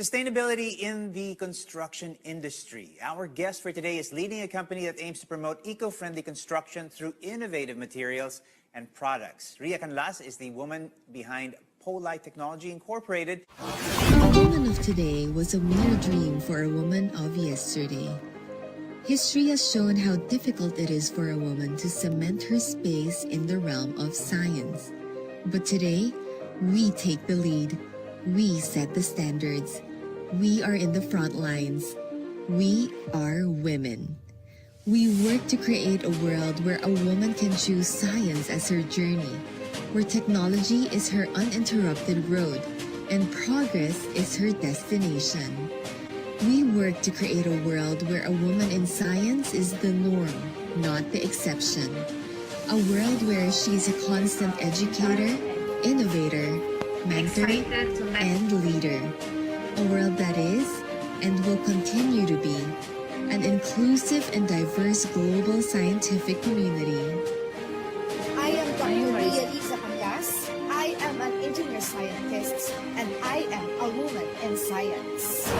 Sustainability in the construction industry. Our guest for today is leading a company that aims to promote eco-friendly construction through innovative materials and products. Ria Liza is the woman behind Polite Technology Incorporated. A woman of today was a mere dream for a woman of yesterday. History has shown how difficult it is for a woman to cement her space in the realm of science. But today, we take the lead. We set the standards. We are in the front lines. We are women. We work to create a world where a woman can choose science as her journey, where technology is her uninterrupted road, and progress is her destination. We work to create a world where a woman in science is the norm, not the exception. A world where she is a constant educator, innovator, mentor, and leader. A world that is, and will continue to be, an inclusive and diverse global scientific community. I am Dr. Ria Liza. I am an engineer scientist, and I am a woman in science.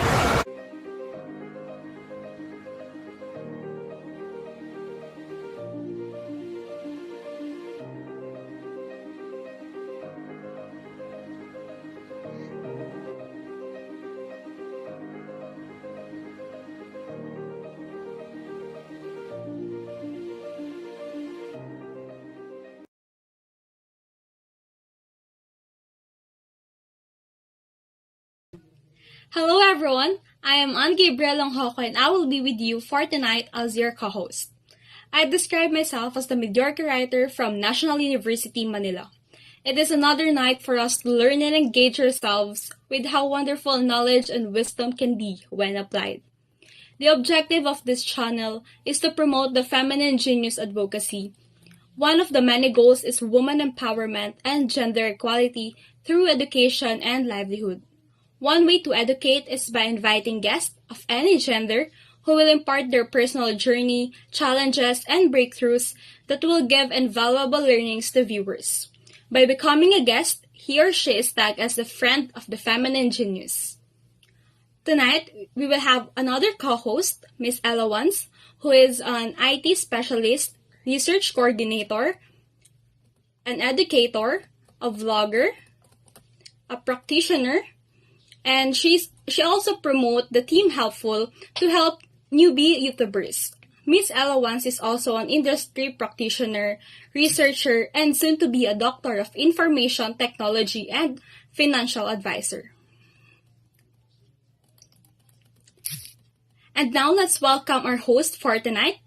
Hello everyone, I am Ann Gabriel Longhoko and I will be with you for tonight as your co-host. I describe myself as the mediocre writer from National University, Manila. It is another night for us to learn and engage ourselves with how wonderful knowledge and wisdom can be when applied. The objective of this channel is to promote the feminine genius advocacy. One of the many goals is woman empowerment and gender equality through education and livelihood. One way to educate is by inviting guests of any gender who will impart their personal journey, challenges, and breakthroughs that will give invaluable learnings to viewers. By becoming a guest, he or she is tagged as the friend of the feminine genius. Tonight, we will have another co-host, Ms. Ella Wans, who is an IT specialist, research coordinator, an educator, a vlogger, a practitioner, and she also promotes the Team Helpful to help newbie YouTubers. Ms. Ella Wans is also an industry practitioner, researcher, and soon to be a doctor of information technology and financial advisor. And now let's welcome our host for tonight,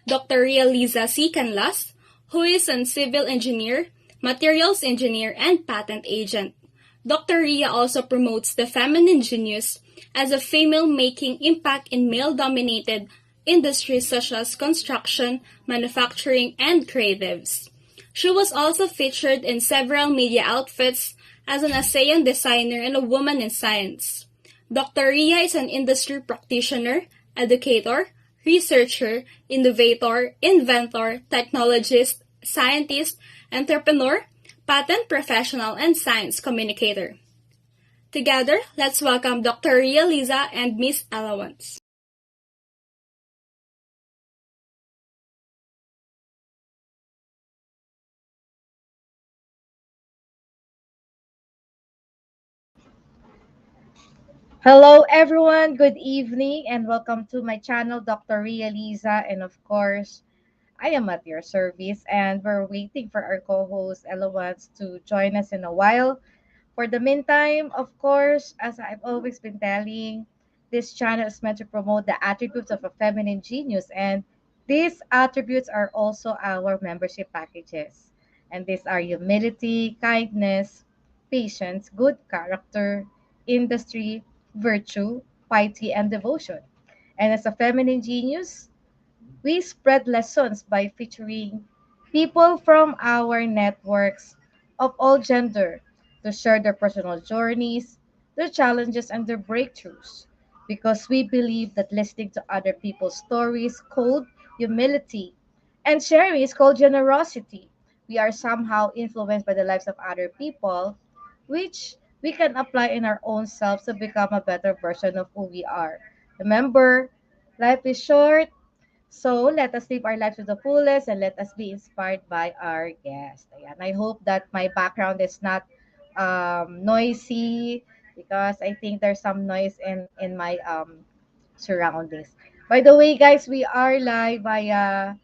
Dr. Ria Liza C. Canlas, who is a civil engineer, materials engineer, and patent agent. Dr. Ria also promotes the feminine genius as a female making impact in male-dominated industries such as construction, manufacturing, and creatives. She was also featured in several media outfits as an ASEAN designer and a woman in science. Dr. Ria is an industry practitioner, educator, researcher, innovator, inventor, technologist, scientist, entrepreneur, patent professional, and science communicator. Together, let's welcome Dr. Ria Liza and Ms. Ella Wans. Hello everyone, good evening and welcome to my channel, Dr. Ria Liza, and of course, I am at your service and we're waiting for our co-host Ella Wants to join us in a while. For the meantime, of course, as I've always been telling, this channel is meant to promote the attributes of a feminine genius, and these attributes are also our membership packages. And these are humility, kindness, patience, good character, industry, virtue, piety, and devotion. And as a feminine genius, we spread lessons by featuring people from our networks of all gender to share their personal journeys, their challenges, and their breakthroughs. Because we believe that listening to other people's stories called humility, and sharing is called generosity. We are somehow influenced by the lives of other people, which we can apply in our own selves to become a better version of who we are. Remember, life is short, so let us live our lives to the fullest and let us be inspired by our guest. Ayan. I hope that my background is not noisy because I think there's some noise in my surroundings. By the way, guys, we are live via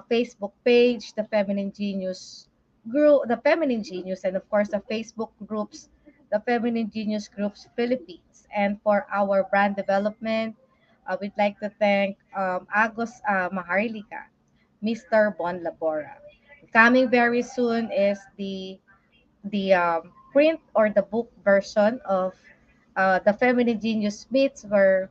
Facebook page, the Feminine Genius group, the Feminine Genius, and of course the Facebook groups, the Feminine Genius Groups Philippines. And for our brand development, we'd like to thank Agos Maharlika, Mr. Bon Labora. Coming very soon is the print or the book version of the Feminine Genius Meets, where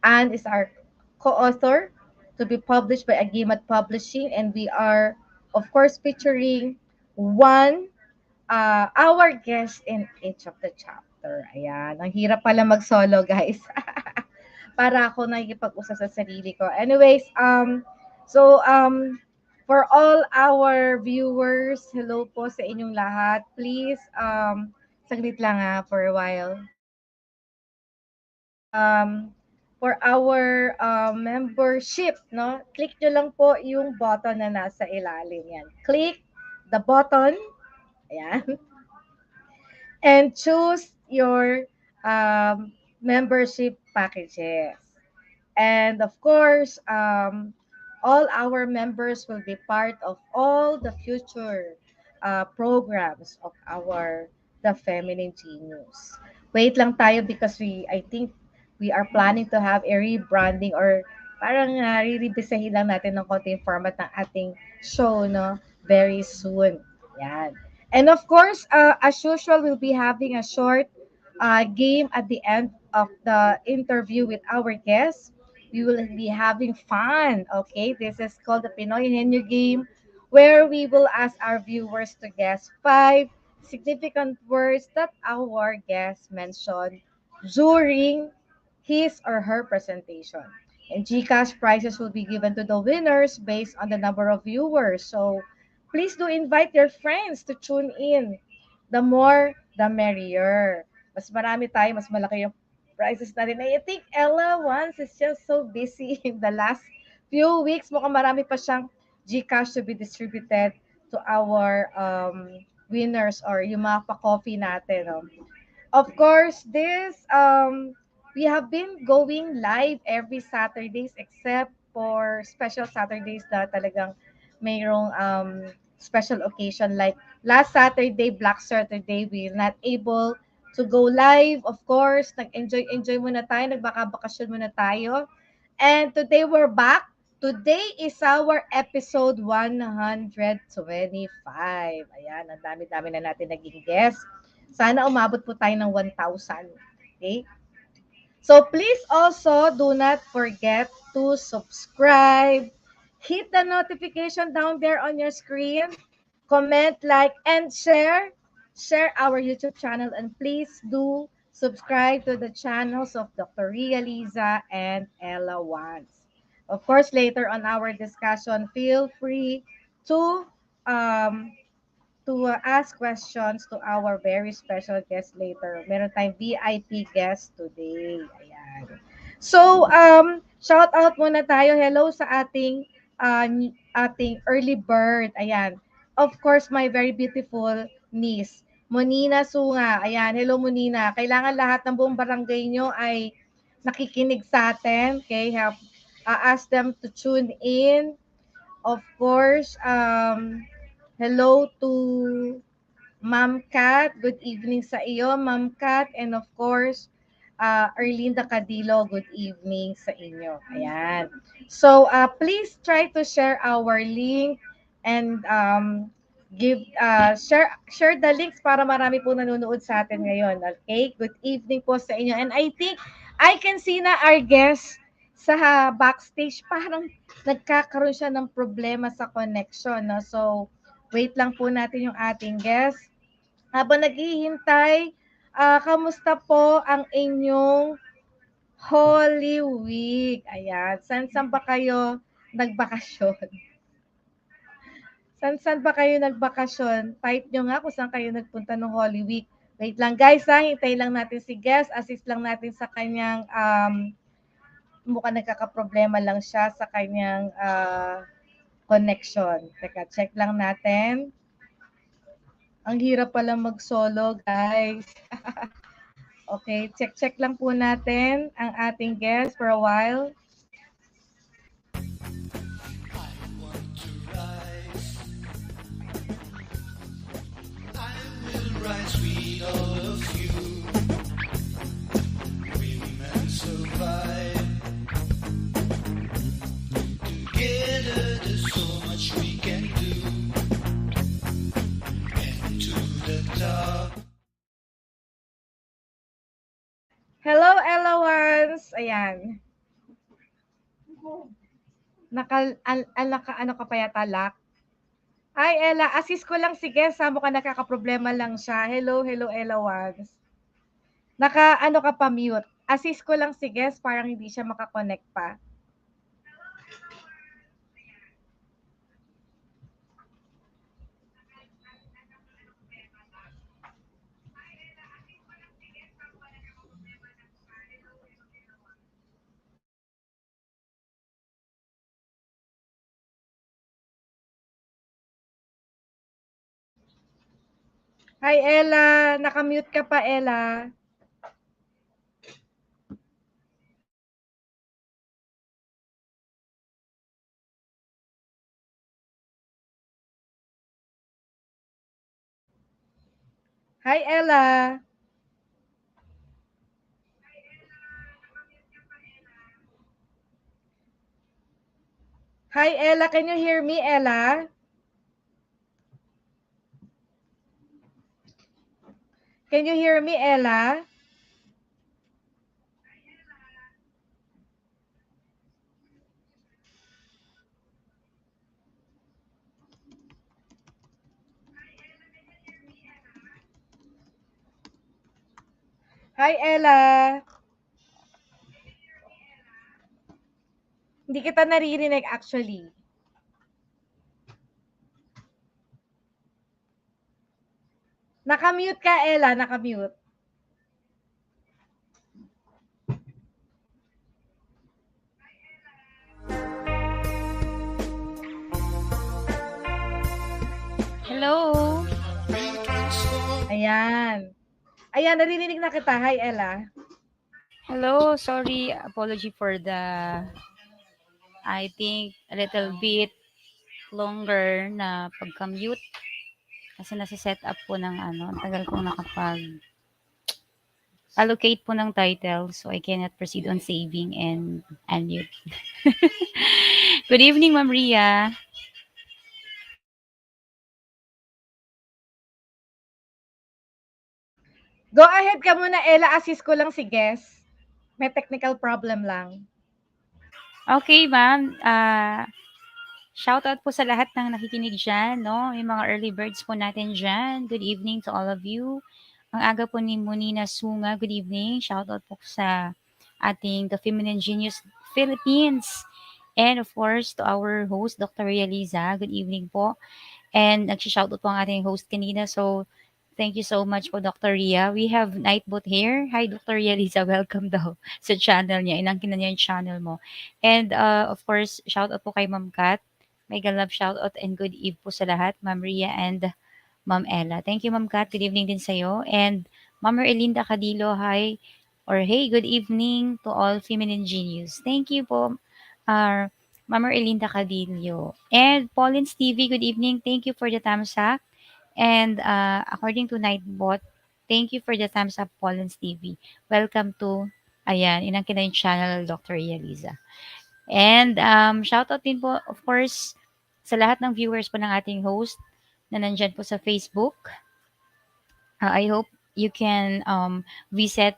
Anne is our co-author, to be published by Agimat Publishing, and we are, of course, featuring one our guest in each of the chapter. Ayan, ang hirap pala mag-solo, guys. Para ako nakikipag-usap sa sarili ko. Anyways, for all our viewers, hello po sa inyong lahat. Please, saglit lang for a while. For our membership, no? Click nyo lang po yung button na nasa ilalim yan. Click the button. Ayan. And choose your membership packages. And of course, all our members will be part of all the future programs of our The Feminine Genius. Wait lang tayo because I think we are planning to have a rebranding, or parang re-rebisahin lang natin ng konting format ng ating show, no? Very soon. Yan. And of course, as usual, we'll be having a short game at the end of the interview with our guests. We will be having fun. Okay, this is called the Pinoy Henyo game, where we will ask our viewers to guess 5 significant words that our guest mentioned during his or her presentation. And GCash prizes will be given to the winners based on the number of viewers. So please do invite your friends to tune in. The more, the merrier. Mas marami tayo, mas malaki yung prizes natin. I think Ella once is just so busy in the last few weeks. Mukhang marami pa siyang GCash to be distributed to our winners or yung mga pa-coffee natin. No? Of course, we have been going live every Saturdays except for special Saturdays na talagang mayroong special occasion, like last Saturday, Black Saturday, we're not able to go live. Of course, nag-enjoy muna tayo, nagbaka-bakasyon muna tayo. And today we're back. Today is our episode 125. Ayan, ang dami-dami na natin naging guest. Sana umabot po tayo ng 1,000. Okay? So please also do not forget to subscribe. Hit the notification down there on your screen. Comment, like, and share. Share our YouTube channel, and please do subscribe to the channels of Dr. Ria Liza and Ella Wans. Of course, later on our discussion, feel free to ask questions to our very special guest later. Meron tayong VIP guest today. Ayan. So, shout out muna tayo. Hello sa ating early bird. Ayan. Of course, my very beautiful niece, Monina Sunga. Ayan. Hello, Monina. Kailangan lahat ng buong barangay nyo ay nakikinig sa atin. Okay? Ask them to tune in. Of course, hello to Ma'am Kat. Good evening sa iyo, Ma'am Kat. And of course, Erlinda Cadillo, good evening sa inyo. Ayan. So, please try to share our link and share the links para marami po nanonood sa atin ngayon. Okay? Good evening po sa inyo. And I think I can see na our guest sa backstage, parang nagkakaroon siya ng problema sa connection. No? So, wait lang po natin yung ating guest. Habang naghihintay, kamusta po ang inyong Holy Week? Ayan. San ba kayo nagbakasyon? San ba kayo nagbakasyon? Type nyo nga kung saan kayo nagpunta ng Holy Week. Wait lang guys ha, hintayin lang natin si guest. Assist lang natin sa kanyang, mukhang nagkakaproblema lang siya sa kanyang connection. Teka, check lang natin. Ang hirap pala mag-solo guys. Okay, check lang po natin ang ating guest for a while. Rise with all of you. Women survive. Together there's so much we can do. And to the top. Hello, Elowans! Ayan. Ano ka pa yata, Lak? Hi, Ella. Assist ko lang si Guess. Mukhang nakakaproblema lang siya. Hello, Elowans. Ano ka pa mute. Assist ko lang si Guess. Parang hindi siya makakonect pa. Hi, Ella. Nakamute ka pa, Ella. Hi, Ella. Hi, Ella. Can you hear me, Ella? Can you hear me, Ella? Hi, Ella. Hindi kita naririnig actually. Nakamute ka, Ella. Nakamute. Hello. Ayan. Ayan, naririnig na kita. Hi, Ella. Hello. Sorry. Apology for the, I think, a little bit longer na pagka-mute. Kasi nasa-set up po ng ang tagal kong allocate po ng title. So, I cannot proceed on saving and unmute. Good evening, Ma'am Ria. Go ahead ka muna, Ella. Assist ko lang si Guess. May technical problem lang. Okay, ma'am. Shoutout po sa lahat ng nakikinig dyan, no? Yung mga early birds po natin dyan. Good evening to all of you. Ang aga po ni Monina Sunga, good evening. Shoutout po sa ating The Feminine Genius Philippines. And of course, to our host, Dr. Ria Liza. Good evening po. And nag-shoutout po ang ating host kanina. So, thank you so much po, Dr. Ria. We have Nightbot here. Hi, Dr. Ria Liza. Welcome daw sa channel niya. Inangkin na niya yung channel mo. And of course, shoutout po kay Ma'am Kat. Mega love shoutout and good eve po sa lahat, Ma'am Ria and Ma'am Ella. Thank you, Ma'am Kat. Good evening din sa'yo. And Ma'am Erlinda Cadillo, hi. Or hey, good evening to all feminine genius. Thank you po, Ma'am Erlinda Cadillo. And Pauline's TV, good evening. Thank you for the thumbs up. And according to Nightbot, thank you for the thumbs up, Pauline's TV. Welcome to, ayan, inangkin na yung channel, Dr. Eliza. And shoutout din po, of course, sa lahat ng viewers po ng ating host na nandyan po sa Facebook. I hope you can visit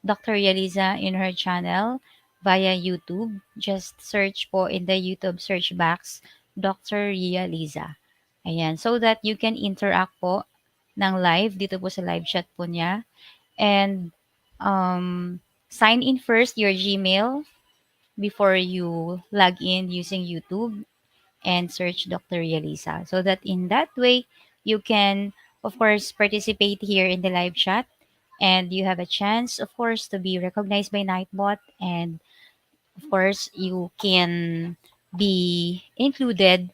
Dr. Eliza in her channel via YouTube. Just search po in the YouTube search box, Dr. Ria Liza. Ayan, so that you can interact po ng live dito po sa live chat po niya. And sign in first your Gmail before you log in using YouTube and search Dr. Ria Liza. So that in that way, you can of course, participate here in the live chat. And you have a chance, of course, to be recognized by Nightbot. And of course, you can be included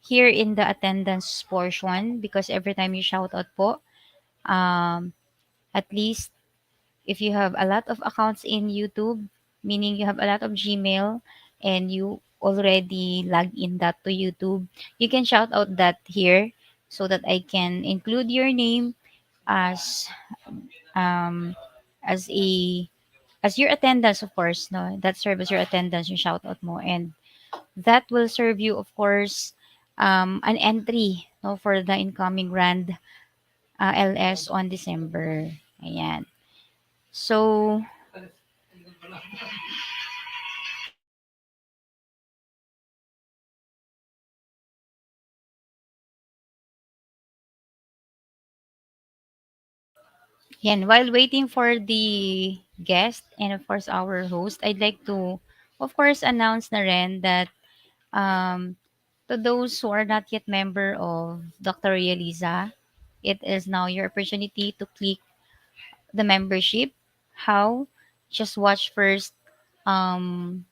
here in the attendance portion because every time you shout out po, um, at least if you have a lot of accounts in YouTube, meaning you have a lot of Gmail and you already log in that to YouTube, you can shout out that here so that I can include your name as um as a as your attendance, of course, no, that serves as your attendance yung shout out mo, and that will serve you, of course, an entry, no, for the incoming grand LS on December. Ayan. So, yan, while waiting for the guest and of course our host, I'd like to, of course, announce na rin that um, to those who are not yet member of Dr. Ria Liza, it is now your opportunity to click the membership. How? Just watch first um,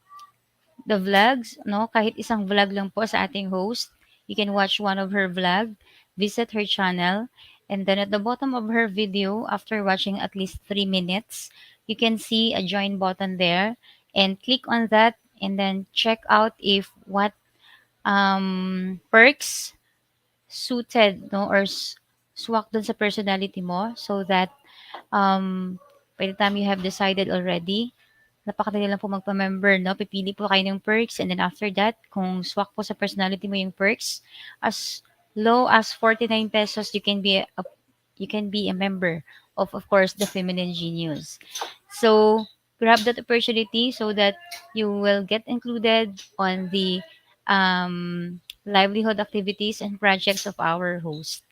the vlogs, no? Kahit isang vlog lang po sa ating host. You can watch one of her vlog, visit her channel, and then at the bottom of her video, after watching at least 3 minutes, you can see a join button there and click on that and then check out if what perks suited, no, or swak dun sa personality mo so that by the time you have decided already, napakadali lang po magpa-member, no? Pipili po kayo ng perks and then after that, kung swak po sa personality mo yung perks, as low as 49 pesos, you can be a member of course, the Feminine Genius. So, grab that opportunity so that you will get included on the livelihood activities and projects of our host.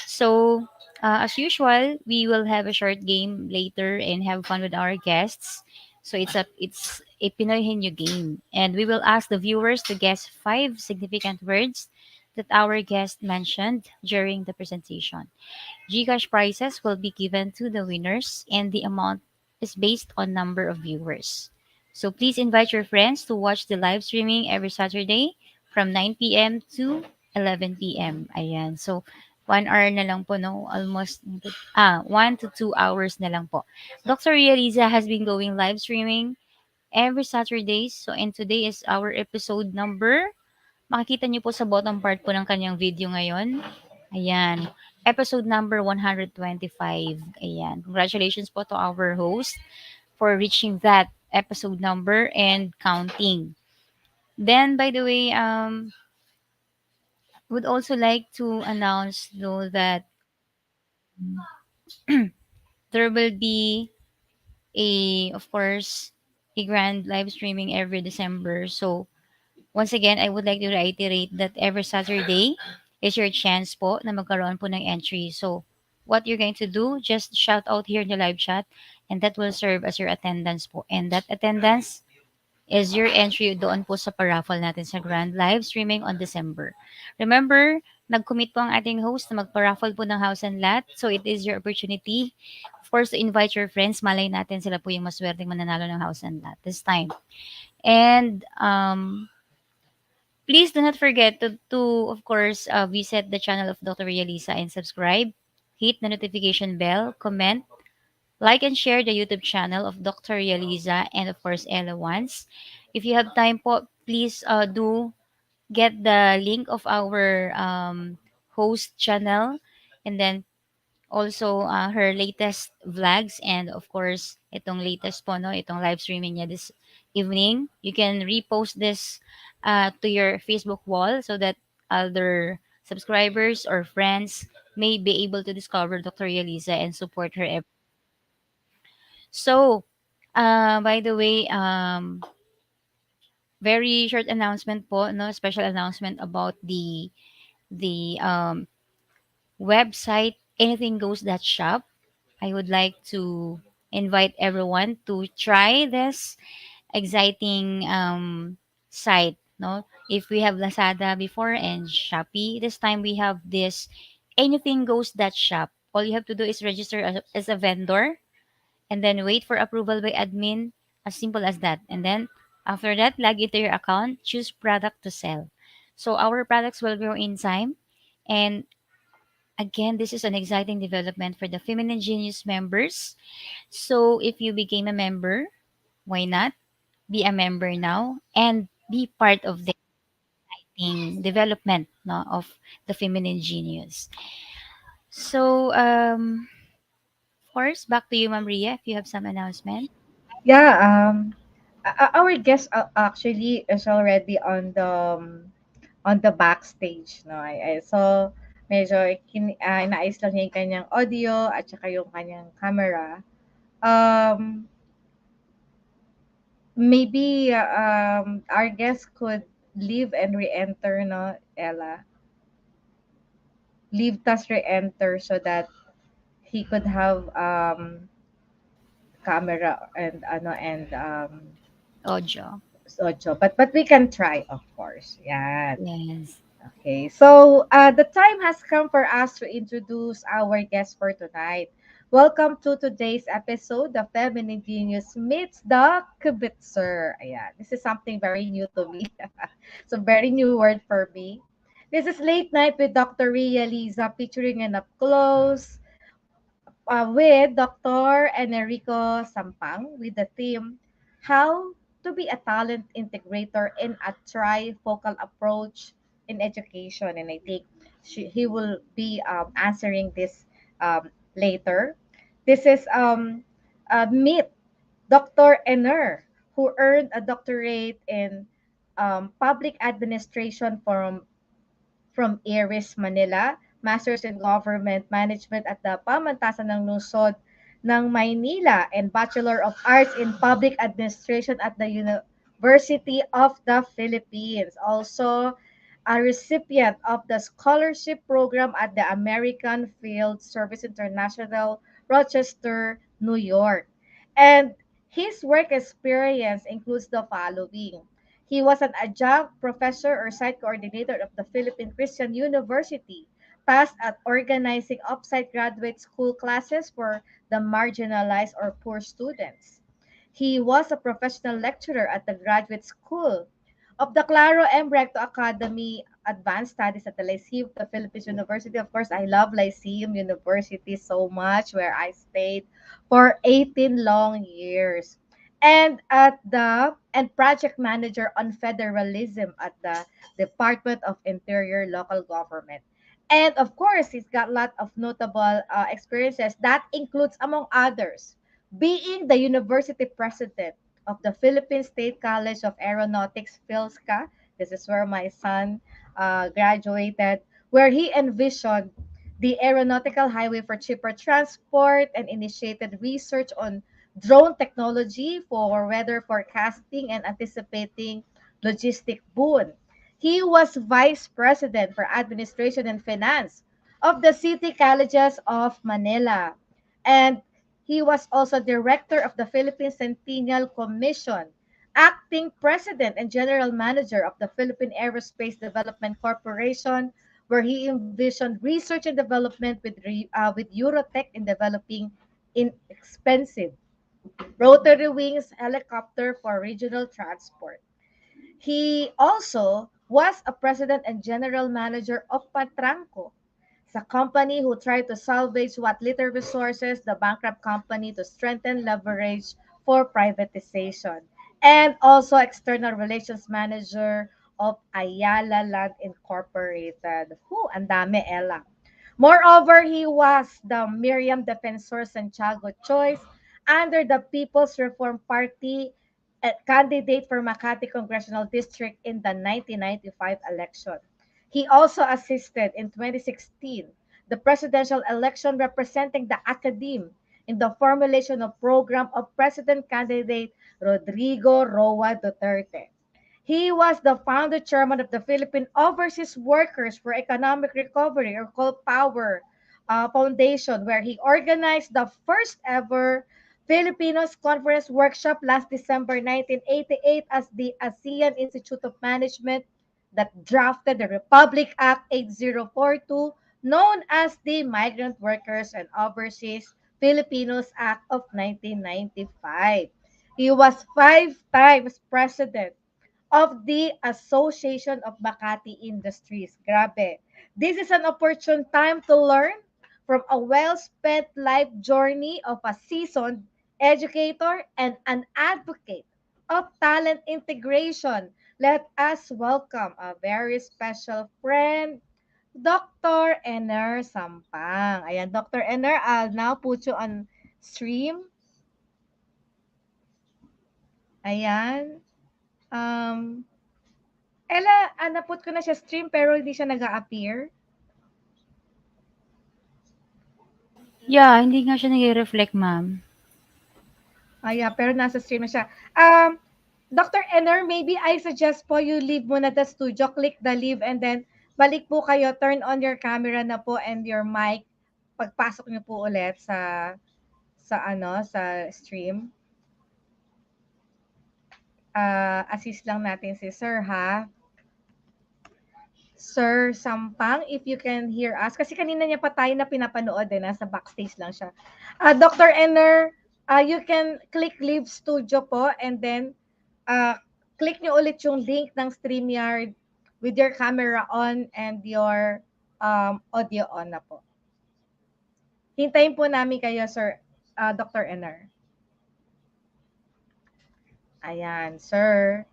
So, as usual, we will have a short game later and have fun with our guests. So it's a Pinoy Henyo game, and we will ask the viewers to guess 5 significant words that our guest mentioned during the presentation. Gcash prizes will be given to the winners, and the amount is based on number of viewers. So please invite your friends to watch the live streaming every Saturday from 9 p.m. to 11 p.m. Ayan. So, 1 hour na lang po, no? Almost, 1 to 2 hours na lang po. Dr. Ria Liza has been going live streaming every Saturdays. So, and today is our episode number. Makikita niyo po sa bottom part po ng kanyang video ngayon. Ayan. Episode number 125. Ayan. Congratulations po to our host for reaching that episode number and counting. Then, by the way, would also like to announce though that there will be of course, a grand live streaming every December. So, once again, I would like to reiterate that every Saturday is your chance po na magkaroon po ng entry. So, what you're going to do, just shout out here in the live chat and that will serve as your attendance po. And that attendance is your entry doon po sa paraffle natin sa grand live streaming on December. Remember, nag-commit po ang ating host na magparaffle po ng house and lot. So, it is your opportunity, of course, to invite your friends. Malay natin sila po yung maswerteng mananalo ng house and lot this time. And, please do not forget to of course, visit the channel of Dr. Ria Liza and subscribe. Hit the notification bell, comment, like and share the YouTube channel of Dr. Ria Liza and of course Ella once. If you have time po, please do get the link of our host channel and then also her latest vlogs and of course itong latest po, no, itong live streaming niya this evening. You can repost this to your Facebook wall so that other subscribers or friends may be able to discover Dr. Yeliza and support her. So, by the way, very short announcement po, no, special announcement about the website anything goes that shop. I would like to invite everyone to try this exciting site. No, if we have Lazada before and Shopee, this time we have this anything goes that shop. All you have to do is register as a vendor and then wait for approval by admin. As simple as that. And then after that, log into your account, choose product to sell. So our products will grow in time. And again, this is an exciting development for the Feminine Genius members. So if you became a member, why not be a member now and be part of the development, no, of the Feminine Genius. So, of course, back to you, Ma'am Ria, if you have some announcement. Yeah, our guest actually is already on the backstage, no. I saw medyo inaayos lang niya yung kanyang audio at saka yung kanyang camera. Um, Maybe our guest could leave and re-enter, no, Ella. Leave task re-enter so that he could have camera and ano and Audio. audio. But we can try, of course. Yeah. Yes. Okay, so the time has come for us to introduce our guest for tonight. Welcome to today's episode. The Feminine Genius meets the Kibitzer. Ayan, this is something very new to me. It's a very new word for me. This is Late Night with Dr. Ria Liza featuring an up close with Dr. Enerico Sampang with the theme How to be a Talent Integrator in a Trifocal Approach in Education. And I think he will be answering this later. This is meet Dr. Ener, who earned a doctorate in public administration from EARIST, Manila, Masters in Government Management at the Pamantasan ng Lungsod ng Maynila, and Bachelor of Arts in Public Administration at the University of the Philippines. Also, a recipient of the scholarship program at the American Field Service International, Rochester, New York. And his work experience includes the following. He was an adjunct professor or site coordinator of the Philippine Christian University, tasked at organizing offsite graduate school classes for the marginalized or poor students. He was a professional lecturer at the graduate school of the Claro and Recto Academy Advanced Studies at the Lyceum, the Philippines University. Of course, I love Lyceum University so much, where I stayed for 18 long years. And project manager on Federalism at the Department of Interior Local Government. And of course, he's got a lot of notable experiences. That includes, among others, being the university president of the Philippine State College of Aeronautics, PhilSCA. This is where my son graduated, where he envisioned the aeronautical highway for cheaper transport and initiated research on drone technology for weather forecasting and anticipating logistic boon. He was vice president for administration and finance of the City Colleges of Manila. And he was also director of the Philippine Centennial Commission, acting president and general manager of the Philippine Aerospace Development Corporation, where he envisioned research and development with Eurotech in developing inexpensive rotary wings helicopter for regional transport. He also was a president and general manager of Patranco, a company who tried to salvage what little resources the bankrupt company to strengthen leverage for privatization. And also external relations manager of Ayala Land Incorporated. Ang dami, Ella. Moreover, he was the Miriam Defensor Santiago choice under the People's Reform Party candidate for Makati Congressional District in the 1995 election. He also assisted in 2016 the presidential election representing the academe in the formulation of program of President candidate Rodrigo Roa Duterte. He was the founder chairman of the Philippine Overseas Workers for Economic Recovery, or called Power Foundation, where he organized the first ever Filipinos Conference Workshop last December 1988 as the ASEAN Institute of Management that drafted the Republic Act 8042 known as the Migrant Workers and Overseas Filipinos Act of 1995. He was 5 times president of the Association of Makati Industries. Grabe. This is an opportune time to learn from a well-spent life journey of a seasoned educator and an advocate of talent integration. Let us welcome a very special friend, Dr. Ener Sampang. Ayan, Dr. Ener, I'll now put you on stream. Ayan. Um, Ella, naput ko na siya stream pero hindi siya nag-a-appear. Yeah, hindi nga siya nag-reflect, ma'am. Pero nasa stream na siya. Dr. Enner, maybe I suggest po you leave muna the studio, click the leave, and then balik po kayo, turn on your camera na po and your mic pagpasok niyo po ulit sa stream. Assist lang natin si Sir, ha? Sir Sampang, if you can hear us. Kasi kanina niya pa tayo na pinapanood, nasa backstage lang siya. Dr. Enner, you can click Leave Studio po and then click nyo ulit yung link ng StreamYard with your camera on and your audio on na po. Hintayin po namin kayo, Sir Dr. Enner. Ayan, Sir.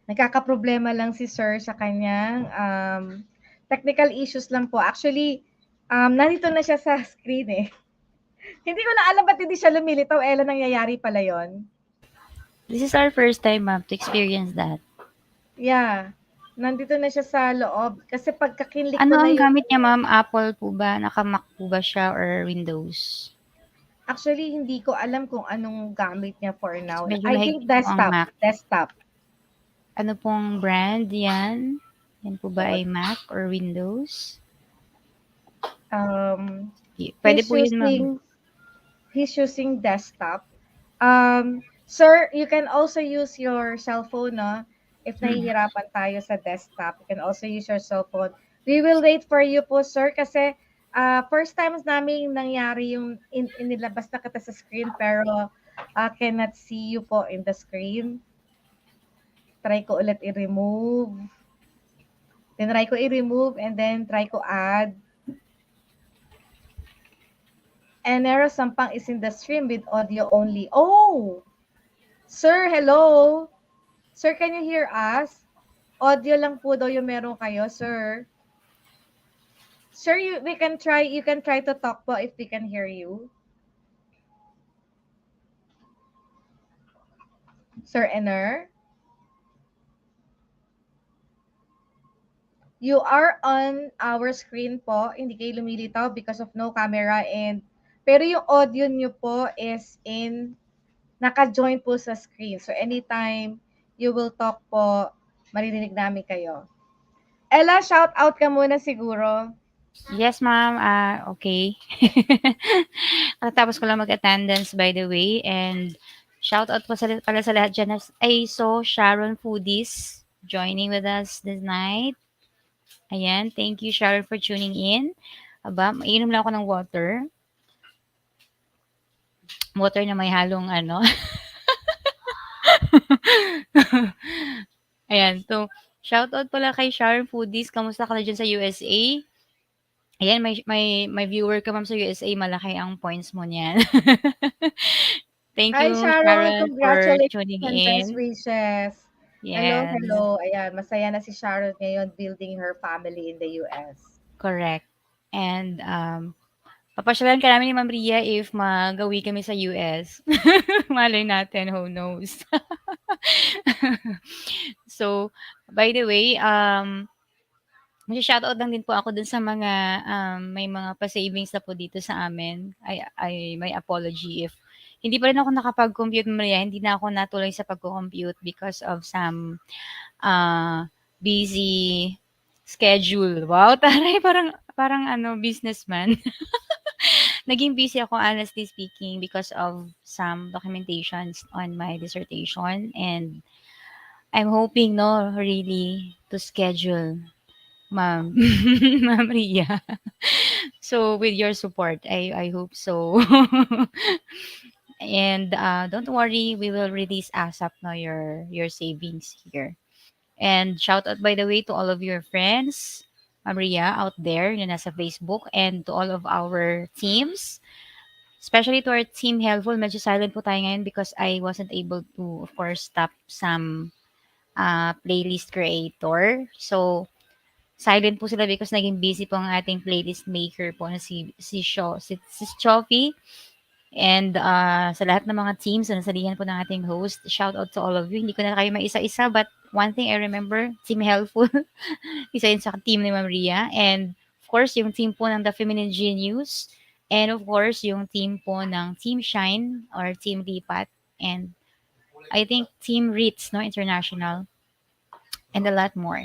Nagkakaproblema lang si Sir sa kanyang technical issues lang po. Actually, nandito na siya sa screen eh. Hindi ko na alam ba't hindi siya lumilitaw. Ella, nangyayari pala yon. This is our first time, ma'am, to experience that. Yeah. Nandito na siya sa loob. Kasi pagka-kinlik Ano ko na ang yung... gamit niya, ma'am? Apple po ba? Naka-Mac po ba siya or Windows? Actually, hindi ko alam kung anong gamit niya for now. Medyo I think mahigpit po ang desktop. Mac. Desktop. Ano pong brand yan? Yan po ba ay Mac or Windows? Pwede po yun, ma'am. He's using desktop. Sir, you can also use your cell phone, no? If nahihirapan tayo sa desktop, you can also use your cell phone. We will wait for you po, sir, kasi first times namin nangyari yung inilabas na kita sa screen pero cannot see you po in the screen. Try ko ulit i-remove. Then try ko i-remove and then try ko add. Enero Sampang is in the stream with audio only. Oh! Sir, hello! Sir, can you hear us? Audio lang po daw yung meron kayo, sir. Sir, you can try to talk po if we can hear you. Sir Ener? You are on our screen po. Hindi kayo lumilitaw because of no camera and pero yung audio nyo po is naka-join po sa screen. So anytime you will talk po, maririnig namin kayo. Ella, shout out ka muna siguro. Yes, ma'am. Okay. Tapos ko lang mag-attendance, by the way. And shout out po pala sa lahat dyan. I saw Sharon Foodies joining with us this night. Ayan. Thank you, Sharon, for tuning in. Aba, mainom lang ako ng water. Water na may halong ano. Ayan. So, shout out pala kay Sharon Foodies. Kamusta ka na dyan sa USA? Ayan, may viewer ka, ma'am, sa USA. Malaki ang points mo niyan. Thank Hi, you, Sharon. for tuning Congratulations. in. Best wishes. Yes, Hello. Ayan, masaya na si Sharon ngayon building her family in the US. correct. And papasyalan ka namin ni Ma'am Ria if magawi kami sa US. Malay natin, who knows. So, by the way, shoutout lang din po ako dun sa mga may mga pa-savings na po dito sa amin. I may apology if hindi pa rin ako nakapag-compute, Maria. Hindi na ako natuloy sa pag-compute because of some busy schedule. Wow, taray, parang ano, businessman. Naging busy ako, honestly speaking, because of some documentations on my dissertation. And I'm hoping, no, really, to schedule Ma'am. Ma'am Ria. So with your support, I hope so. And don't worry, we will release ASAP now your savings here. And shout out by the way to all of your friends, Maria out there na nasa Facebook, and to all of our teams, especially to our team Helpful. Medyo silent po tayo ngayon because I wasn't able to, of course, stop some playlist creator. So, silent po sila because naging busy po ang ating playlist maker po na si Chofi. And sa lahat ng mga teams na nasalihan po ng ating host, shout out to all of you. Hindi ko na kayo maisa-isa, but one thing I remember, Team Helpful, isa yun sa team ni Ma'am Ria. And of course, yung team po ng The Feminine Genius. And of course, yung team po ng Team Shine or Team Lipat. And I think Team Ritz, no, International. And a lot more.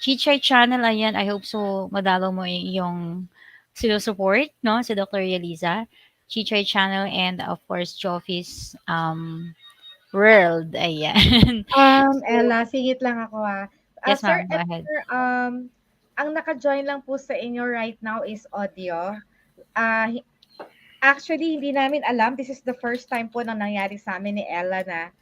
Chichay Channel, ayan, I hope so madalaw mo yung sinusupport, no, si Dr. Ria Liza. Chichay Channel and of course, Joffy's World, ayan. So, Ella, singit lang ako yes Sir ma'am, go ahead. Esther, ang naka-join lang po sa inyo right now is audio. Ah, hi- Actually, hindi namin alam. This is the first time po na nangyari sa amin ni Ella na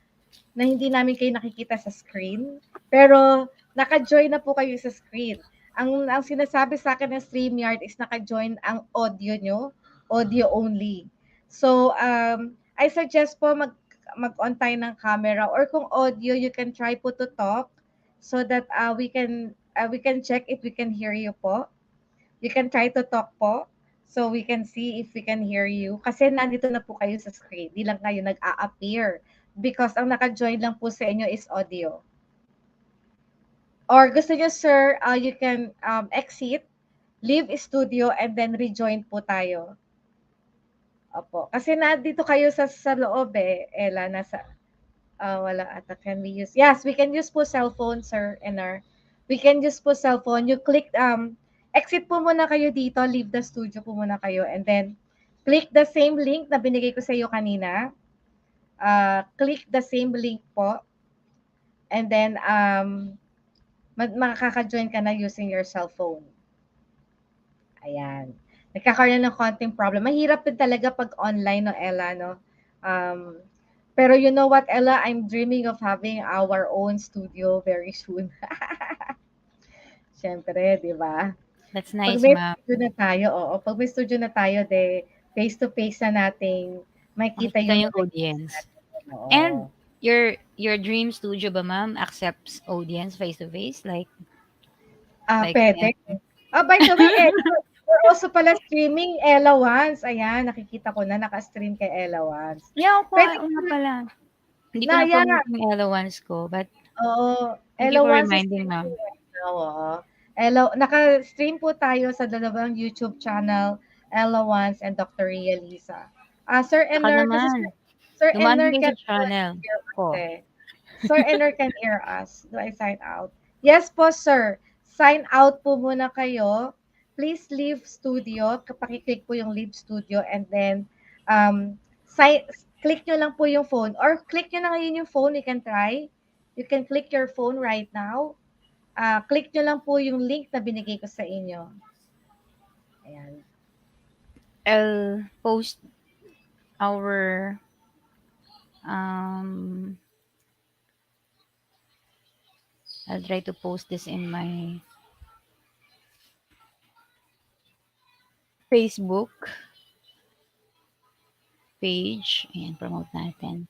hindi namin kayo nakikita sa screen. Pero naka-join na po kayo sa screen. Ang sinasabi sa akin ng StreamYard is naka-join ang audio nyo, audio only. So, I suggest po mag-on tayo ng camera or kung audio, you can try po to talk so that we can check if we can hear you po. You can try to talk po so we can see if we can hear you. Kasi nandito na po kayo sa screen. Di lang kayo nag-a-appear because ang naka-join lang po sa inyo is audio. Or gusto nyo, sir, you can exit, leave studio, and then rejoin po tayo. Opo. Kasi nandito kayo sa loob Ella, wala ata. Can we use? Yes, we can use po cellphone, sir, Ener. We can use po cellphone. You click, exit po muna kayo dito, leave the studio po muna kayo, and then click the same link na binigay ko sa iyo kanina. Click the same link po. And then, makaka-join ka na using your cellphone. Ayan. Nagkakaroon ng konting problem. Mahirap din talaga pag online, no, Ella, no? Pero you know what, Ella? I'm dreaming of having our own studio very soon. Siyempre, di ba? That's Pag nice may ma'am. studio na tayo, oo. Pag may studio na tayo, face-to-face na nating makita Makikita yung yung mga guests audience. natin. And Oo. your dream studio ba ma'am accepts audience face to face like Pwede. By the way, we're also pala streaming Ella Once. Ayan, nakikita ko na naka-stream kay Ella Once. yeah, Pwede oo nga pala. Hindi ko na, na yeah. promote yung allowance ko, but Oo. thank you Ella for Once is reminding streaming ma'am. right now. Oo. Naka-stream po tayo sa dalawang YouTube channel, Ella Once and Dr. Ria Liza. Sir Baka Ener, kasi naman, Sir dumaan din Ener kayo can sa channel hear us ko. Sir Ener can hear us. Do I sign out? Yes po, sir. Sign out po muna kayo. Please leave studio. Pakiclick po yung leave studio and then sign, click nyo lang po yung phone or click nyo na ngayon yung phone. You can try. You can click your phone right now. Click nyo lang po yung link na binigay ko sa inyo. Ayan. I'll post our I'll try to post this in my Facebook page. Ayan, promote natin.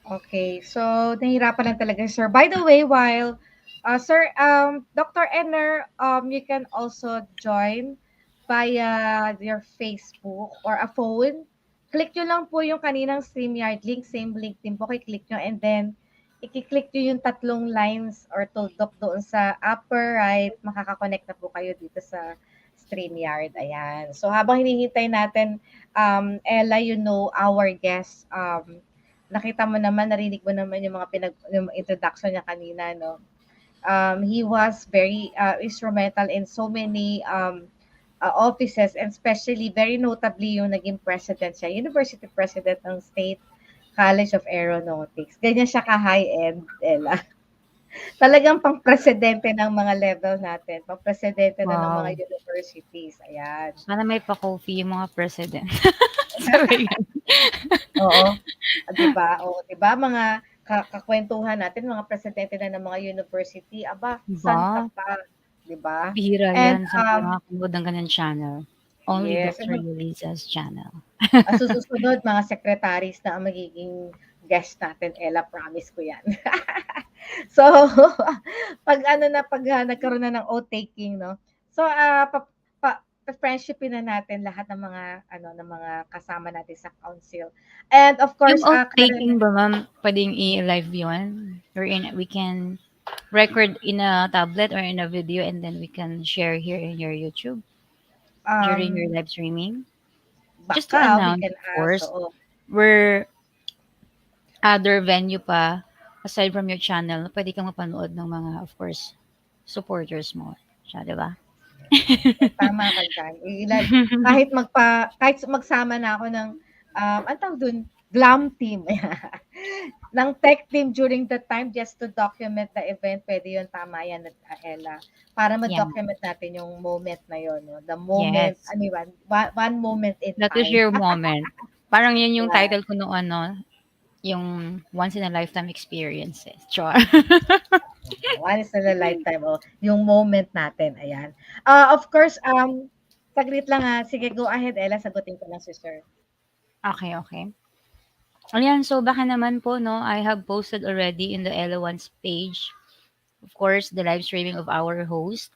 Okay, so nahirapan lang talaga, sir. By the way, while sir, Dr. Enner, you can also join via your Facebook or a phone. Click nyo lang po yung kaninang StreamYard link, same link din po, click nyo and then i-click nyo yung tatlong lines or tuldok doon sa upper right, makakakonect na po kayo dito sa StreamYard. Ayan. So habang hinihintay natin, Ella, our guest, nakita mo naman, narinig mo naman yung mga yung introduction niya kanina, no? He was very instrumental in so many offices, and especially very notably yung naging president siya, university president ng State College of Aeronautics. Ganyan siya ka-high-end, Ella. Talagang pang-presidente ng mga level natin, pang-presidente na ng mga Wow. universities. Ayan. Sana may pa-coffee yung mga president. Sabi ganun. Oo. 'Di ba? Oo, 'di ba mga kakwentuhan natin, mga presidente na ng mga university, aba, san ka Diba? pa, 'di ba? Bihira And yan. Saan ka makakanood ng ganyan channel? Only yes, Dr. Liza's channel. sa susunod mga secretaries na ang magiging guest natin, Ella, promise ko 'yan. So, pag nagkaroon na ng oath-taking, no? So, friendshipin na natin lahat ng mga ng mga kasama natin sa council. And of Yung course, oath-taking ba, ma'am, pwedeng i-live yun? Wherein we can record in a tablet or in a video and then we can share here in your YouTube during your um live streaming? Just to baka we announce, can of ask, course, oo. where other venue pa aside from your channel, pwede kang mapanood ng mga, of course, supporters mo. Siya, di ba? Tama ka diyan. Kahit magsama na ako ng, anong tawag dun, glam team, ng tech team during the time just to document the event, pwede yun, tama yan, Ella. Para Yeah. ma-document natin yung moment na yun, no? The moment, Yes. ano yun, one moment in That was time. your moment. Parang yan yung Yeah. title ko nung ano, yung once in a lifetime experiences. Char. Once in a lifetime, yung moment natin, ayan. Of course, saglit lang sige, go ahead, Ella, sagutin ko lang si sir. Okay, okay. Ayan, so baka naman po, no, I have posted already in the Ella1's page, of course, the live streaming of our host,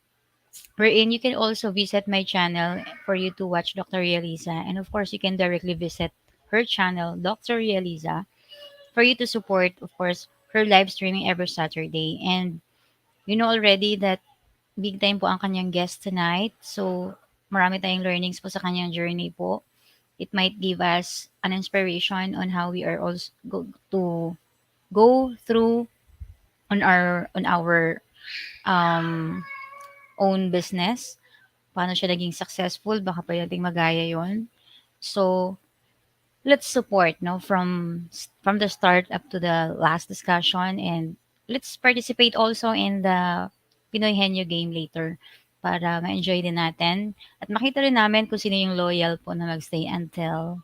wherein you can also visit my channel for you to watch Dr. Ria Liza. And of course, you can directly visit her channel, Dr. Ria Liza, for you to support, of course, her live streaming every Saturday. And you know already that big time po ang kanyang guest tonight. So, marami tayong learnings po sa kanyang journey po. It might give us an inspiration on how we are also to go through on our um, own business. Paano siya naging successful? Baka pwedeng magaya yon. So, let's support no from the start up to the last discussion, and let's participate also in the Pinoy Henyo game later para ma-enjoy din natin at makita rin namin kung sino yung loyal po na magstay until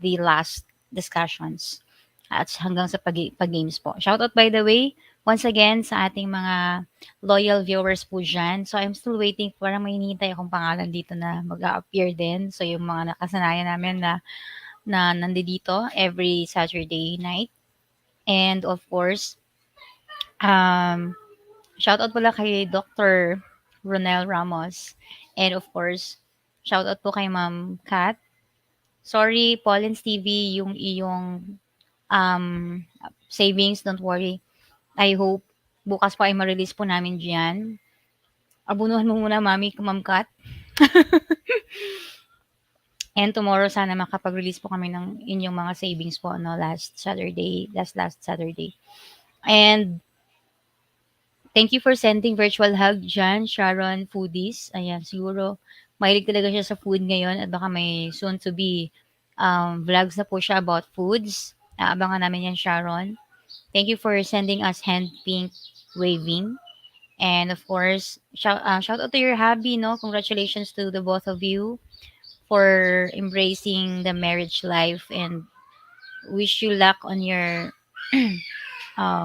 the last discussions at hanggang sa pag-games po. Shoutout by the way, once again sa ating mga loyal viewers po dyan. So I'm still waiting, parang may hinihintay akong pangalan dito na mag-a-appear din. So yung mga nakasanayan namin na nandito every Saturday night. And of course, shoutout pala kay Dr. Ronel Ramos. And of course, shoutout po kay Ma'am Kat. Sorry, Paulins TV, yung iyong um, savings, don't worry. I hope bukas pa ay ma-release po namin diyan. Abunuhan mo muna, Mami, Ma'am Kat. And tomorrow sana makapag-release po kami ng inyong mga savings po last Saturday. And thank you for sending virtual hug dyan, Sharon Foodies. Ayan, siguro mahilig talaga siya sa food ngayon at baka may soon to be vlogs na po siya about foods. Abangan namin yan, Sharon. Thank you for sending us hand pink waving. And of course, shout out to your hubby, no? Congratulations to the both of you for embracing the marriage life, and wish you luck on your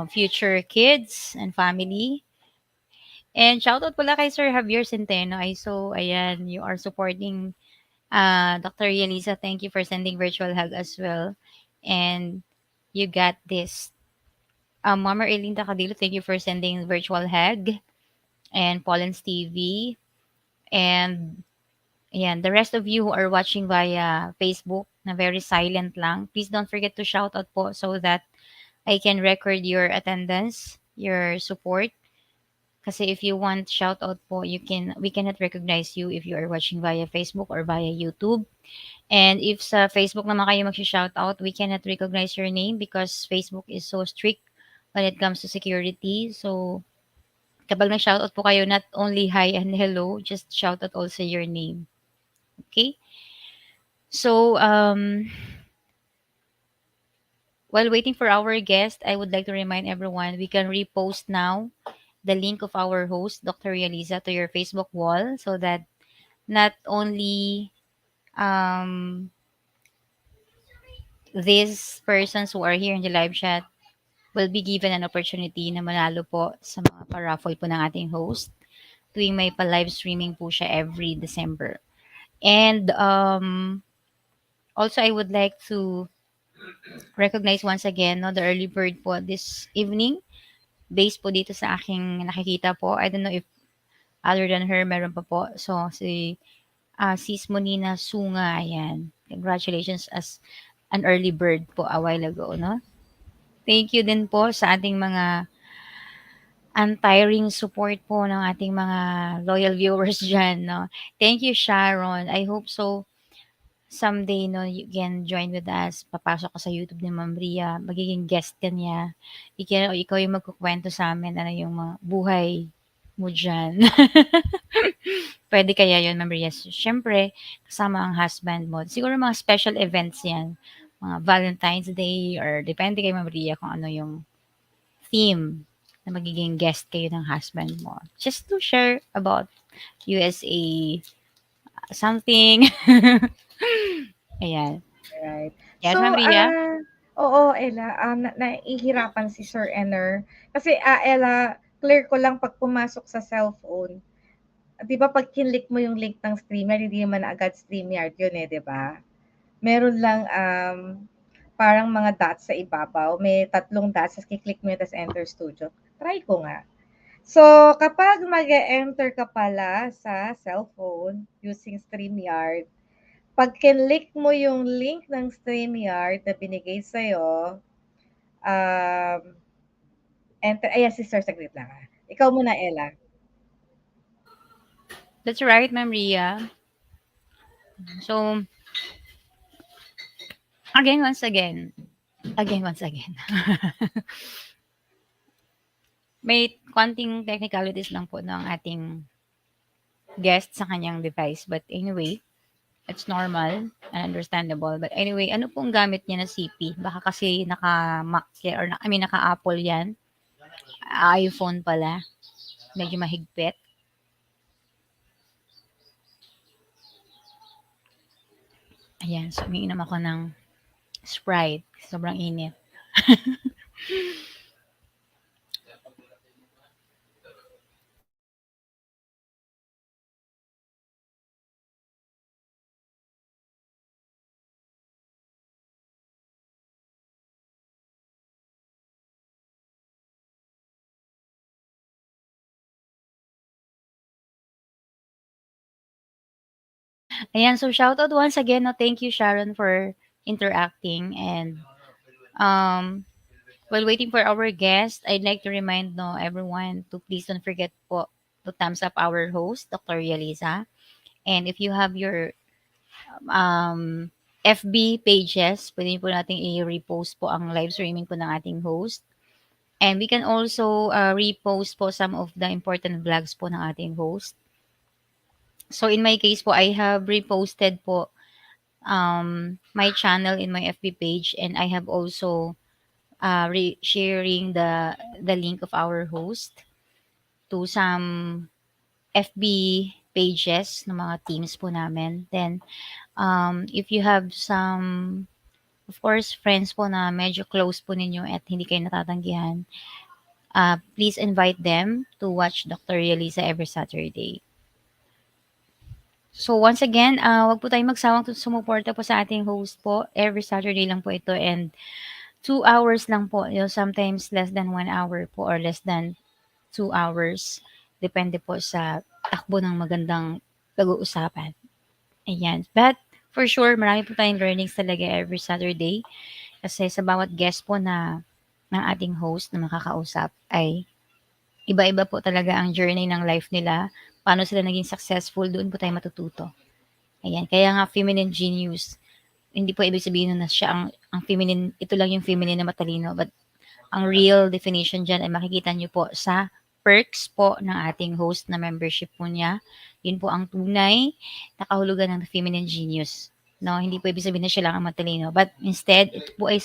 future kids and family. And shout out pala kay Sir Javier Centeno. I saw, ayan, you are supporting Dr. Yelisa. Thank you for sending virtual hug as well. And you got this. Mama Erlinda Cadillo, thank you for sending virtual hug. And Paulins TV. And ayan, the rest of you who are watching via Facebook na very silent lang, please don't forget to shout out po so that I can record your attendance, your support. Kasi if you want shout out po, we cannot recognize you if you are watching via Facebook or via YouTube. And if sa Facebook naman kayo mag-shout out, we cannot recognize your name because Facebook is so strict when it comes to security. So, kapag nag-shout out po kayo, not only hi and hello, just shout out also your name. Okay? So, while waiting for our guest, I would like to remind everyone we can repost now the link of our host, Dr. Ria Liza, to your Facebook wall so that not only um, these persons who are here in the live chat will be given an opportunity na manalo po sa mga pa-raffle po ng ating host tuwing may pa-live streaming po siya every December. And also, I would like to recognize once again no, the early bird po this evening based po dito sa aking nakikita po. I don't know if other than her, meron pa po. So, si Sis Monina Sunga, ayan. Congratulations as an early bird po a while ago, no? Thank you din po sa ating mga untiring support po ng ating mga loyal viewers dyan, no? Thank you, Sharon. I hope so someday, no, you can join with us. Papasok ka sa YouTube ni Ma'am Ria. Magiging guest ka niya. Ikaw yung magkukwento sa amin ano yung mga buhay mo dyan. Pwede kaya yun, Ma'am Ria? Siyempre, kasama ang husband mo. Siguro mga special events yan. Mga Valentine's Day or depende kay Ma'am Ria kung ano yung theme na magiging guest kayo ng husband mo. Just to share about USA something. Ayan. Right. Yes, So, Ma'am Ria? oo, Ella, nahihirapan si Sir Ener. Kasi, Ella, clear ko lang pag pumasok sa cellphone, 'di ba pag kinlik mo yung link ng StreamYard, hindi naman agad StreamYard yun eh, 'di ba? Meron lang, parang mga dots sa ibabaw. May tatlong dots, tapos kiklik mo yun, tapos enter studio. Try ko nga. So, kapag mag-enter ka pala sa cellphone using StreamYard, pag kinlik mo yung link ng StreamYard na binigay sa'yo, um, enter, ayan si Sir, saglit lang ha. Ikaw muna, Ella. That's right, Ma'am Ria. So, again, once again. Again, once again. May konting technicalities lang po ng ating guest sa kanyang device. But anyway, it's normal and understandable. But anyway, ano pong gamit niya na CP? Baka kasi naka-Mac or I mean, naka-Apple yan. iPhone pala. Medyo mahigpit. Ayan, so umiinom ako ng Sprite. Sobrang init. Ayan, so shoutout once again. No, thank you, Sharon, for interacting. And while waiting for our guest, I'd like to remind no everyone to please don't forget po to thumbs up our host, Dr. Ria Liza. And if you have your FB pages, pwede po natin i-repost po ang live streaming po ng ating host. And we can also repost po some of the important vlogs po ng ating host. So in my case po, I have reposted po my channel in my FB page, and I have also sharing the link of our host to some FB pages ng mga teams po namin. Then if you have some of course friends po na medyo close po ninyo at hindi kayo natatanggihan, please invite them to watch Dr. Ria Liza every Saturday. So once again, wag po tayong magsawang sumuporta po sa ating host po. Every Saturday lang po ito, and 2 hours lang po. You know, sometimes less than 1 hour po or less than 2 hours. Depende po sa takbo ng magandang pag-uusapan. Ayan. But for sure, marami po tayong learnings talaga every Saturday. Kasi sa bawat guest po na ng ating host na makakausap ay Iba-iba po talaga ang journey ng life nila. Paano sila naging successful, doon po tayo matututo. Ayan, kaya nga feminine genius. Hindi po ibig sabihin nun na siya ang feminine, ito lang yung feminine na matalino. But ang real definition diyan ay makikita niyo po sa perks po ng ating host na membership po niya. Yun po ang tunay na kahulugan ng feminine genius. No, hindi po ibig sabihin na siya lang ang matalino. But instead, ito po ay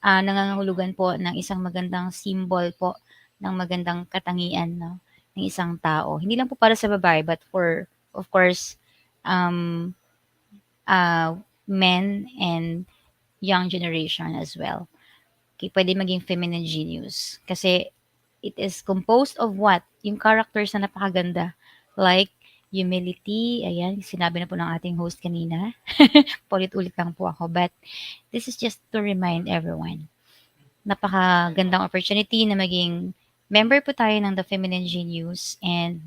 nangangahulugan po ng isang magandang symbol po ng magandang katangian, no, ng isang tao. Hindi lang po para sa babae, but for, of course, um, men and young generation as well. Okay, pwede maging feminine genius. Kasi it is composed of what? Yung characters na napakaganda. Like humility, ayan, sinabi na po ng ating host kanina. Paulit-ulit lang po ako. But this is just to remind everyone. Napakagandang opportunity na maging member po tayo ng The Feminine Genius and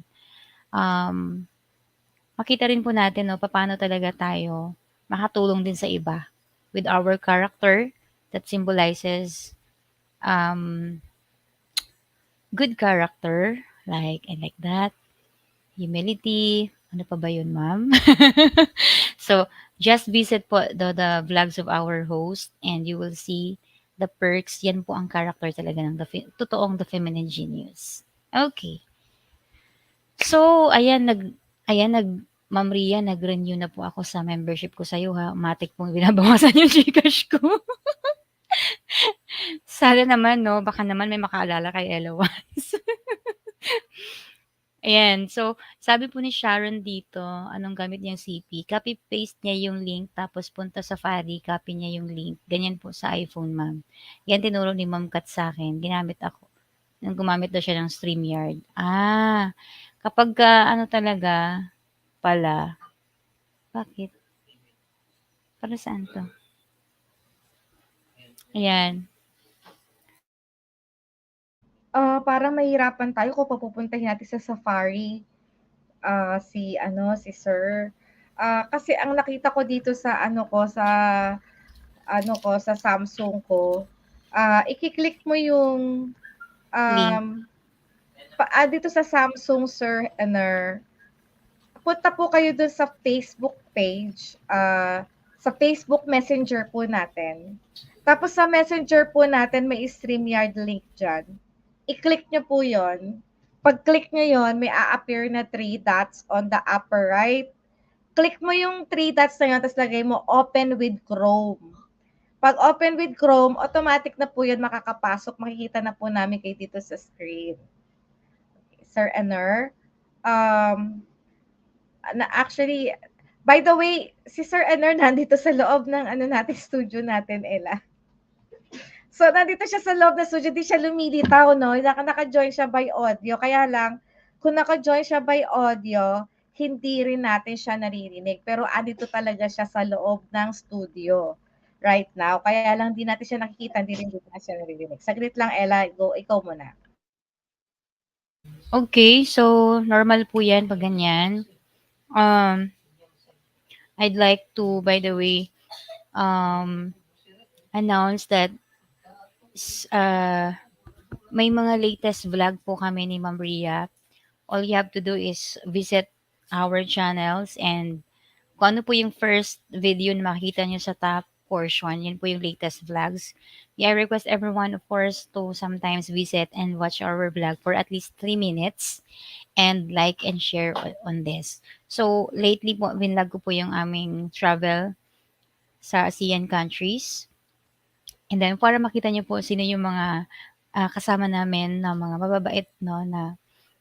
makita rin po natin, no, paano talaga tayo makatulong din sa iba with our character that symbolizes good character, like and like that, humility, ano pa ba yun, ma'am? So, just visit po the vlogs of our host and you will see the perks. Yan po ang character talaga ng totoong The Feminine Genius. Okay. So, Ma'am Ria, nag-renew na po ako sa membership ko sa'yo ha. Matik pong binabawasan yung Gcash ko. Sana naman, no? Baka naman may makaalala kay Ella once. Ayan. So, sabi po ni Sharon dito, anong gamit niyang CP? Copy-paste niya yung link, tapos punta sa Safari, copy niya yung link. Ganyan po sa iPhone, ma'am. Yan tinuro ni Ma'am Kat sa akin. Ginamit ako. Nung gumamit daw siya ng StreamYard. Kapag ano talaga pala, bakit? Para saan to? Ayan. Parang mahirapan tayo kung papupuntahin natin sa Safari, si Sir. Kasi ang nakita ko dito sa sa Samsung ko, iki-click mo yung Link. dito sa Samsung, Sir Ener, punta po kayo dun sa Facebook page, sa Facebook Messenger po natin. Tapos sa Messenger po natin may StreamYard link dyan. I-click nyo po yon. Pag-click nyo yon, may a-appear na 3 dots on the upper right. Click mo yung 3 dots na yun, tapos lagay mo open with Chrome. Pag open with Chrome, automatic na po yun makakapasok. Makikita na po namin kayo dito sa screen. Sir Ener, actually, by the way, si Sir Ener nandito sa loob ng studio natin, Ella. So, nandito siya sa loob ng studio, di siya lumilitaw, no? Naka-join siya by audio. Kaya lang, kung naka-join siya by audio, hindi rin natin siya naririnig. Pero andito talaga siya sa loob ng studio right now. Kaya lang, di natin siya nakikita, hindi rin natin siya naririnig. Saglit lang, Ella. Go, ikaw muna. Okay, so normal po yan pag ganyan. I'd like to, by the way, announce that may mga latest vlog po kami ni Ma'am Ria. All you have to do is visit our channels and kung ano po yung first video na makikita nyo sa top portion, yun po yung latest vlogs. I request everyone, of course, to sometimes visit and watch our vlog for at least 3 minutes and like and share on this. So, lately po, vinlog ko po yung aming travel sa ASEAN countries. And then, para makita nyo po sino yung mga kasama namin na mga mababait, no, na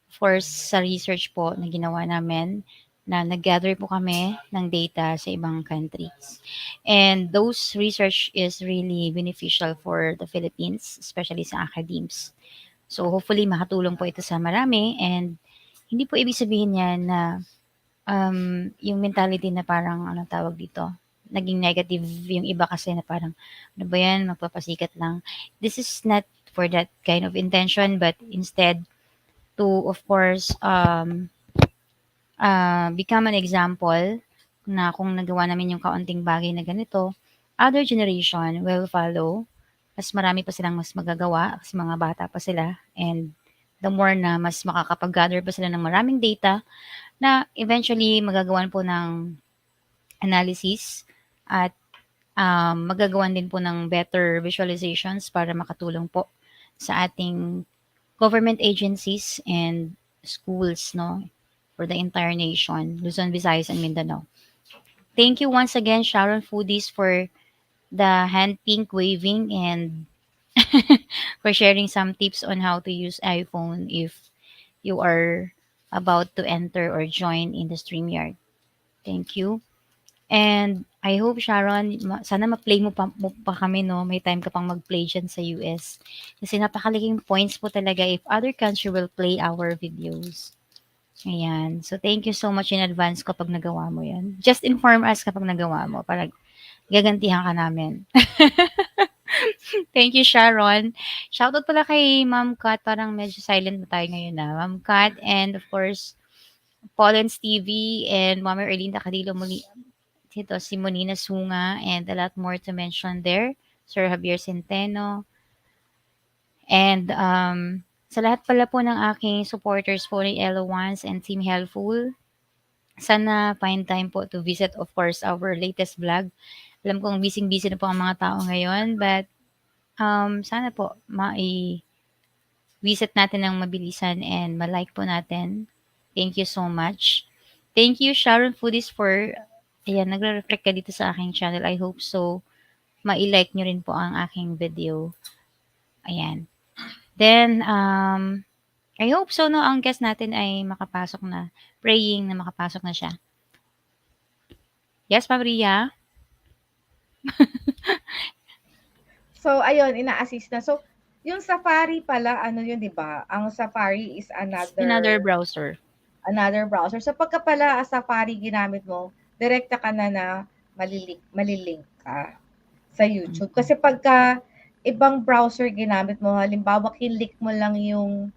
of course, sa research po na ginawa namin, na nag-gather po kami ng data sa ibang countries. And those research is really beneficial for the Philippines, especially sa academies. So, hopefully, makatulong po ito sa marami. And hindi po ibig sabihin yan na yung mentality na parang, anong tawag dito, naging negative yung iba kasi na parang, ano ba yan, magpapasikat lang. This is not for that kind of intention, but instead, to, of course, become an example na kung nagawa namin yung kaunting bagay na ganito, other generation will follow. Mas marami pa silang mas magagawa kasi mga bata pa sila and the more na mas makakapag-gather pa sila ng maraming data na eventually magagawan po ng analysis at magagawan din po ng better visualizations para makatulong po sa ating government agencies and schools, no, for the entire nation, Luzon, Visayas, and Mindanao. Thank you once again, Sharon Foodies, for the hand pink waving and for sharing some tips on how to use iPhone if you are about to enter or join in the StreamYard. Thank you. And I hope, Sharon, sana ma-play mo pa kami, no? May time ka pang mag-play dyan sa US. Kasi napakalaking points po talaga if other country will play our videos. Ayan. So, thank you so much in advance kapag nagawa mo yan. Just inform us kapag nagawa mo para gagantihan ka namin. Thank you, Sharon. Shoutout pala kay Ma'am Kat. Parang medyo silent na tayo ngayon na. Ma'am Kat and of course, Paulens TV and Mama Erlinda Cadillo muli. Dito si Monina Sunga and a lot more to mention there. Sir Javier Centeno. And sa lahat pala po ng aking supporters po ni Elo1s and Team Helpful, sana find time po to visit of course our latest vlog. Alam kong busy-busy na po ang mga tao ngayon but sana po visit natin ng mabilisan and ma-like po natin. Thank you so much. Thank you, Sharon Foodies, for, ayan, nagre-reflect ka dito sa aking channel. I hope so, ma-like nyo rin po ang aking video. Ayan. Then, I hope so, no, ang guest natin ay makapasok na, praying na makapasok na siya. Yes, Ma'am Ria? So, ayun, ina-assist na. So, yung Safari pala, ano yun, di ba? Ang Safari is Another browser. another browser. So, pagka pala Safari ginamit mo, direkta ka na malilink ka sa YouTube. Kasi pagka ibang browser ginamit mo, halimbawa, kinlik mo lang yung,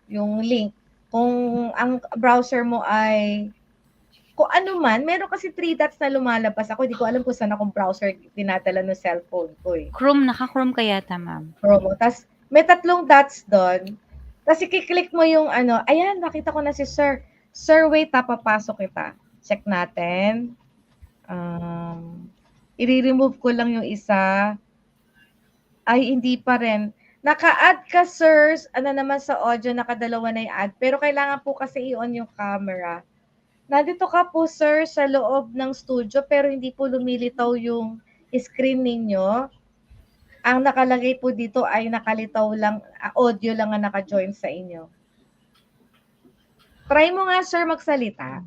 yung link. Kung ang browser mo ay kung ano man, meron kasi 3 dots na lumalabas. Ako, hindi ko alam kung saan akong browser tinadala ng cellphone ko eh. Chrome, naka-Chrome ka yata, ma'am. Chrome. Tapos, may 3 dots doon. Tapos, i-click mo yung ayan, nakita ko na si Sir. Sir, wait, papapasok kita. Check natin. I-remove ko lang yung isa. Ay, hindi pa rin. Naka-add ka, Sir. Ano naman sa audio, nakadalawa na yung add. Pero kailangan po kasi i-on yung camera. Nandito ka po, sir, sa loob ng studio pero hindi po lumilitaw yung screen ninyo. Ang nakalagay po dito ay nakalitaw lang, audio lang ang naka-join sa inyo. Try mo nga, sir, magsalita.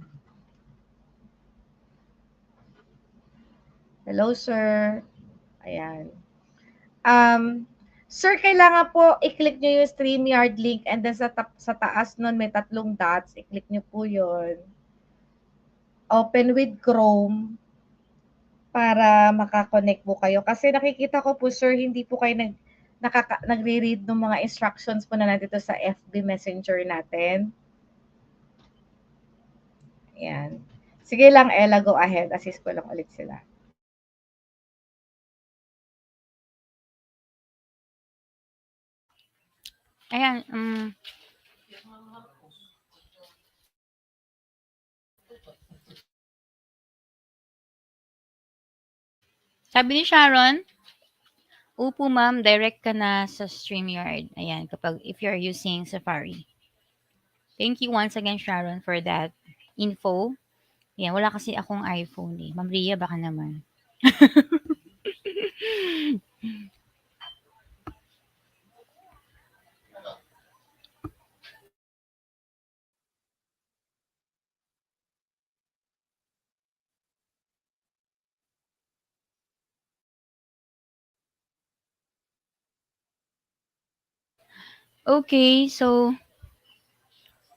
Hello, sir. Ayan. Sir, kailangan po i-click nyo yung StreamYard link and then sa taas nun may 3 dots. I-click nyo po yun. Open with Chrome para makakonect po kayo. Kasi nakikita ko po, sir, hindi po kayo nagre-read ng mga instructions po na nandito sa FB Messenger natin. Ayan. Sige lang, Ella, go ahead. Assist ko lang ulit sila. Ayan, sabi ni Sharon, upo ma'am, direct ka na sa StreamYard. Ayan, if you're using Safari. Thank you once again, Sharon, for that info. Ayan, wala kasi akong iPhone eh. Ma'am Ria, baka naman. Okay, so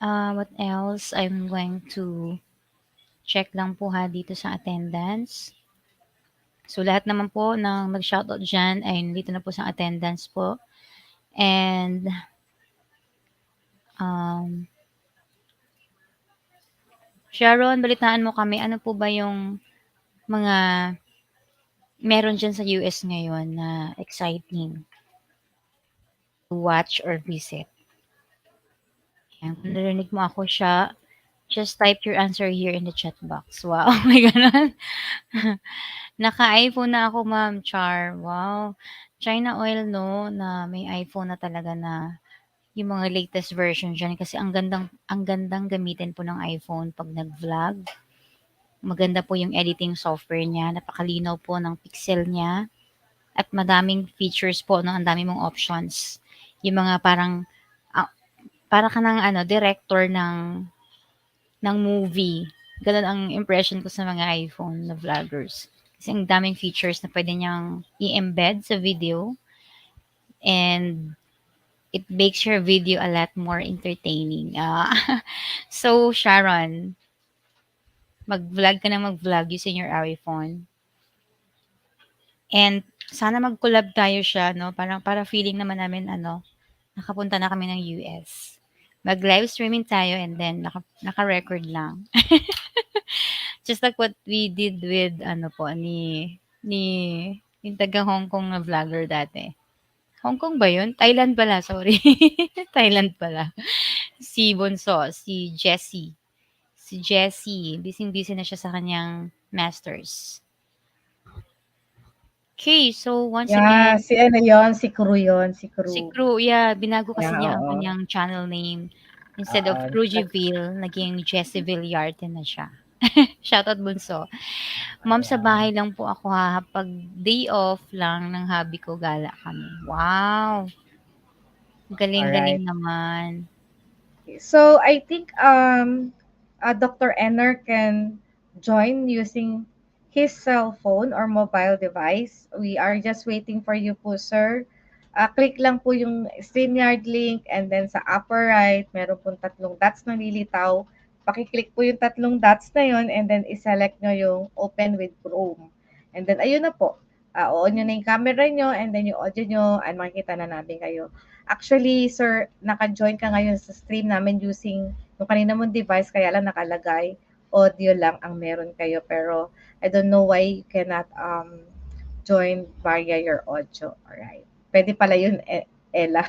what else? I'm going to check lang po ha dito sa attendance. So lahat naman po ng nag-shoutout dyan ay nandito na po sa attendance po. And Sharon, balitaan mo kami, ano po ba yung mga meron dyan sa US ngayon na exciting to watch or visit? Ayan, kung narinig mo ako siya, just type your answer here in the chat box. Wow, may gano'n. Naka-iPhone na ako, ma'am, char. Wow. China oil 'no, na may iPhone na talaga na yung mga latest version diyan kasi ang gandang gamitin po ng iPhone 'pag nag-vlog. Maganda po yung editing software niya, napakalinaw po ng pixel niya at madaming features po 'no, ang dami mong options. Yung mga parang, ah, para ka ng ano, director ng movie. Gano'n ang impression ko sa mga iPhone na vloggers. Kasi ang daming features na puwede niyang i-embed sa video and it makes your video a lot more entertaining. So Sharon, mag-vlog ka ng mag-vlog using your iPhone. And sana mag-collab tayo siya 'no, parang para feeling naman namin ano, nakapunta na kami ng US. Mag-live streaming tayo and then naka-record lang. Just like what we did with ano po ni yung taga Hong Kong na vlogger dati. Hong Kong ba yun? Thailand pala, sorry. Thailand pala. Si Bunso, si Jessie. Si Jessie, busy-busy na siya sa kanyang masters. Okay, so once Yeah, again, si ano yun, si Crew yun, si si Crew. Crew, yeah, binago kasi Yeah, niya ang oo. kanyang channel name. Instead of Oo. Crujiville, naging Jessie Villarte na siya. Shoutout Bunso. Ma'am, sa Ayan. bahay lang po ako ha. Pag day off lang ng hubby ko, gala kami. Wow! Galing-galing Alright. naman. So I think Dr. Enner can join using his cell phone or mobile device. We are just waiting for you po, sir. Click lang po yung StreamYard link and then sa upper right, meron pong tatlong dots na lilitaw. Pakiclick po yung tatlong dots na yun and then iselect nyo yung open with Chrome. And then ayun na po. On nyo na yung camera nyo and then yung audio nyo and makikita na namin kayo. Actually, sir, naka-join ka ngayon sa stream namin using yung kanina mong device, kaya lang nakalagay audio lang ang meron kayo. Pero I don't know why you cannot join via your audio. Alright. Pwede pala yun, Ella.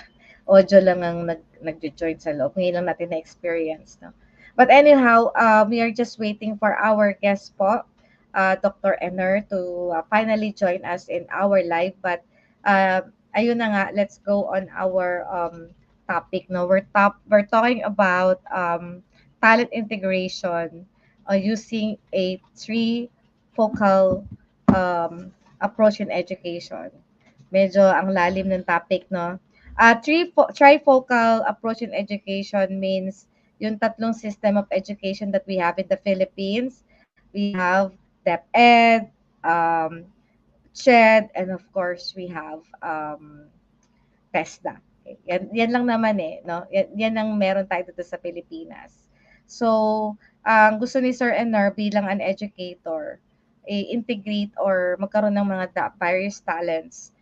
Audio lang ang nag-join sa loob. Ngayon lang natin na-experience. No? But anyhow, we are just waiting for our guest po, Dr. Enner, to finally join us in our live. But ayun na nga, let's go on our topic. No, we're talking about talent integration using a three focal approach in education. Medyo ang lalim ng topic, no? Trifocal approach in education means yung tatlong system of education that we have in the Philippines. We have DepEd, CHED, and of course, we have PESDA. Okay. Yan lang naman eh, no? Yan ang meron tayo dito sa Pilipinas. So, ang gusto ni Sir Ener bilang an educator, integrate or magkaroon ng mga various talents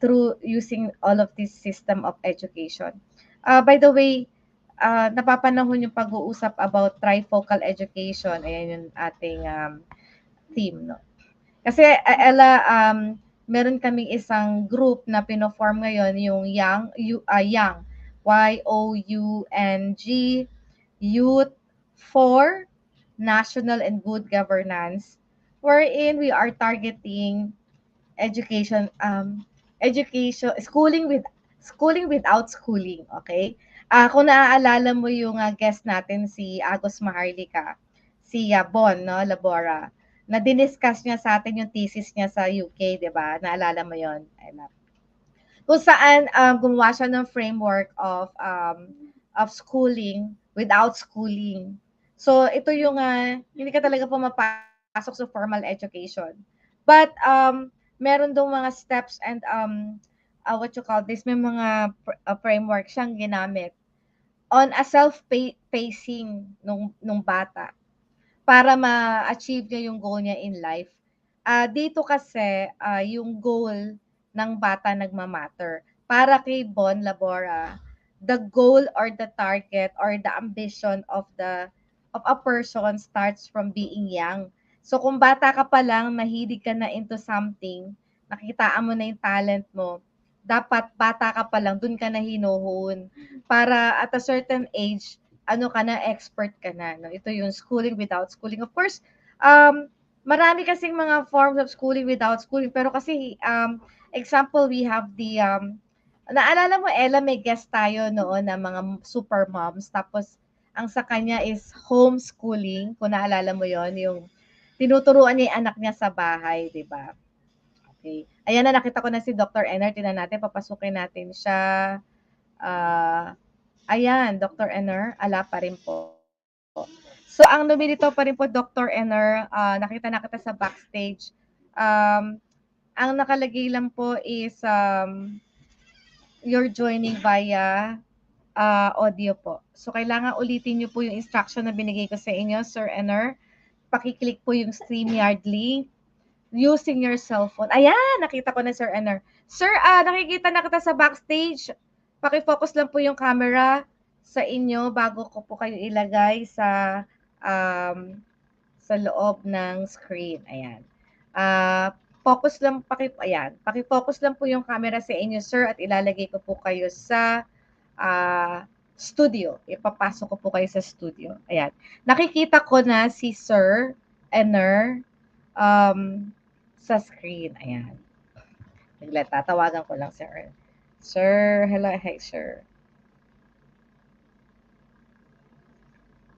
through using all of this system of education. By the way, napapanahon yung pag-uusap about trifocal education. Ayan yung ating theme, no? Kasi Ella, meron kaming isang group na pino-form ngayon, yung Young, YOUNG, Youth for National and Good Governance, wherein we are targeting education, schooling without schooling, okay? Kung naaalala mo yung guest natin, si Agos Maharlika, si Bon, no, Labora, na diniscuss niya sa atin yung thesis niya sa UK, di ba? Naalala mo yon? Kung saan gumawa siya ng framework of schooling without schooling. So ito yung hindi ka talaga pumapasok sa formal education. But meron dong mga steps and what you call this, may mga framework siyang ginamit on a self-pacing nung bata para ma-achieve niya yung goal niya in life. Dito kasi yung goal ng bata nagmamatter. Para kay Bon Labora, the goal or the target or the ambition of a person starts from being young. So kung bata ka pa lang, mahilig ka na into something, nakikitaan mo na yung talent mo, dapat bata ka pa lang, dun ka na hinuhon. para at a certain age, ano ka na, expert ka na. No? Ito yung schooling without schooling. Of course, marami kasing mga forms of schooling without schooling. Pero kasi, example, we have the, naalala mo, Ella, may guest tayo noon na mga super moms. Tapos, ang sa kanya is homeschooling. Kung naalala mo yon yung tinuturuan niya yung anak niya sa bahay, di ba? Okay. Ayan na, nakita ko na si Dr. Ener. Tingnan natin, papasukin natin siya. Ayan, Dr. Ener, ala pa rin po. So, ang lumilito pa rin po, Dr. Ener, nakita na kita sa backstage. Ang nakalagay lang po is you're joining via audio po. So, kailangan ulitin niyo po yung instruction na binigay ko sa inyo, Sir Ener. Pakiclick po yung StreamYard link using your cell phone. Ayan, nakita ko na, Sir Ener. Sir, nakikita na kita sa backstage. Paki-focus lang po yung camera sa inyo bago ko po kayo ilagay sa loob ng screen. Ayan. Focus lang, paki-focus lang po yung camera sa inyo, sir, at ilalagay ko po kayo sa studio. Ipapasok ko po kayo sa studio. Ayan. Nakikita ko na si Sir Ener sa screen. Ayan. Tatawagan ko lang, sir. Sir, hello. Hi, sir.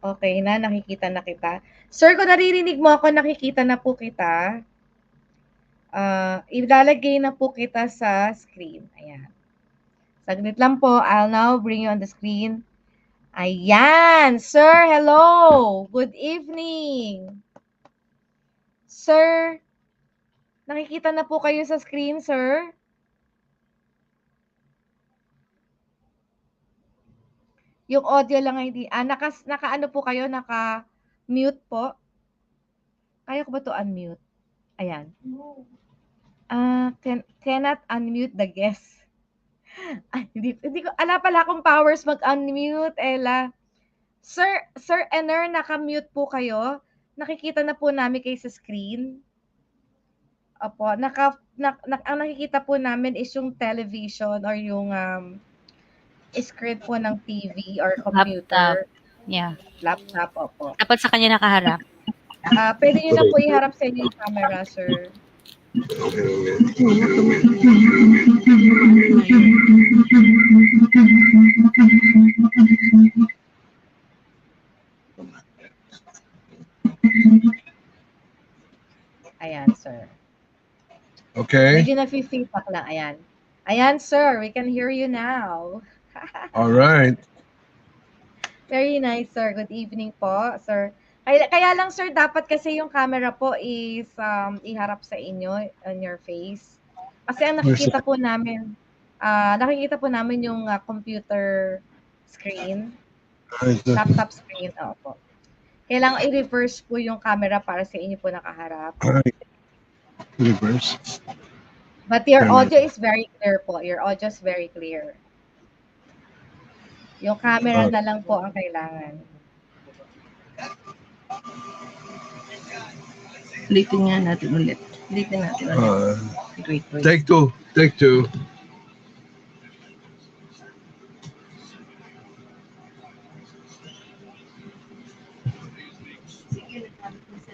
Okay na, nakikita na kita. Sir, kung naririnig mo ako, nakikita na po kita. Ilalagay na po kita sa screen. Ayan. Saglit lang po. I'll now bring you on the screen. Ayan. Sir, hello. Good evening. Sir, nakikita na po kayo sa screen, sir? Yung audio lang hindi. Naka-ano po kayo? Naka-mute po? Kaya ko ba to unmute? Ayan. Cannot unmute the guest. Ay, hindi ko, ala pala akong powers mag-unmute, Ella. Sir Ener, naka-mute po kayo. Nakikita na po namin kayo sa screen. Opo, ang nakikita po namin is yung television or yung screen po ng TV or computer. Laptop. Yeah. Laptop, opo. Dapat sa kanya nakaharap. Pwede nyo na po iharap sa inyo yung camera, sir. Ayan, sir. Okay. Medyo na-feedback lang. Ayan. Ayan, sir. We can hear you now. All right. Very nice, sir. Good evening po, sir. Kaya lang, sir, dapat kasi yung camera po is iharap sa inyo on your face. Kasi ang nakikita po namin yung computer screen, laptop screen. Opo. Kailangan i-reverse po yung camera para sa inyo po nakaharap. Reverse. But your audio is very clear po. Your audio is very clear. Yung camera na lang po ang kailangan. Ulitin nga natin ulit. Wait. Take two.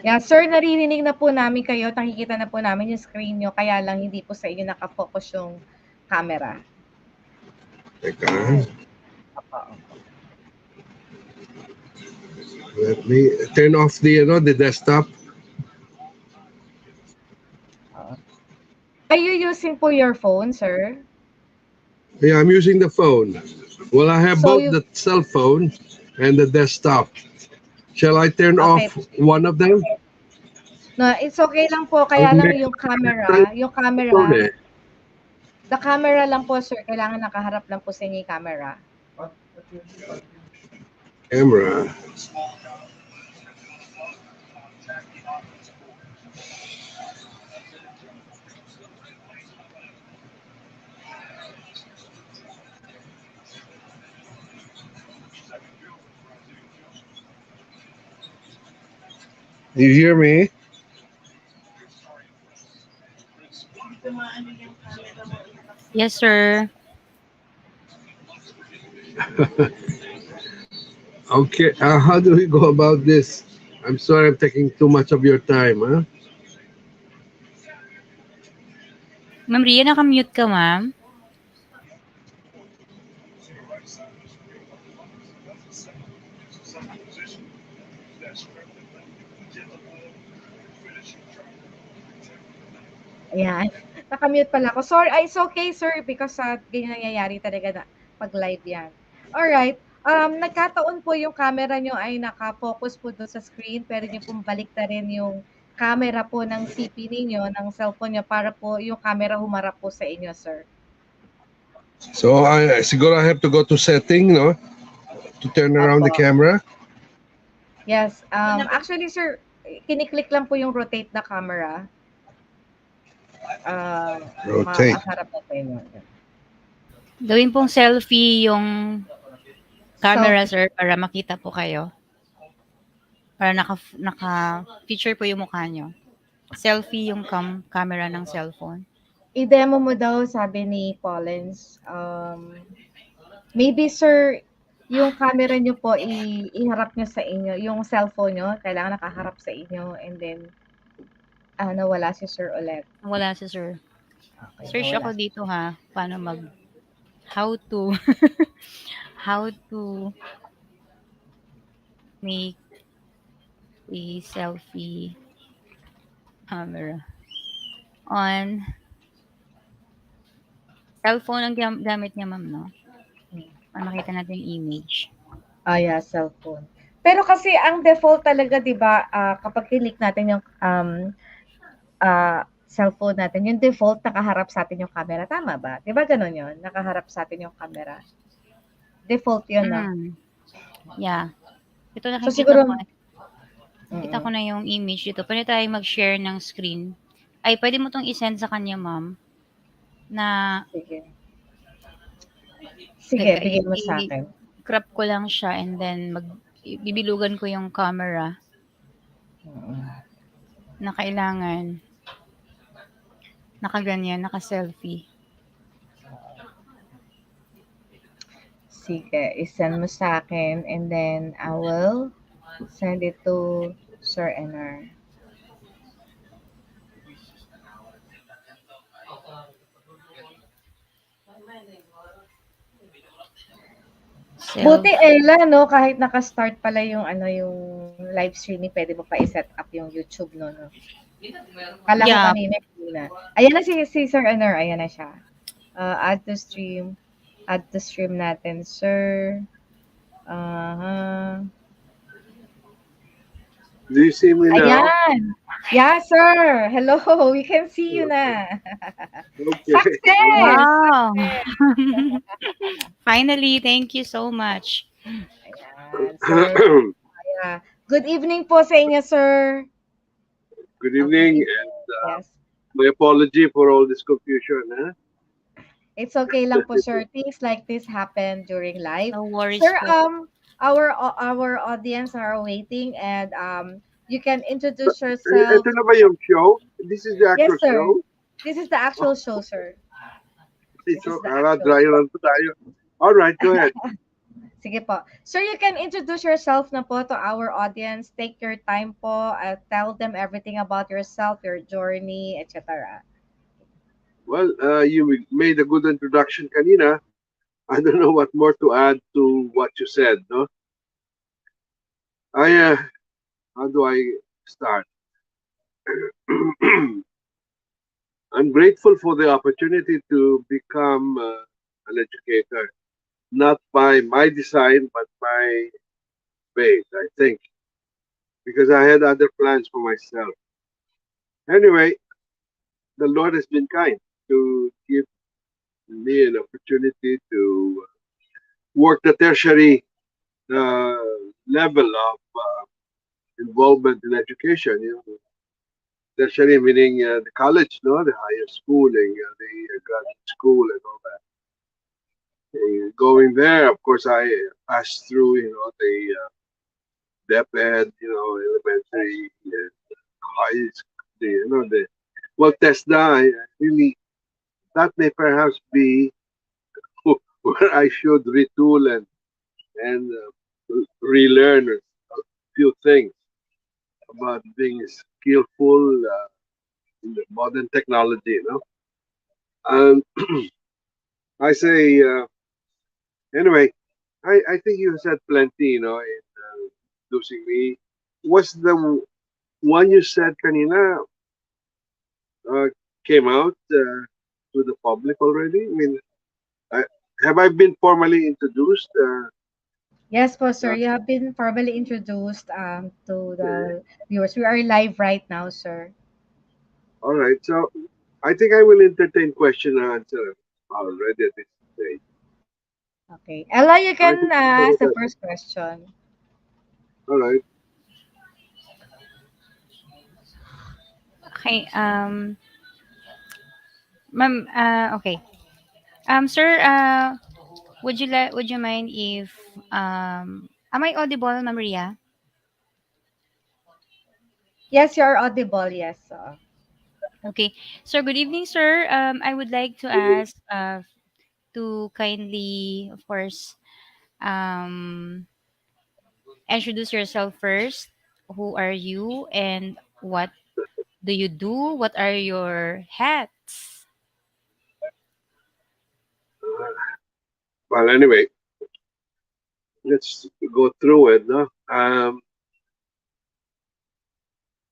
Yeah, sir, naririnig na po namin kayo. Nakikita na po namin yung screen nyo. Kaya lang hindi po sa inyo nakafocus yung camera. Teka. Let me turn off the desktop. Are you using po your phone, sir? Yeah, I'm using the phone. Well, I have So both the cell phone and the desktop. Shall I turn off one of them? No, it's okay lang po. Kaya lang yung camera, the camera lang po, sir. Kailangan nakaharap lang po sa inyo yung camera. Camera. You hear me? Yes, sir. Okay, how do we go about this? I'm sorry I'm taking too much of your time, huh? Ma'am Ria, naka-mute ka, ma'am. Ayan. Naka-mute pala ako. Sorry, it's okay, sir, because ganyan nangyayari talaga na pag live yan. Alright. Nagkataon po yung camera nyo ay naka-focus po doon sa screen. Pwede nyo pong balik na rin yung camera po ng CP ninyo, ng cellphone nyo, para po yung camera humarap po sa inyo, sir. So siguro I have to go to setting, no? To turn around the Opo. camera. Yes. Actually, sir, kiniklik lang po yung rotate na camera. Rotate. Maharap na po inyo. Gawin pong selfie yung camera, sir, para makita po kayo. Para naka-feature po yung mukha nyo. Selfie yung camera ng cellphone. I-demo mo daw, sabi ni Collins. Maybe, sir, yung camera nyo po, iharap nyo sa inyo. Yung cellphone nyo, kailangan nakaharap sa inyo. And then, nawala si sir ulit. Wala si sir. Okay, Search nawala ako si dito ha. Paano how to make a selfie camera on cellphone ang gamit niya, ma'am, no? Para makita natin yung image. Yeah, cellphone. Pero kasi ang default talaga, 'di ba, kapag click natin yung cellphone natin, yung default nakaharap sa atin yung camera, tama ba? 'Di ba gano'n 'yon? Nakaharap sa atin yung camera. Default 'yon, no? Yeah. Ito So nakikita siguro ko. Nakita ko na yung image dito. Pwede tayo mag-share ng screen. Ay, pwede mo tong i-send sa kanya, ma'am. Na Sige, bigay mo sa akin. Crop ko lang siya and then bibilugan ko yung camera na kailangan nakaganyan, naka-selfie. Sige, i-send mo sa akin and then I will send it to Sir Ener. Buti Ella, no, kahit naka-start pala yung yung live streaming, pwede mo pa i-set up yung YouTube, no? Kala ko kanina, hindi na. Ayan na si Sir Ener, ayan na siya. Add to stream. Add to stream natin, sir. Do you see me now? Ayan. Yeah, sir. Hello. We can see you na. Okay. Success! Wow. Finally, thank you so much. Ayan, sir. Yeah. Good evening po sa inyo, sir. Good evening, and Yes. my apology for all this confusion. Huh? It's okay lang po, sir. Things like this happen during live. No worries Sir, po. our audience are waiting, and you can introduce yourself. Ito na ba yung show? This is the actual Yes, sir. show? This is the actual show, sir. Ito, dry run po tayo. All right, go ahead. Sige po. Sir, you can introduce yourself na po to our audience. Take your time po. Tell them everything about yourself, your journey, etc. Well, you made a good introduction kanina. I don't know what more to add to what you said, no? How do I start? I'm grateful for the opportunity to become an educator, not by my design, but by fate, I think, because I had other plans for myself. Anyway, the Lord has been kind to give me an opportunity to work the tertiary level of involvement in education. You know, tertiary meaning the college, no, the higher schooling, the graduate school, and all that. Going there, of course, I passed through, the DepEd, elementary, high, well, TESDA. Really, that may perhaps be where I should retool and relearn a few things about being skillful in the modern technology, you know. And I say, anyway, I think you said plenty, you know, in losing me. Was the one you said kanina uh, came out to the public already? I mean, I, have I been formally introduced? Yes po, sir. Uh, You have been formally introduced to okay. the viewers. We are live right now, sir. All right. So I think I will entertain question and answer already at this stage. Okay. Ella, you I can think ask the first question. all right. Okay, ma'am, okay. Sir, would you mind if, am I audible, Ma'am Ria? Yes, you are audible. Yes. Okay. Sir, good evening, sir. I would like to ask, to kindly, of course, um, introduce yourself first. Who are you and what do you do? What are your hats? Well, anyway, let's go through it. No? I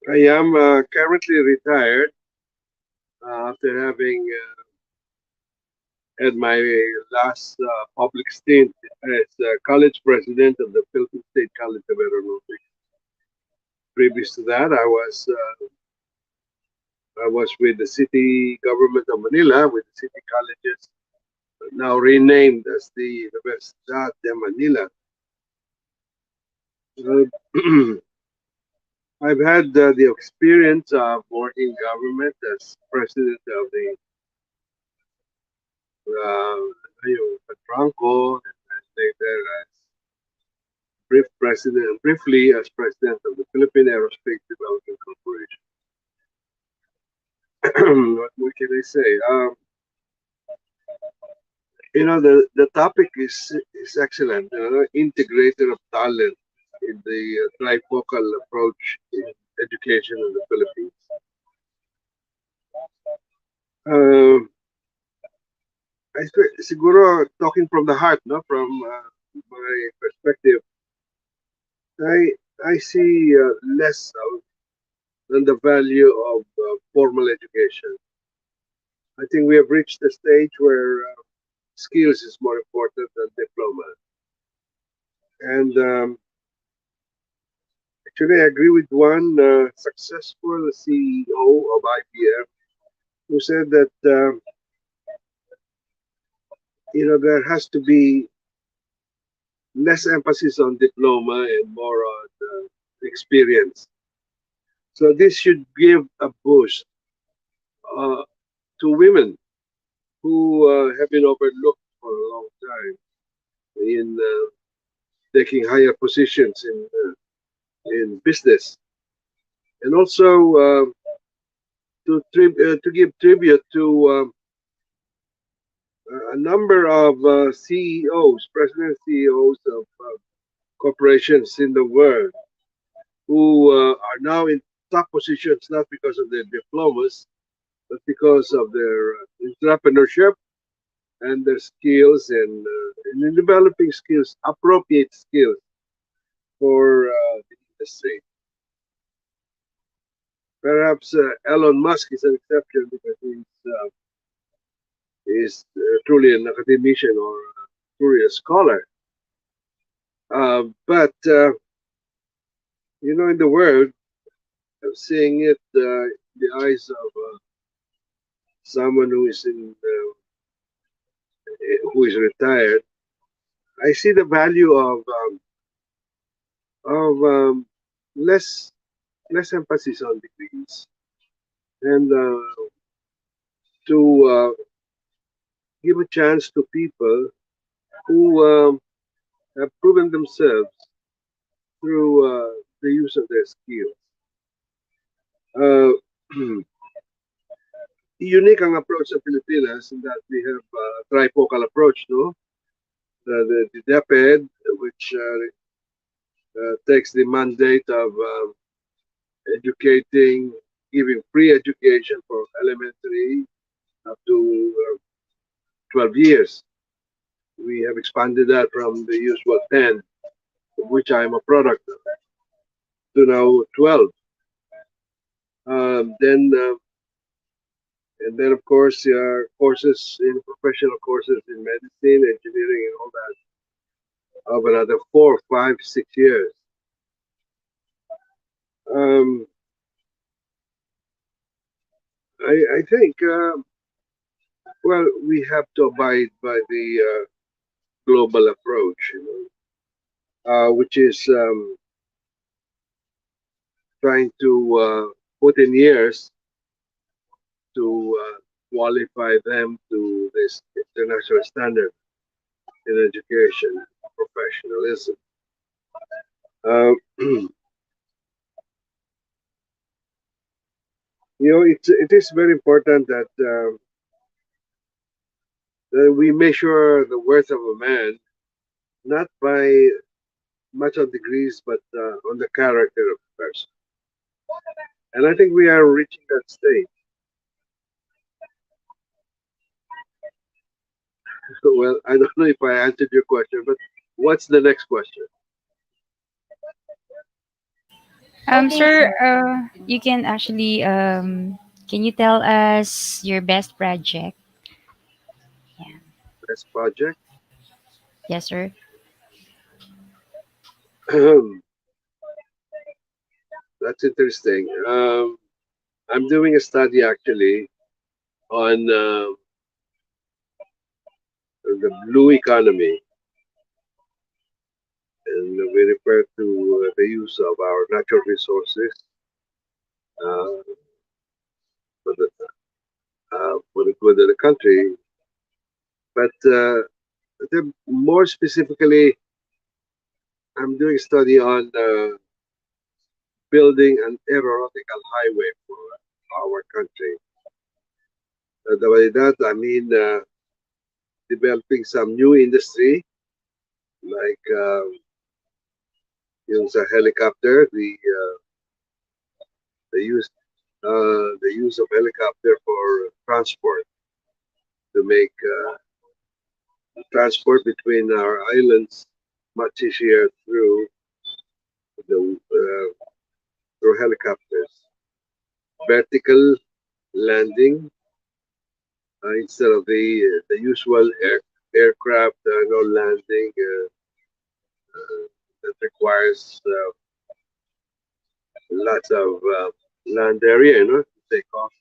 am currently retired after having had my last public stint as college president of the Philippine State College of Aeronautics. Previous to that, I was with the city government of Manila, with the city colleges, now renamed as the Universidad de Manila. Uh, I've had the experience of working in government as president of the Franco, and later as briefly as president of the Philippine Aerospace Development Corporation. What more can I say? The topic is excellent. Integrator of talent in the trifocal approach in education in the Philippines. Um, siguro talking from the heart, no, from my perspective, I I see less than the value of formal education. I think we have reached the stage where skills is more important than diploma. And actually, I agree with one successful CEO of IBM who said that there has to be less emphasis on diploma and more on experience. So this should give a boost uh, to women who have been overlooked for a long time in taking higher positions in business, and also to give tribute to a number of CEOs, president CEOs of corporations in the world who are now in top positions not because of their diplomas, but because of their entrepreneurship and their skills and in developing skills, appropriate skills for the industry. Perhaps Elon Musk is an exception because he's truly an academician or truly a scholar. But in the world, I'm seeing it in the eyes of someone who is retired. I see the value of less emphasis on degrees and to give a chance to people who have proven themselves through the use of their skills. Uh, Unique ang approach sa Pilipinas in that we have a trifocal approach, no? the DepEd, which takes the mandate of educating, giving free education for elementary up to 12 years. We have expanded that from the usual 10, of which I'm a product of, to now 12. Then and then of course courses in professional courses in medicine, engineering, and all that of another 4, 5, 6 years. Um, I think well, we have to abide by the global approach, which is trying to put in years to qualify them to this international standard in education, professionalism. It is very important that we measure the worth of a man not by much of degrees, but on the character of the person. And I think we are reaching that stage. Well, I don't know if I answered your question, but what's the next question? Okay, Sir, sir. you can actually can you tell us your best project? Yeah. Best project? Yes, sir. That's interesting. I'm doing a study actually on the blue economy, and we refer to the use of our natural resources uh, for for the good of the country. But more specifically, I'm doing a study on building an aeronautical highway for our country. By that, I mean developing some new industry like yung sa helicopter, the use the use of helicopter for transport to make transport between our islands much easier the through helicopters. Vertical landing instead of the usual aircraft no landing that requires lots of land area, to take off.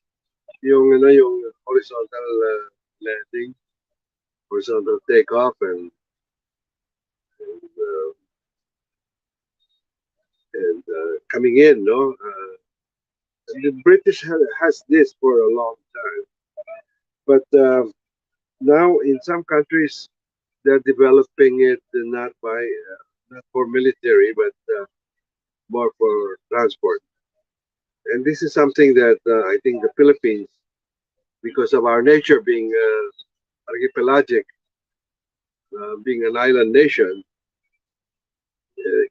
Yung horizontal landing, horizontal takeoff, and coming in, no. The British has this for a long time, but now in some countries they're developing it not for military, but more for transport. And this is something that I think the Philippines, because of our nature being archipelagic, being an island nation,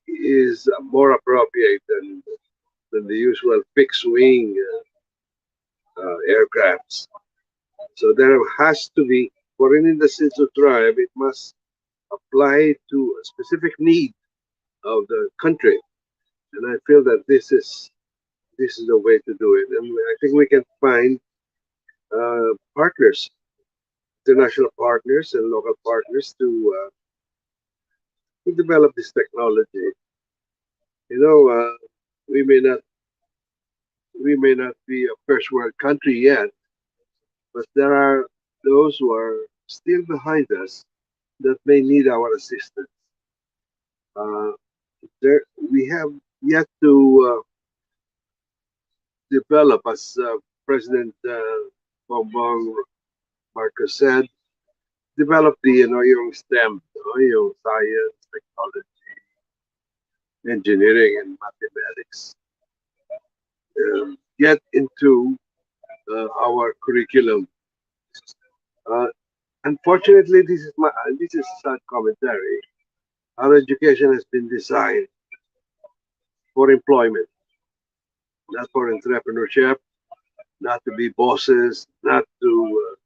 is more appropriate than the usual fixed wing aircrafts. So there has to be, for an industry to thrive, it must apply to a specific need of the country. And I feel that this is the way to do it. And I think we can find partners, international partners and local partners to develop this technology. You know, we may not we may not be a first world country yet, but there are those who are still behind us that may need our assistance. Uh, we have yet to develop, as President Bongbong Marcos said, develop the yung STEM, yung science, technology, engineering, and mathematics. Get into our curriculum. Unfortunately, this is a sad commentary. Our education has been designed for employment, not for entrepreneurship, not to be bosses, not to.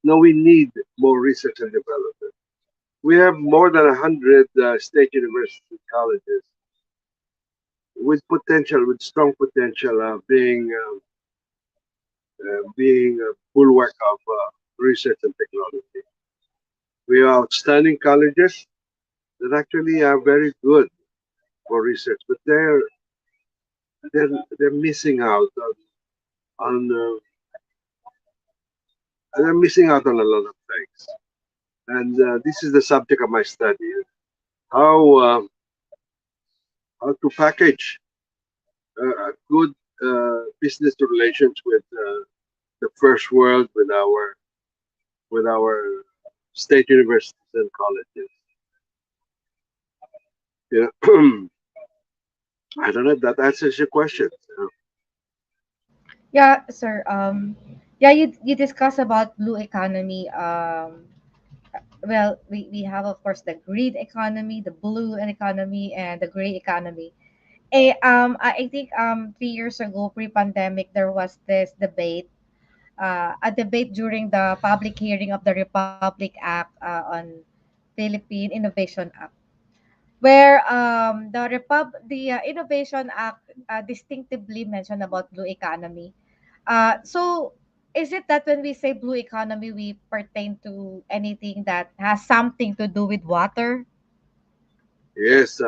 No, we need more research and development. We have more than 100 state university colleges with potential, with strong potential of being a bulwark of research and technology. We have outstanding colleges that actually are very good for research, but they're they're missing out on they're missing out on a lot of things. And this is the subject of my study: how how to package good business relations with the first world, with our state universities and colleges. You know, I don't know if that answers your question. Yeah, sir. Yeah, you discuss about blue economy. Well, we have of course the green economy, the blue economy, and the gray economy. I think 3 years ago, pre-pandemic, there was this debate, a debate during the public hearing of the Republic Act on Philippine Innovation Act, where the Innovation Act distinctively mentioned about blue economy. So is it that when we say blue economy, we pertain to anything that has something to do with water? Yes,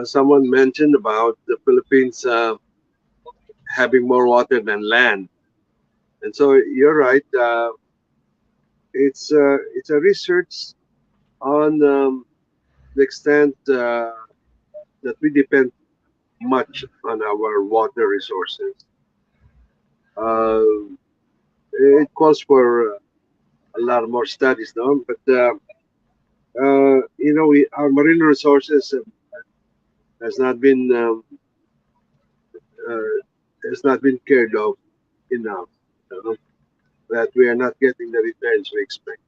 someone mentioned about the Philippines having more water than land, and so you're right. It's a research on the extent that we depend much on our water resources. Uh, it calls for a lot more studies, no? But our marine resources has not been uh, cared of enough. You know, that we are not getting the returns we expect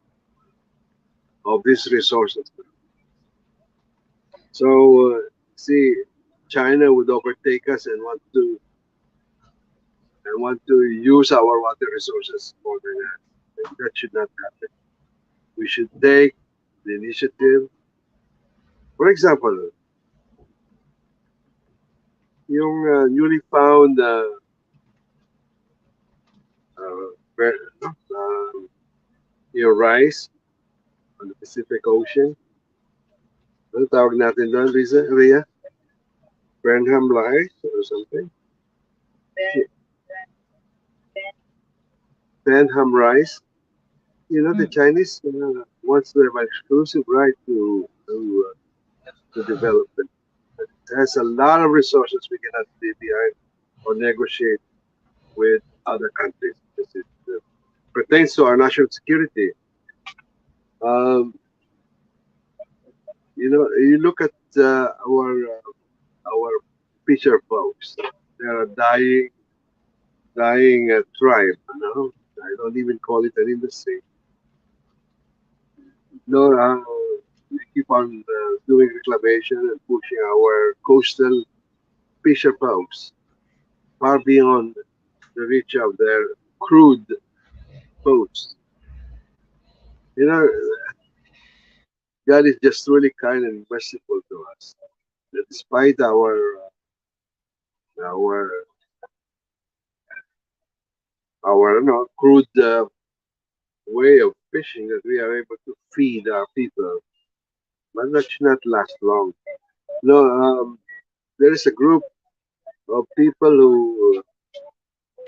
of these resources. So, see, China would overtake us and want to use our water resources more than us. And that should not happen. We should take the initiative. For example, yung newly found uh, yung rice on the Pacific Ocean. Ano tawag natin doon, Ria? Burnham rice or something? Burnham rice. The Mm. Chinese wants to have exclusive right to develop it. It has a lot of resources we cannot leave behind or negotiate with other countries because it pertains to our national security. Um, you look at our fisher folks. They are a dying tribe. I don't even call it an industry. No, we keep on doing reclamation and pushing our coastal fisher folks far beyond the reach of their crude boats. You know, God is just really kind and merciful to us. That despite our crude way of fishing, that we are able to feed our people, but that should not last long. No, there is a group of people who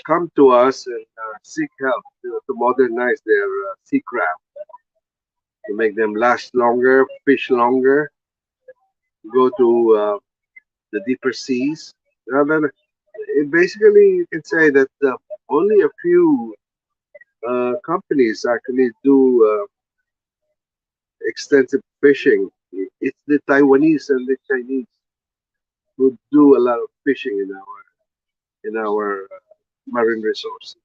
come to us and seek help to modernize their sea craft, to make them last longer, fish longer, go to the deeper seas. Basically, you can say that only a few companies actually do extensive fishing. It's the Taiwanese and the Chinese who do a lot of fishing in our marine resources.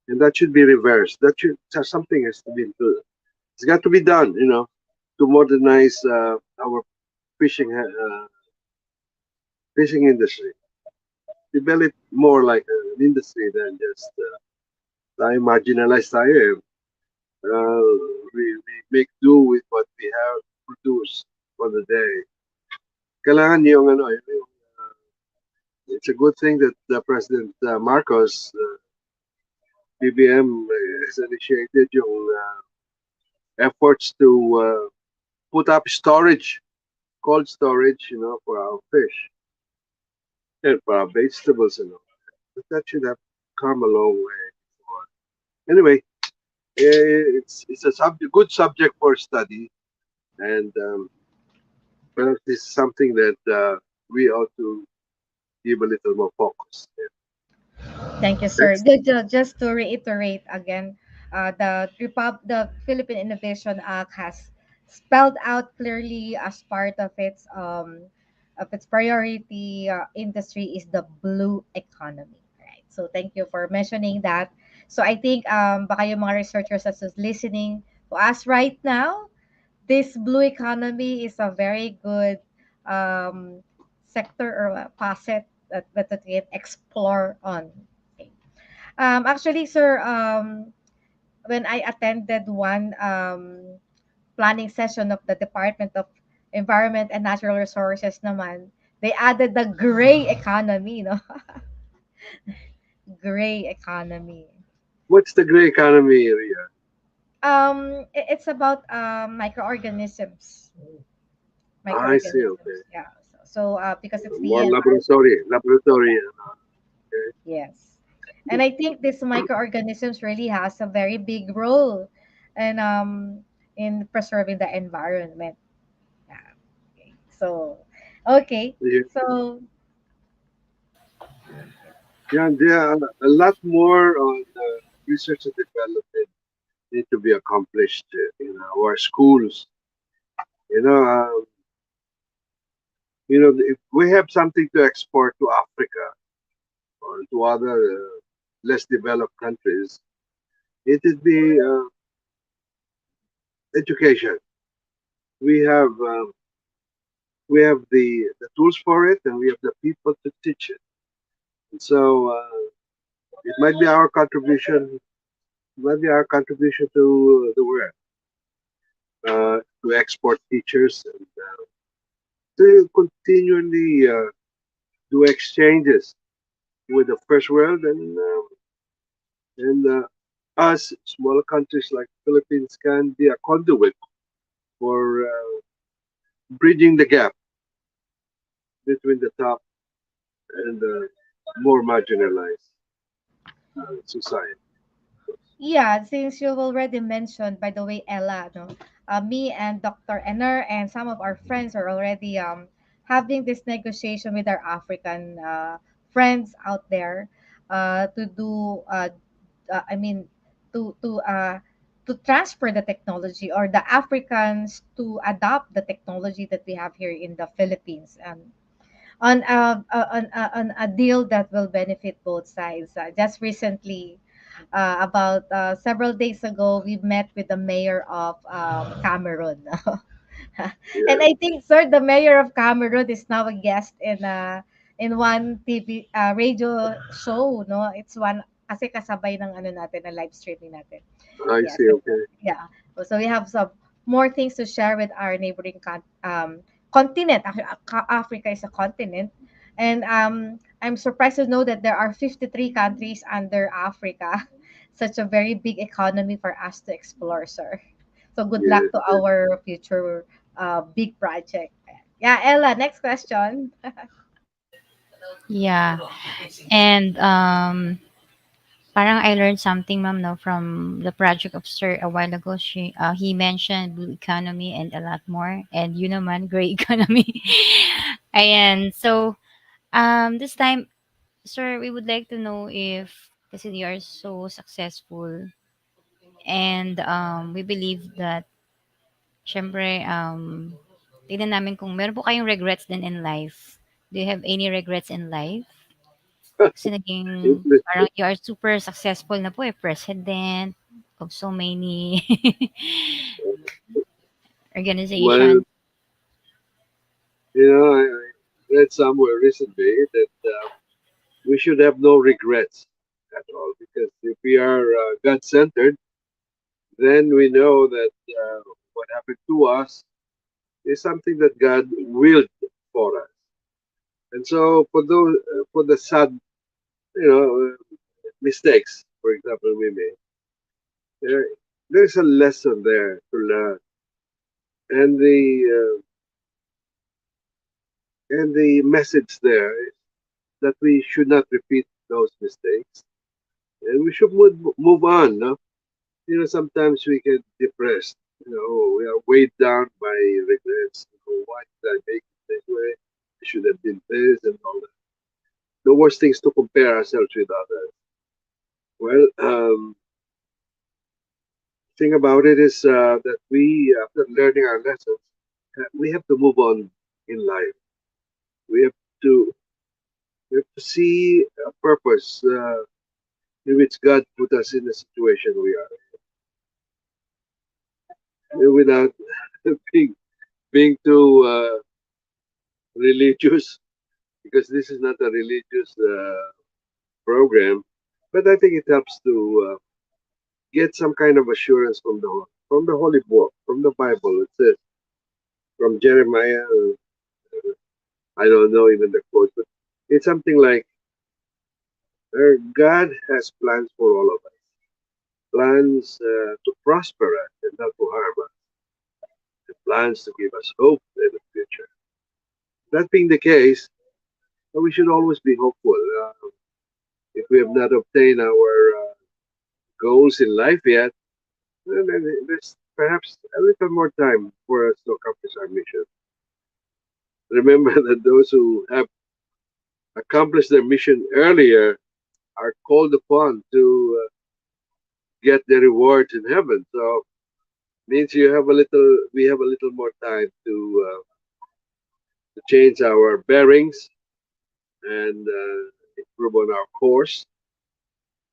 and that should be reversed. That should something has to be done. It's got to be done, to modernize our fishing fishing industry. Develop more like an industry than just tayo marginalized tayo eh. Uh, we make do with what we have produced for the day. Kailangan it's a good thing that President Marcos, BBM, has initiated yung efforts to put up storage, cold storage, for our fish and for our vegetables and all. But that should have come a long way before. Anyway, it's a good subject for study, and perhaps this is something that we ought to give a little more focus. Thank you, sir. Next, Just to reiterate again, the Philippine Innovation Act has spelled out clearly as part of its priority industry is the blue economy, right? So thank you for mentioning that. So I think baka yung mga researchers that's just listening to us right now, this blue economy is a very good um, sector or facet that we can explore on. Okay. Actually, sir, when I attended one planning session of the Department of Environment and Natural Resources naman, they added the gray economy, no? Gray economy. what's the gray economy area? It's about microorganisms. I see. Okay, Microorganisms, yeah. So because it's the more environment. laboratory. Okay. Yes. And I think this microorganisms really has a very big role in preserving the environment. Yeah. Okay. Okay. Yeah, So yeah, there are a lot more on research and development need to be accomplished in our schools. You know, um, if we have something to export to Africa or to other less developed countries, it would be education. We have the tools for it, and we have the people to teach it. And so it might be our contribution. Might be our contribution to the world to export teachers and to continually do exchanges with the first world and us smaller countries like Philippines can be a conduit for bridging the gap between the top and the more marginalized society. yeah, since you've already mentioned, by the way, Ella, no, me and Dr. Ener and some of our friends are already having this negotiation with our African friends out there to do, I mean, to to uh, to transfer the technology or the Africans to adopt the technology that we have here in the Philippines. On a deal that will benefit both sides. Just recently, about several days ago, we met with the mayor of Cameroon. And Yeah, I think, sir, the mayor of Cameroon is now a guest in one TV radio show, no? It's one kasi kasabay ng ano natin, na live streaming natin. I Yeah, see. so Okay. yeah. So we have some more things to share with our neighboring continent. Actually, Africa is a continent, and I'm surprised to know that there are 53 countries under Africa. Such a very big economy for us to explore, sir. So good luck Yes. to our future big project. Yeah, Ella. Next question. Yeah. And parang I learned something, ma'am, no, from the project of Sir a while ago. He mentioned blue economy and a lot more. And you know, man, gray economy. And so, this time, sir, we would like to know if, kasi you are so successful, and we believe that, syempre, tignan namin kung meron po kayong regrets din in life. Do you have any regrets in life? Kasi naging parang Interesting. you are super successful na po, president of so many Well, organization. I read somewhere recently that we should have no regrets at all because if we are God-centered, then we know that what happened to us is something that God willed for us. And so, for the sad, mistakes, for example, we made, there, there's a lesson there to learn, and the message there is that we should not repeat those mistakes, and we should move on. No? Sometimes we get depressed. We are weighed down by regrets. Why did I make it this way? I should have been this and all that. The worst thing is to compare ourselves with others. Well, thing about it is that we, after learning our lessons, we have to move on in life. We have to we have to see a purpose in which God put us in the situation we are, without being too religious, because this is not a religious program. But I think it helps to get some kind of assurance from the Holy Book, from the Bible. It says from Jeremiah. I don't know even the quote, but it's something like God has plans for all of us, plans to prosper us and not to harm us, and plans to give us hope in the future. That being the case, we should always be hopeful. If we have not obtained our goals in life yet, then there's perhaps a little more time for us to accomplish our mission. Remember that those who have accomplished their mission earlier are called upon to get the rewards in heaven. So means we have a little more time to change our bearings and improve on our course.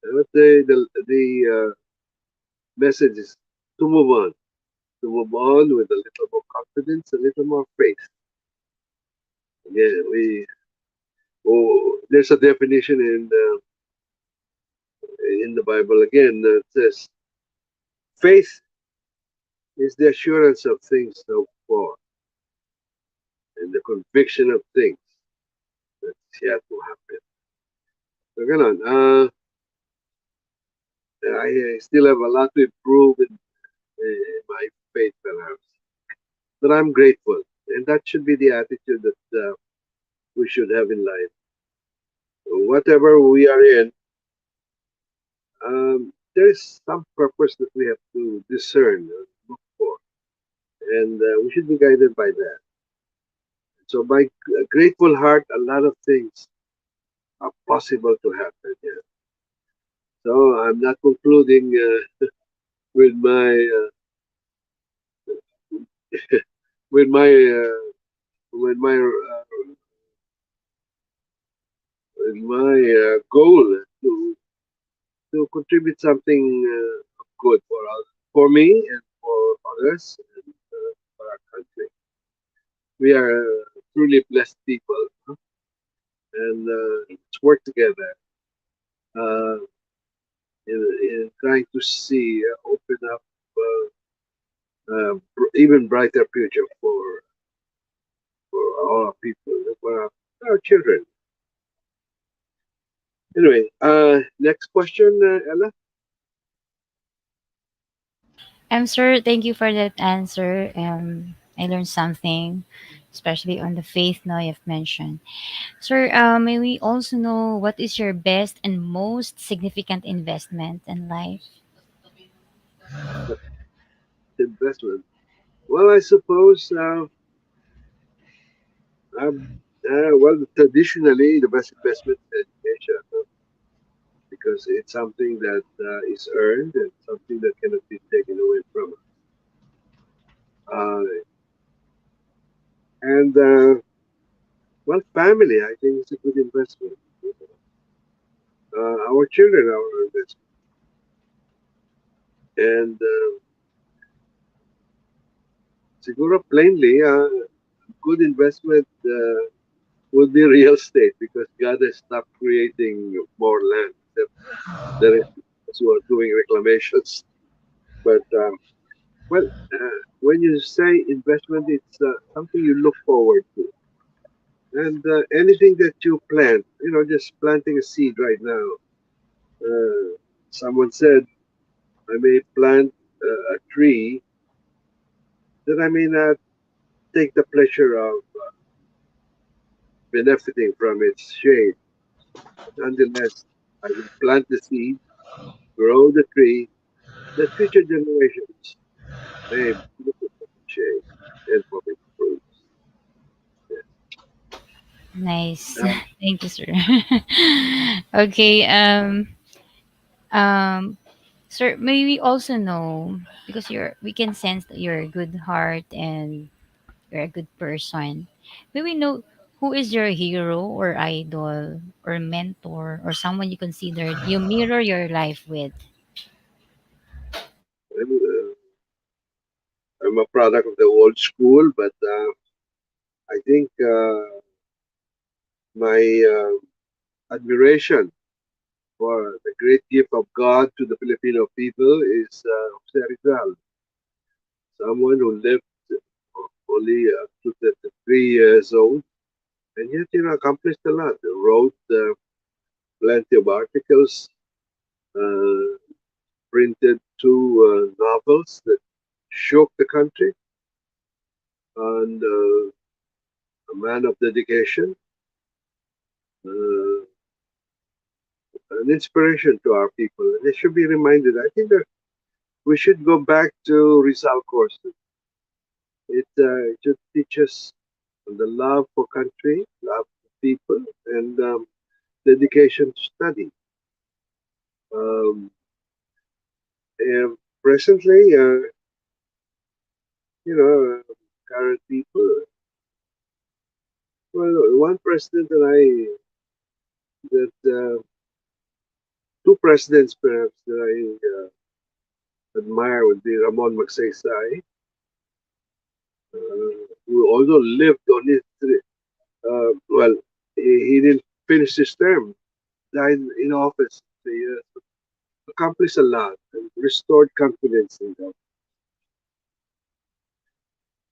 But the message is to move on, with a little more confidence, a little more faith. Again, there's a definition in the Bible again that says faith is the assurance of things hoped for and the conviction of things that's yet to happen. So, ganon. I still have a lot to improve in my faith, perhaps, but I'm grateful, and that should be the attitude that we should have in life. Whatever we are in, there is some purpose that we have to discern, look for, and we should be guided by that. So, by a grateful heart, a lot of things are possible to happen. Yeah. So, I'm not concluding with my with my with my goal to contribute something good for me and for others and for our country. We are truly blessed people, huh? And let's work together uh, in trying to see open up even brighter future for all our people, for our children. Anyway, next question, Ella. Sir, thank you for that answer. I learned something, especially on the faith now you've mentioned. Sir, may we also know what is your best and most significant investment in life? Investment. Well, I suppose. Well, traditionally, the best investment is education, because it's something that is earned and something that cannot be taken away from us. And well, family, I think, is a good investment. our children are our investment. And siguro plainly, good investment would be real estate because God has stopped creating more land. The rest of us who are doing reclamations. But well, when you say investment, it's something you look forward to. And anything that you plant, just planting a seed right now. Someone said, I may plant a tree that I may not take the pleasure of benefiting from its shade. Nonetheless, I will plant the seed, grow the tree, that future generations may benefit from its shade and from its fruits. Nice. Now, Thank you, sir. Okay. Um, Sir, may we also know, because we can sense that you're a good heart and you're a good person. May we know who is your hero or idol or mentor or someone you consider you mirror your life with? I'm a product of the old school, but I think my admiration for the great gift of God to the Filipino people is Jose Rizal, someone who lived only up to 33 years old, and yet accomplished a lot. Wrote plenty of articles, uh, printed two novels that shook the country, and a man of dedication, uh, an inspiration to our people. And they should be reminded. I think that we should go back to Rizal courses. It should teach us the love for country, love for people, and dedication to study. Um, and presently, current people. Well, one president that two presidents perhaps that I admire would be Ramon Magsaysay, who although lived on his, well, he didn't finish his term, died in office. He accomplished a lot and restored confidence in them.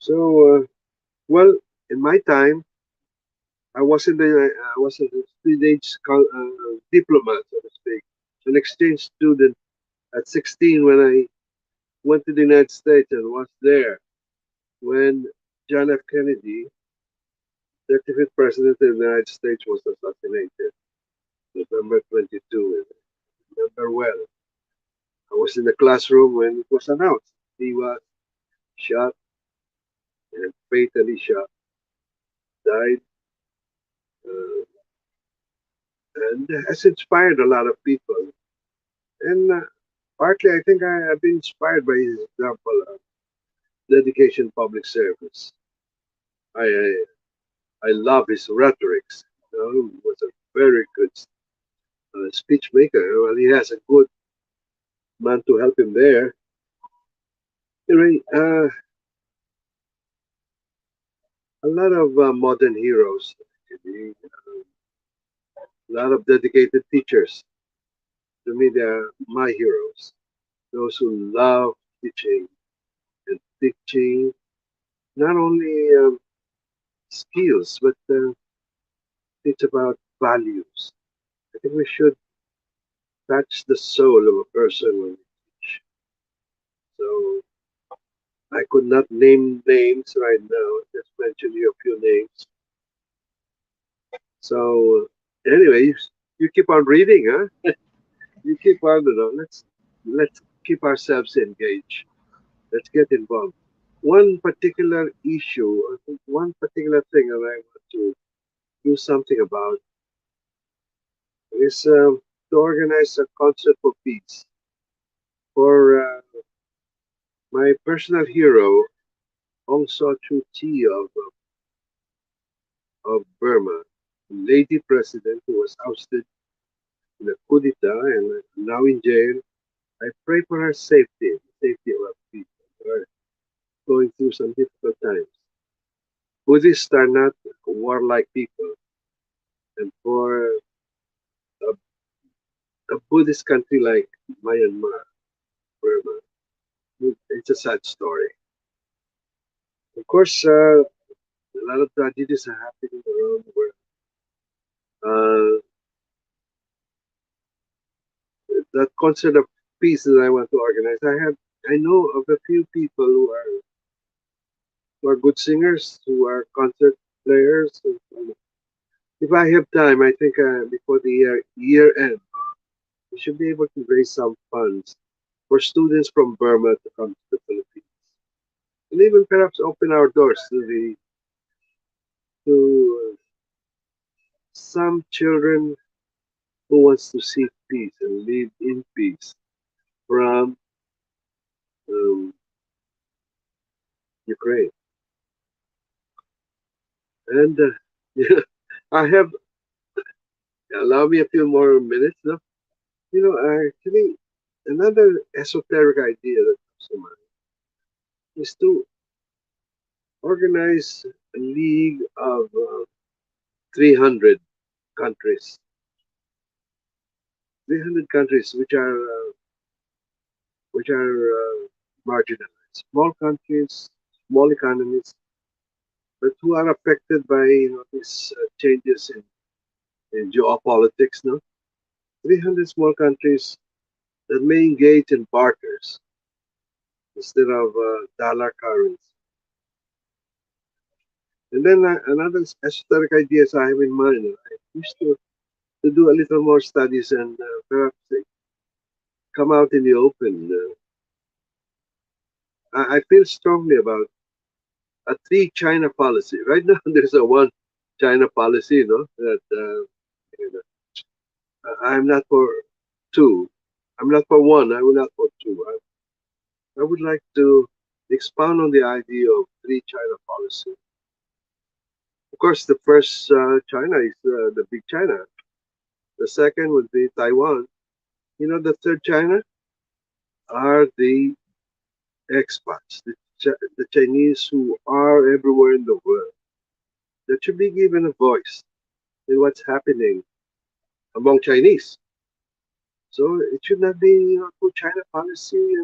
So, well, in my time, I was a teenage diplomat, so to speak, an exchange student at 16 when I went to the United States and was there when John F. Kennedy, 35th President of the United States, was assassinated, November 22. I remember well. I was in the classroom when it was announced. He was shot and fatally shot, died, uh, and has inspired a lot of people. And partly, I think I have been inspired by his example of dedication public service. I I love his rhetorics. He was a very good speech maker. Well, he has a good man to help him there. Anyway, a lot of modern heroes, actually, a lot of dedicated teachers. To me, they're my heroes. Those who love teaching and teaching not only skills, but it's about values. I think we should touch the soul of a person when we teach. So I could not name names right now. Just mention you a few names. So anyway, you keep on reading, huh? You keep on, let's keep ourselves engaged. Let's get involved. One particular issue, I think one particular thing that I want to do something about is to organize a concert for peace for my personal hero, Aung San Suu Kyi of Burma, lady president who was ousted in a coup d'etat and now in jail. I pray for her safety, the safety of our people who are going through some difficult times. Buddhists are not warlike people, and for a Buddhist country like Myanmar, Burma, it's a sad story. Of course, a lot of tragedies are happening around the world. That concert of peace that I want to organize, I know of a few people who are good singers, who are concert players. If I have time, I think before the year end, we should be able to raise some funds for students from Burma to come to the Philippines, and even perhaps open our doors to some children who wants to seek peace and live in peace from um, Ukraine. And yeah, I have allow me a few more minutes. No, actually, another esoteric idea that comes to mind is to organize a league of 300 countries, 300 countries which are marginalized, small countries, small economies, but who are affected by these changes in geopolitics. No, 300 small countries that may engage in barters instead of dollar currency. And then another esoteric ideas I have in mind. I wish to do a little more studies and perhaps come out in the open. I feel strongly about a three China policy. Right now, there's a one China policy, that you know, I'm not for two. I'm not for one. I will not for two. I would like to expound on the idea of three China policy. Of course, the first China is the big China. The second would be Taiwan. The third China are the expats, the Chinese who are everywhere in the world. That should be given a voice in what's happening among Chinese. So it should not be to China policy,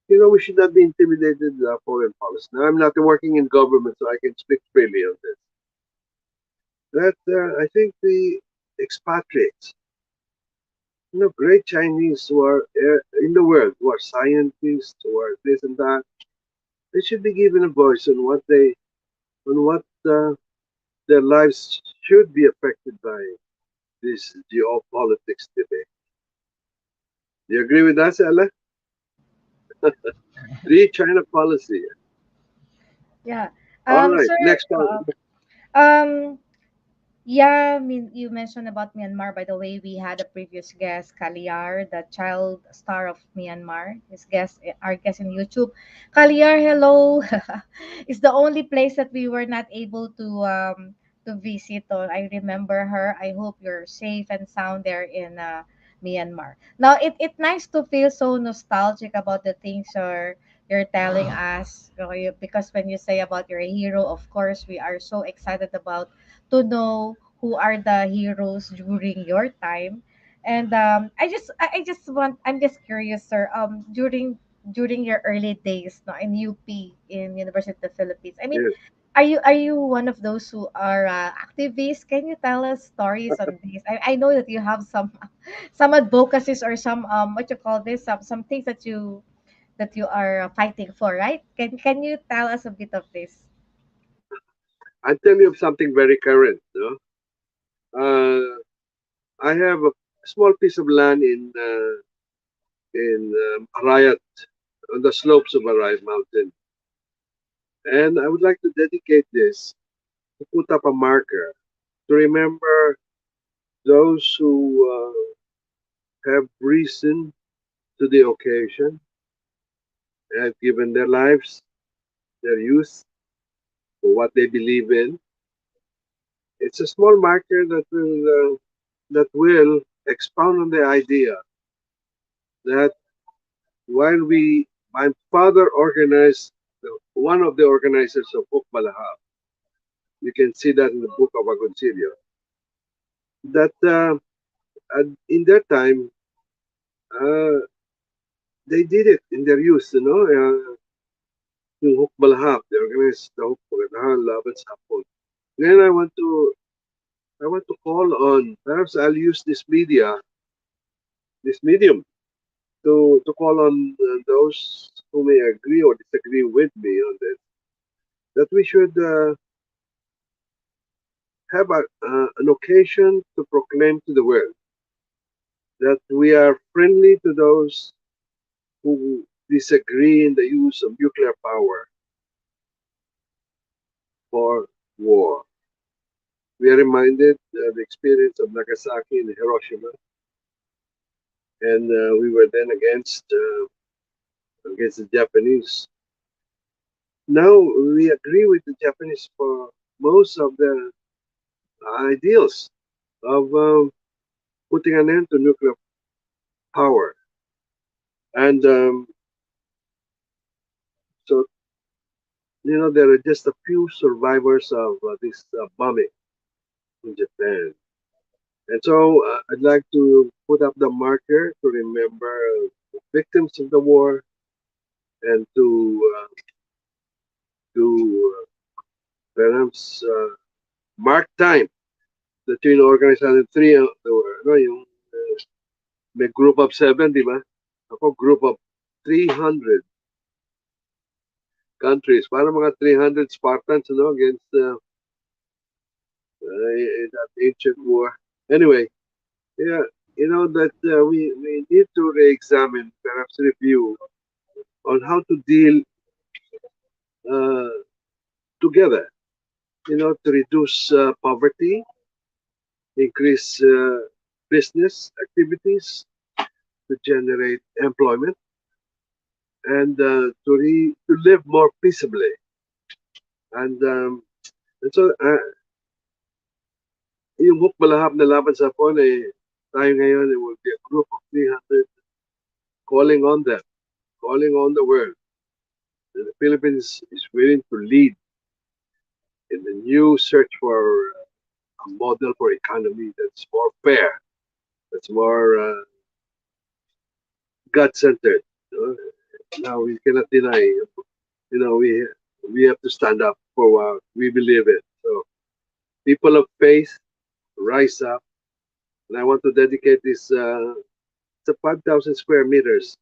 and we should not be intimidated foreign policy. Now I'm not working in government, so I can speak freely on this. That I think the expatriates, great Chinese who are in the world, who are scientists, who are this and that, they should be given a voice on what their lives should be affected by this geopolitics debate. Do you agree with that, Ella? Three China policy. Yeah. All right, Sir, next one. um, yeah, I mean, you mentioned about Myanmar. By the way, we had a previous guest, Kaliar, the child star of Myanmar. His guest, our guest in YouTube. Kaliar, hello. It's the only place that we were not able to visit. Or I remember her. I hope you're safe and sound there in Myanmar. Now, it's nice to feel so nostalgic about the things you're telling us. Because when you say about your hero, of course, we are so excited about to know who are the heroes during your time. And I'm just curious, sir. During your early days, no, in UP, in University of the Philippines. I mean, Yes. are you one of those who are activists? Can you tell us stories on this? I know that you have some advocacies or some what you call this, some things that you are fighting for, right? Can you tell us a bit of this? I'll tell you of something very current. No? I have a small piece of land in Arayat, on the slopes of Arayat Mountain, and I would like to dedicate this to put up a marker to remember those who have risen to the occasion, have given their lives, their youth, for what they believe in. It's a small marker that will expound on the idea that while my father organized, one of the organizers of Hukbalahap, you can see that in the book of Agoncillo, that in that time, uh, they did it in their youth, yung Hukbalahap, they organized the Hukbalahap laban sa Hapon. Then I want to call on, perhaps I'll use this medium, to call on those who may agree or disagree with me on this, that we should have an occasion to proclaim to the world that we are friendly to those who disagree in the use of nuclear power for war. We are reminded of the experience of Nagasaki and Hiroshima, and we were then against the Japanese. Now we agree with the Japanese for most of the ideals of putting an end to nuclear power. And so, there are just a few survivors of this bombing in Japan. And so I'd like to put up the marker to remember the victims of the war and to perhaps mark time that you organize natin three, yung may group of 7, di ba? Ako, group of 300 countries. Para mga 300 Spartans, against that ancient war. Anyway, yeah, that we need to re-examine, perhaps review, on how to deal together, to reduce poverty, increase business activities, to generate employment, and to live more peaceably. And so, yung Hukbalahap na laban sa Hapon, tayo ngayon, it will be a group of 300 calling on them, calling on the world. And the Philippines is willing to lead in the new search for a model for economy that's more fair, that's more God-centered. Now we cannot deny. We have to stand up for what we believe in. So, people of faith, rise up. And I want to dedicate this. It's a 5,000 square meters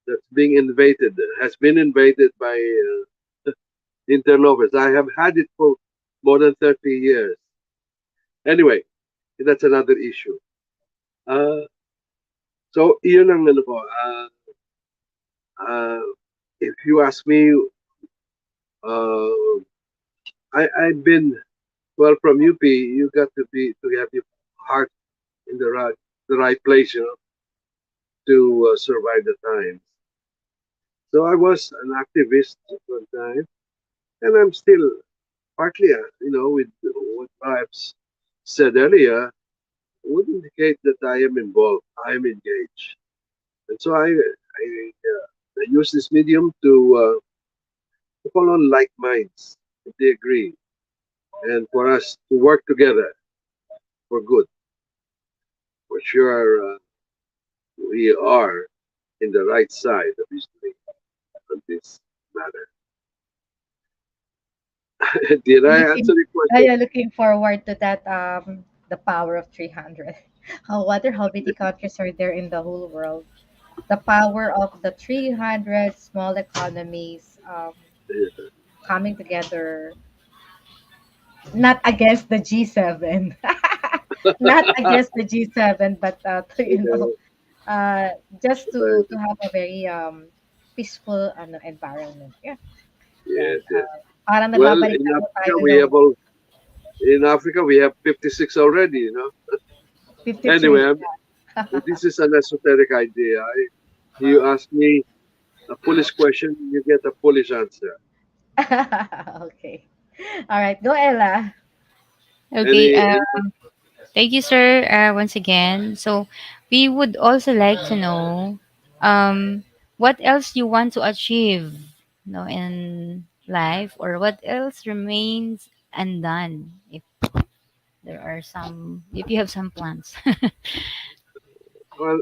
that's has been invaded by interlopers. I have had it for more than 30 years. Anyway, that's another issue. So, iyon ang ano ko. If you ask me, I've been, well, from UP, you got to have your heart in the right place, to survive the times. So I was an activist at one time, and I'm still partly, with what I've said earlier, would indicate that I am involved, I am engaged. And so I use this medium to call on like minds, if they agree, and for us to work together for good. For sure, we are in the right side of history on this matter. Did I answer the question? Looking forward to that. The power of 300. I wonder how many countries are there in the whole world. The power of the 300 small economies coming together, not against the G7, not against the G7, but just to have a very peaceful environment. Yeah. Yan. Yes, yes. Parang Well, nagbabalik in ako Africa, tayo we nung have in Africa we have 56 already. 53. Anyway, this is an esoteric idea. You ask me a foolish question, you get a foolish answer. Okay. All right. Go, Ella. Okay, Any Thank you, sir, once again. So, we would also like to know what else you want to achieve, in life, or what else remains undone, if if you have some plans. Well,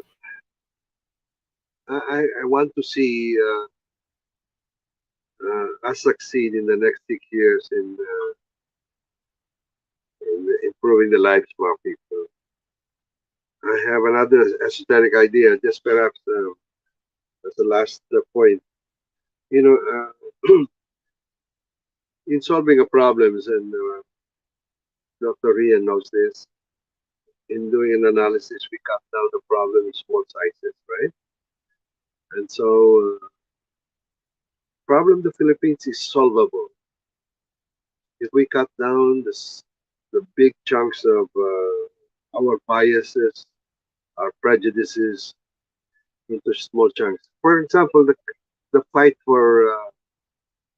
I want to see us succeed in the next 6 years in improving the lives of our people. I have another esoteric idea, just perhaps as the last point. You know, in solving a problems, and Dr. Ria knows this, in doing an analysis, we cut down the problem in small sizes, right? And so, problem the Philippines is solvable if we cut down the big chunks of our biases, our prejudices into small chunks. For example, the fight for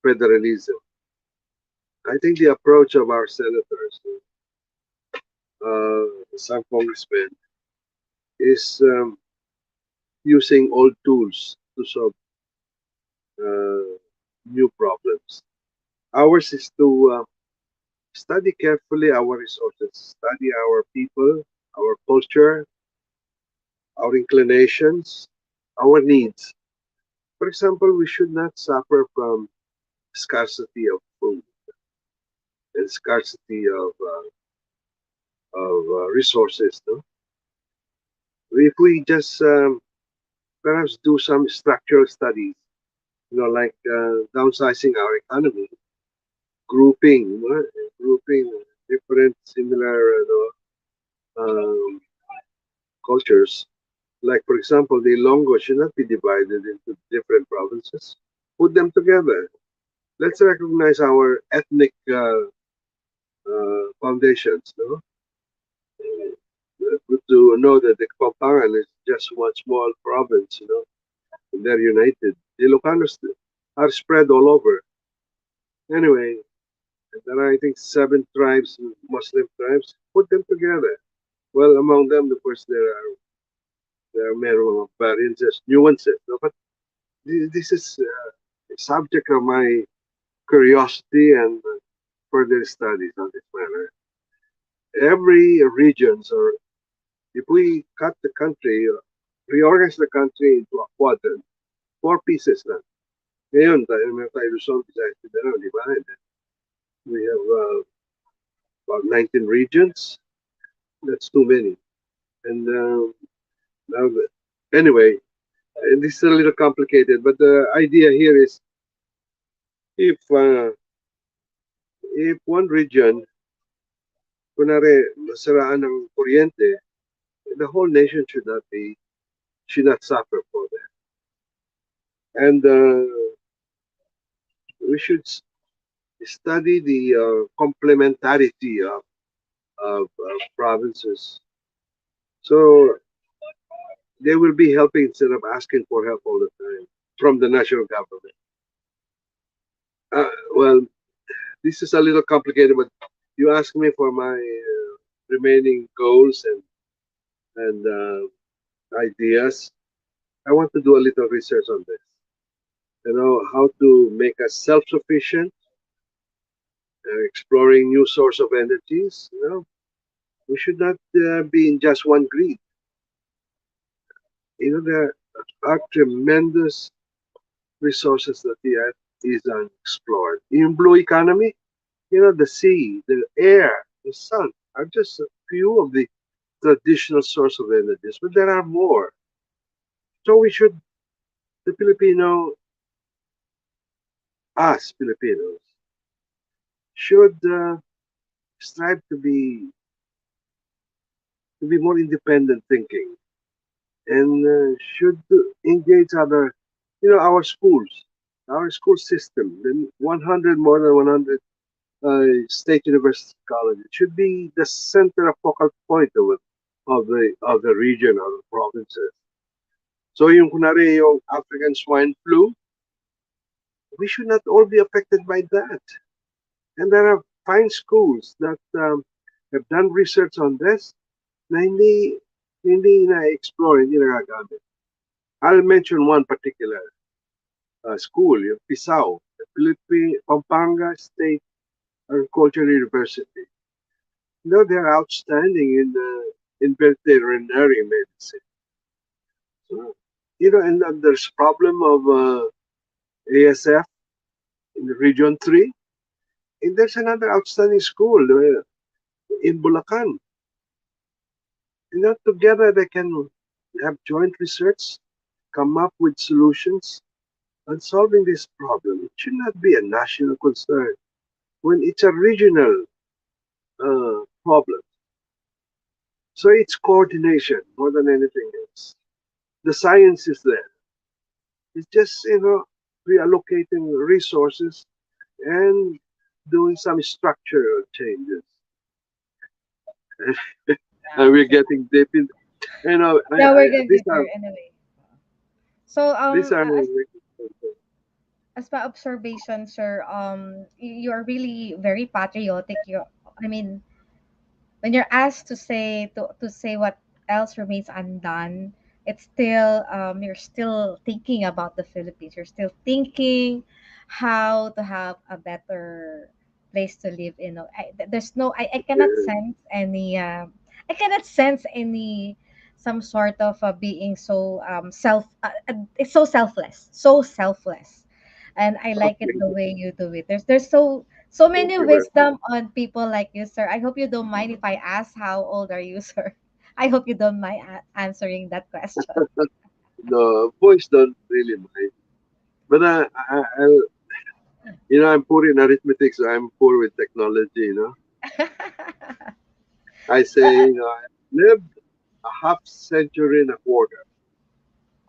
federalism. I think the approach of our senators, some congressmen, is using old tools to solve new problems. Ours is to study carefully our resources, study our people, our culture, our inclinations, our needs. For example, we should not suffer from scarcity of food and scarcity of resources. No? If we just perhaps do some structural studies, like downsizing our economy, grouping, grouping different similar um, cultures. Like, for example, the Ilonggo should not be divided into different provinces. Put them together. Let's recognize our ethnic foundations. No, good to know that the Kapampangan is just one small province. And they're united. The Ilocanos are spread all over. Anyway, there are, I think, 7 tribes, Muslim tribes. Put them together. Well, among them, of course, there are many variances, nuances. No? But this is a subject of my curiosity and further studies on this matter. Every regions, or if we cut the country, reorganize the country into a quadrant, 4 pieces lang. Ngayon, meron tayo Luzon, Visayas, Mindanao, di ba? And then we have about 19 regions. That's too many. And now, anyway, this is a little complicated, but the idea here is if one region, kunwari, masaraan ng kuryente, the whole nation should not suffer for that. And we should study the complementarity of provinces. So they will be helping instead of asking for help all the time from the national government. Well, this is a little complicated, but you ask me for my remaining goals and ideas. I want to do a little research on this. How to make us self-sufficient, exploring new source of energies. We should not be in just one greed. There are tremendous resources that the earth is unexplored. In blue economy, the sea, the air, the sun are just a few of the traditional source of energies, but there are more. So the us Filipinos, should strive to be more independent thinking, and should engage our schools, our school system, then more than 100 state university colleges should be the center of focal point of the region or the provinces. So yung African swine flu, we should not all be affected by that. And there are fine schools that have done research on this. na hindi na-explore, hindi nagagamit. I'll mention one particular school, yung PISAO, the Philippine Pampanga State Agricultural University. You know, they're outstanding in veterinary medicine. So, you know, and there's problem of ASF in the Region 3. And there's another outstanding school in Bulacan. You know, together they can have joint research, come up with solutions on solving this problem. It should not be a national concern when it's a regional problem. So it's coordination more than anything else. The science is there. It's just, you know, reallocating resources and doing some structural changes. And we're getting deep in, you know, Yeah, we're getting these deeper are anyway. So these are as my observation, sir, you're really very patriotic. I mean, when you're asked to say what else remains undone, it's still you're still thinking about the Philippines. You're still thinking how to have a better place to live in. There's no, I cannot sense any I cannot sense any some sort of being so it's so selfless, and I like it okay. the way you do it. There's so Thank many you very much. wisdom on people like you, sir. I hope you don't mind if I ask how old are you, sir. I hope you don't mind answering that question. The boys don't really mind, but you know, I'm poor in arithmetic, so I'm poor with technology. You know, I say, you know, I lived a half century and a quarter.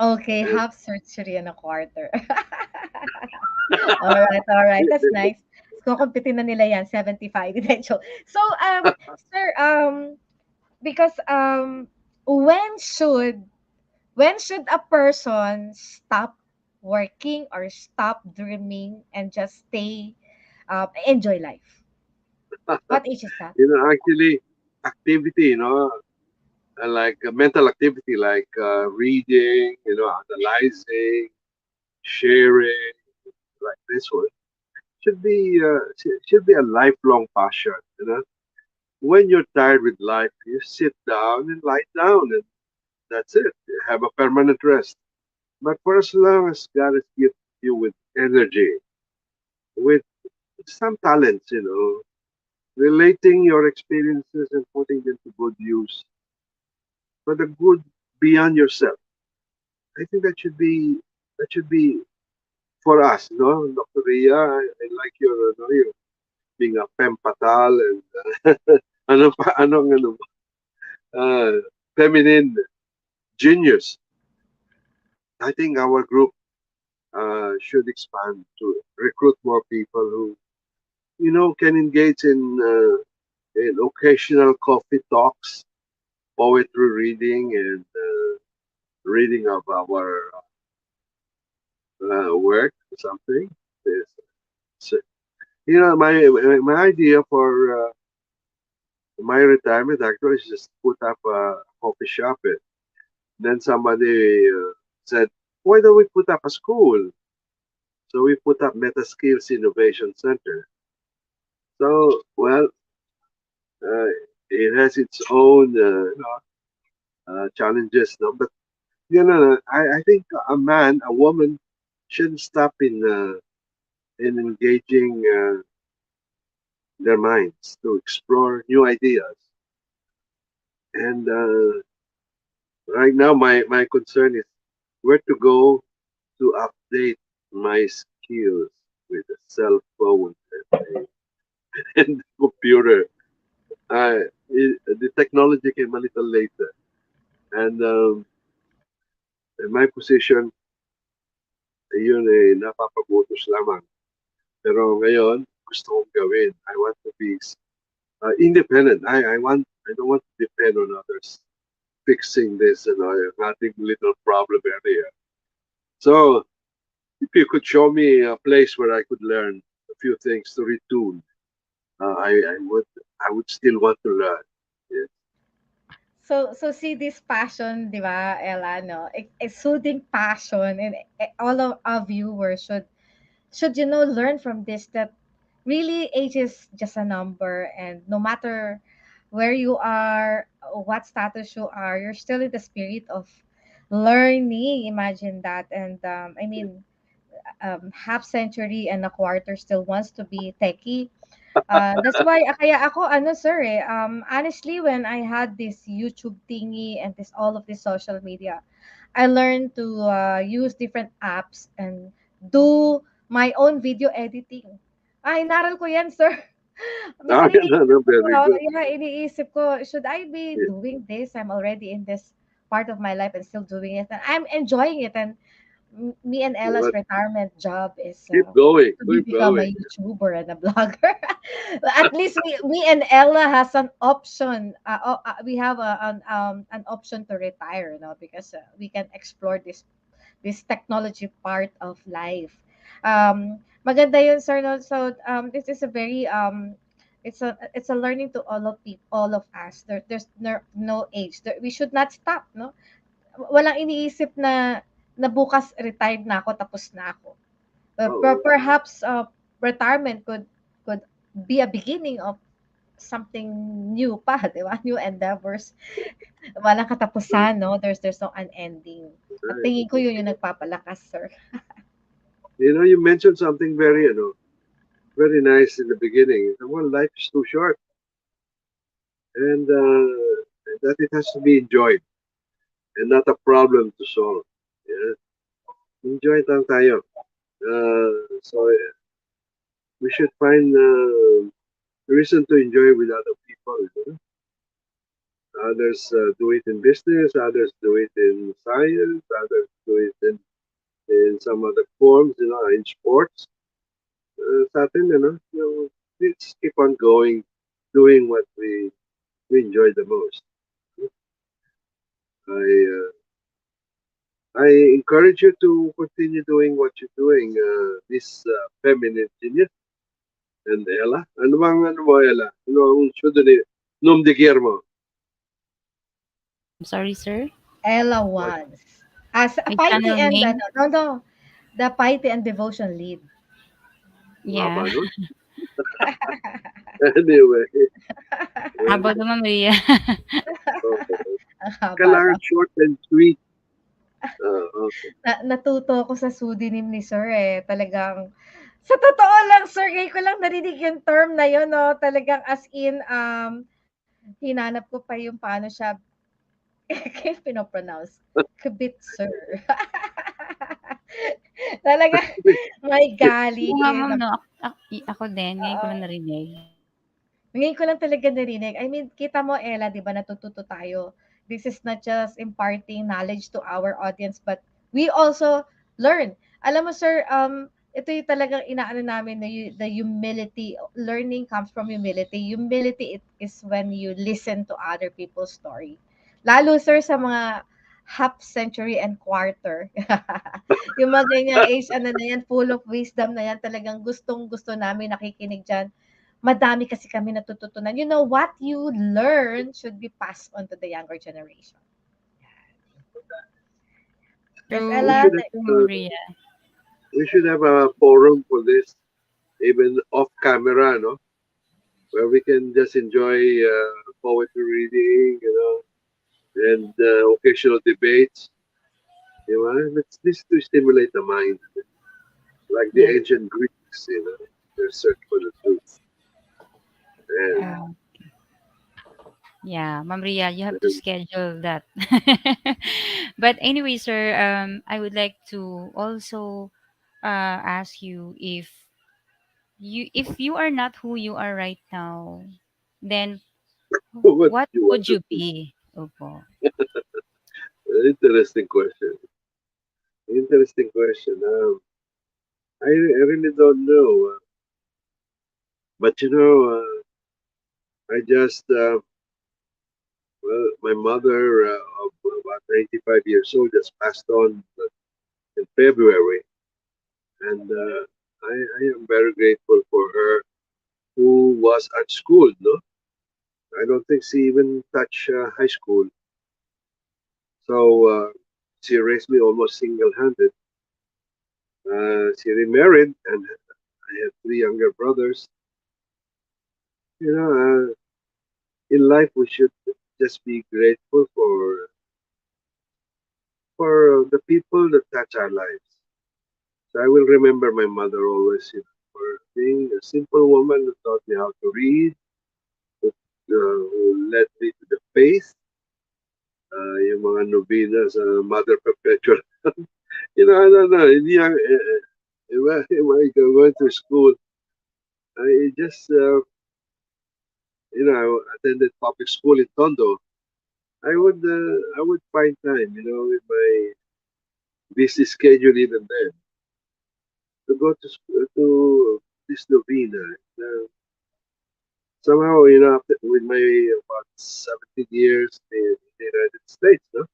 Okay, And half surgery and a quarter. All right. That's nice. Kukumpitin na nila yan, 75. Hindi, joke. So, sir, because when should a person stop working or stop dreaming and just stay enjoy life? What age is that? you know, actually, activity, you know, like mental activity, like reading, you know, analyzing, sharing, like this one, should be a lifelong passion. You know, when you're tired with life, you sit down and lie down, and that's it. You have a permanent rest. But for as long as God has given you with energy, with some talents, you know, relating your experiences and putting them to good use for the good beyond yourself. I think that should be for us, no, Dr. Ria. I like your being a femme fatale and ano pa, ano, uh, feminine genius. I think our group should expand to recruit more people who, you know, can engage in occasional coffee talks, poetry reading, and reading of our work or something. Yes. So, you know, my idea for my retirement actually is just put up a coffee shop. Then somebody said, "Why don't we put up a school?" So we put up Meta Skills Innovation Center. So, well, uh, it has its own challenges, no? But you know, I think a woman shouldn't stop in engaging their minds to explore new ideas. And right now, my concern is where to go to update my skills with a cell phone and computer. The technology came a little later. And in my position, yun napapagutos lamang. Pero ngayon, gusto kong gawin. I want to be independent. I don't want to depend on others fixing this, you know, nothing little problem area. So if you could show me a place where I could learn a few things to retune, I would still want to learn. Yes. So see this passion, di ba, Ella, no? Exuding passion, and all of our viewers should learn from this, that really age is just a number, and no matter where you are, what status you are, you're still in the spirit of learning. Imagine that. And I mean, half century and a quarter still wants to be techie. That's why kaya ako ano sir honestly, when I had this YouTube thingy and this all of this social media, I learned to use different apps and do my own video editing. Inaral ko yan, sir. Minsan No, iniisip no, ko, very good. iniisip ko, should I be Yeah. doing this? I'm already in this part of my life and still doing it. And I'm enjoying it. And me and Ella's But retirement job is keep going, to be keep become a going. YouTuber and a blogger. At least me and Ella has an option. We have an option to retire, because we can explore this technology part of life. Maganda yun, sir. No? So this is a very it's a learning to all of us. There's no age. We should not stop, no? Walang iniisip na bukas retired na ako, tapos na ako. Oh, Perhaps retirement could be a beginning of something new pa, di ba? New endeavors. Walang katapusan, no? There's no unending. At right. tingin ko yun yung nagpapalakas, sir. You mentioned something very nice in the beginning. You said, well, life is too short, and that it has to be enjoyed and not a problem to solve. Yeah, enjoy lang tayo. So we should find reason to enjoy with other people. Others do it in business, others do it in science, others do it in some other forms, in sports. Sa atin, let's keep on going, doing what we enjoy the most. I I encourage you to continue doing what you're doing, this feminine genius. And Ella, ano mo, Ella? Ano ang syudo ni Num de Guillermo? I'm sorry, sir. Ella What? once. As a My piety channel and name? no, the piety and devotion lead. Yeah. Haba nun. Anyway, Habang naman, Maria. okay. Ang haba Kailangan daw. short and sweet. Okay. Natuto ako sa pseudonym ni sir talagang sa totoo lang, sir, ngayon ko lang narinig yung term na yun, no? Talagang as in, hinanap ko pa yung paano siya pinopronounce. Kibitzer. Talaga, may gali. Oo nga, ma'am, no? Ako din. Ngayon ko lang narinig. Ngayon ko lang talaga narinig. I mean, kita mo, Ella, di ba, natututo tayo. This is not just imparting knowledge to our audience, but we also learn. Alam mo, sir, ito yung talagang inaano namin, the humility. Learning comes from humility. Humility is when you listen to other people's story. Lalo, sir, sa mga half century and quarter. Yung mga ganyang age, ano na yan, full of wisdom na yan, talagang gustong-gusto namin nakikinig dyan. Madami kasi kami natututunan. You know, what you learn should be passed on to the younger generation. Yes, True, Ella. Maria. We should have a forum for this, even off camera, no? Where we can just enjoy poetry reading, and occasional debates. This to stimulate the mind, like the Yes. ancient Greeks, their search for the truth. And Yeah, Ma'am Ria, you have to schedule that. But anyway, sir, I would like to also ask you if you are not who you are right now, then what what you want would to you do? be? Opo. Interesting question. Interesting question. I really don't know. But I just well, my mother of about 95 years old just passed on in February, and I am very grateful for her, who was at school. No, I don't think she even touched high school. So she raised me almost single-handed. She remarried, and I have three younger brothers. You know, in life we should just be grateful for the people that touch our lives. So I will remember my mother always, for being a simple woman who taught me how to read, who led me to the faith, yung mga novena sa Mother Perpetual. I don't know, when I went to school, I just, I attended public school in Tondo. I would find time, with my busy schedule even then, to go to this novena. Somehow, with my about 17 years in the United States, no?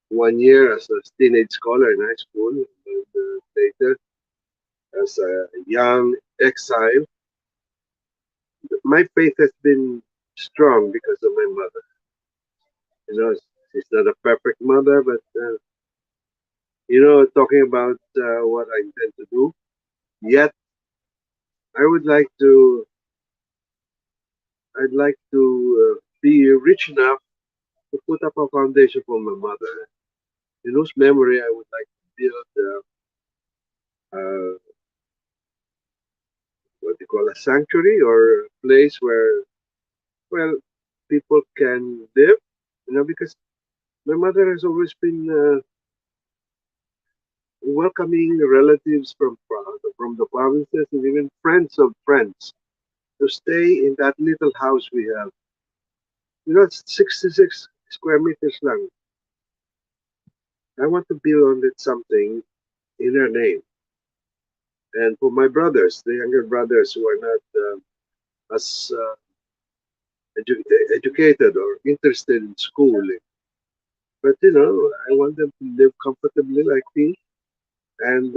1 year as a teenage scholar in high school, and later as a young exile, my faith has been strong because of my mother. She's not a perfect mother, but talking about what I intend to do, yet I would like to. I'd like to be rich enough to put up a foundation for my mother, in whose memory I would like to build what you call a sanctuary, or a place where, well, people can live. Because my mother has always been welcoming relatives from the provinces, and even friends of friends, to stay in that little house we have. It's 66 square meters long. I want to build on it something in her name. And for my brothers, the younger brothers who are not as educated or interested in schooling, but I want them to live comfortably like me, and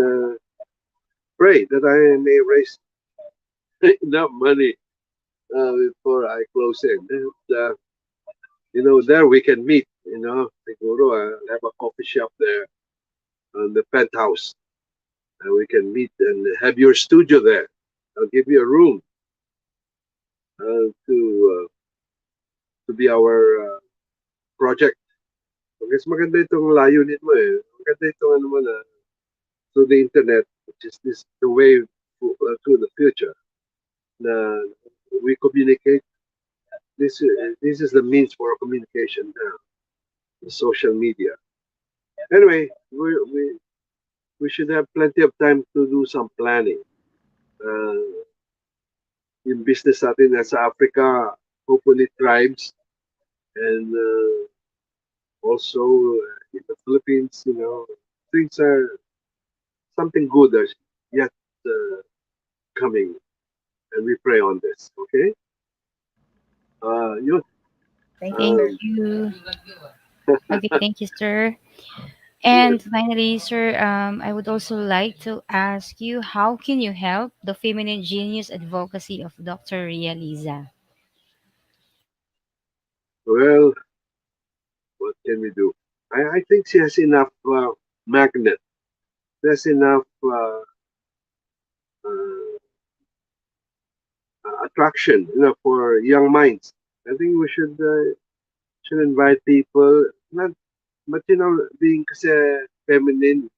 pray that I may raise enough money before I close in. And, there we can meet. Siguro, have a coffee shop there on the penthouse, and we can meet and have your studio there. I'll give you a room to be our project. Kasi maganda itong layunin mo eh. Maganda itong ano mo na through the internet, which is the way to the future. Na we communicate. This is the means for communication now. The social media. Anyway, we should have plenty of time to do some planning. Yung business natin nasa Africa hopefully thrives, and also in the Philippines, things are something good is yet coming, and we pray on this. Okay. Yun. Thank Thank you. you. Okay, thank you, sir. And finally, sir, I would also like to ask you, how can you help the feminine genius advocacy of Dr. Ria Liza? Well, what can we do? I think she has enough magnet. There's enough uh, attraction, for young minds. I think we should invite people. Not, but being kasi feminine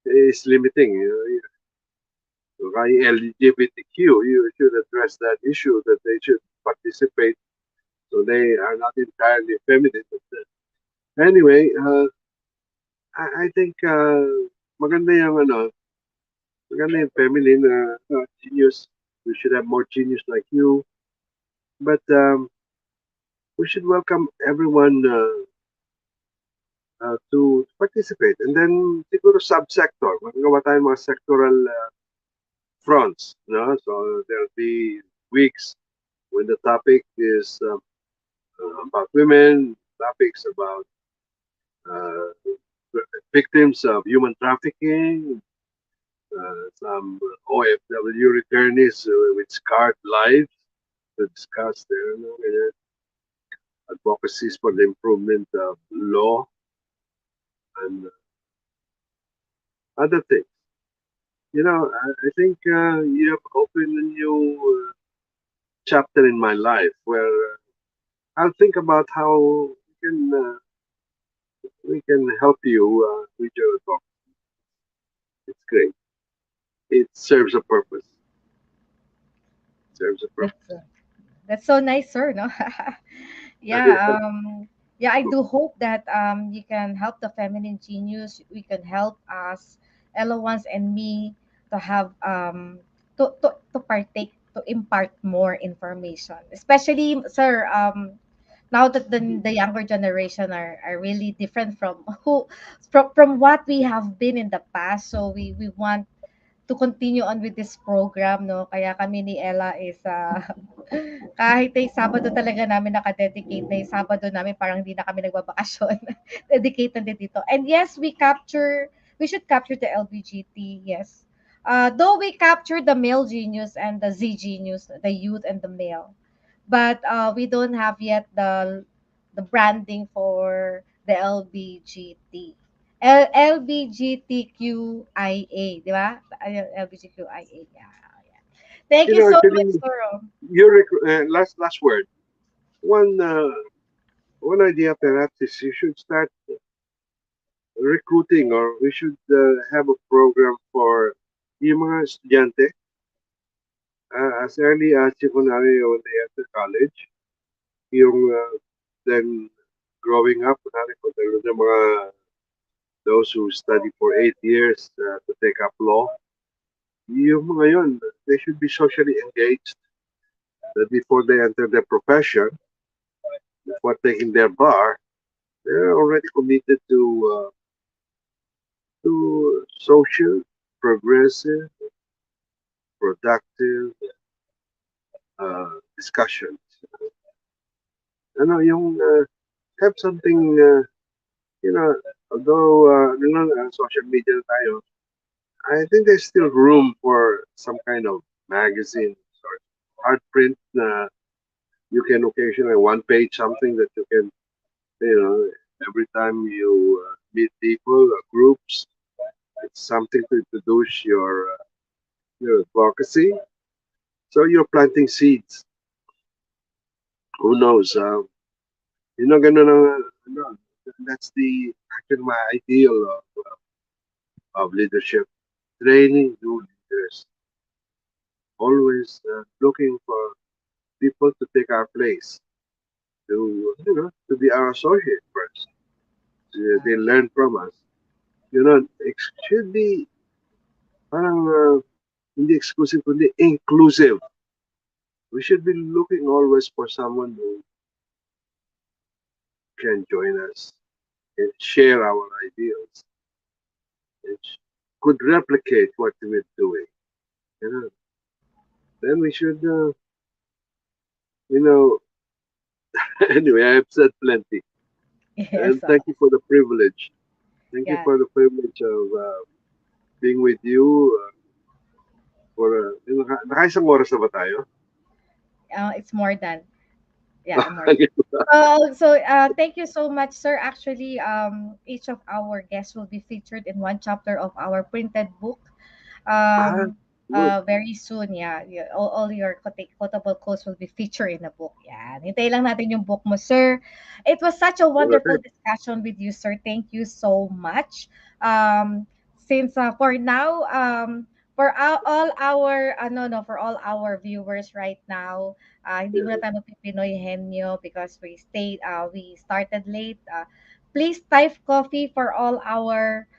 is limiting. By LGBTQ, you should address that issue, that they should participate, so they are not entirely feminine. But, anyway, I think maganda yung maganda yung feminine genius. We should have more genius like you, but we should welcome everyone to participate. And then siguro subsector, magawa tayo mga sectoral fronts, no? So there'll be weeks when the topic is about women, topics about uh, victims of human trafficking, some OFW returnees with scarred lives to discuss their advocacies for the improvement of law and other things. I think you have opened a new chapter in my life where I'll think about how we can help you with your talk. It's great. It serves a purpose. Serves a purpose. That's that's so nice, sir. No, yeah. Yeah. I do hope that you can help the feminine genius. We can help us, Ella ones and me, to have to partake to impart more information, especially, sir. Now that the younger generation are really different from from what we have been in the past, so we want to continue on with this program, no? Kaya kami ni Ella is, kahit ay Sabado talaga namin naka-dedicate na yung Sabado namin parang hindi na kami nagbabakasyon. Dedicate na din dito. And yes, we should capture the LBGT, yes. Though we capture the male genius and the Z genius, the youth and the male, but we don't have yet the branding for the LBGT. LBGTQIA, di ba? LBGTQIA. Yeah, yeah. Thank you so much, Actually, Soro. last word. One one idea perhaps is you should start recruiting, or we should have a program for yung mga estudyante as early as secondary when they enter college. Yung then growing up, kunwari kung meron ng mga those who study for 8 years to take up law, yung mga yun, they should be socially engaged that before they enter their profession, before taking their bar, they're already committed to social, progressive, productive discussions. Yung have something, you know, although social media na tayo, I think there's still room for some kind of magazine or hard print you can occasionally one page something that you can, you know, every time you meet people or groups, it's something to introduce your advocacy. So you're planting seeds. Who knows? Ganun that's the actually my ideal of leadership. Training new leaders. Always looking for people to take our place, to be our associate first. They learn from us. It should be parang hindi exclusive, kundi inclusive. We should be looking always for someone who can join us and share our ideals and could replicate what we're doing. You know, then we should, you know, anyway, I have said plenty. Yes. And thank you for the privilege. Thank you Yeah. for the privilege of being with you for, nakaisang oras na ba tayo? It's more than, yeah, more than. Thank you so much, sir. Actually, each of our guests will be featured in one chapter of our printed book. Ah, Um, good. Very soon, yeah. All your quotable quotes will be featured in the book. Yeah. Hintay lang natin yung book mo, sir. It was such a wonderful Okay. discussion with you, sir. Thank you so much. Um, since for now, for all our for all our viewers right now, hindi muna Yeah. tayo magpipinoy henyo because we started late. Please type coffee for all our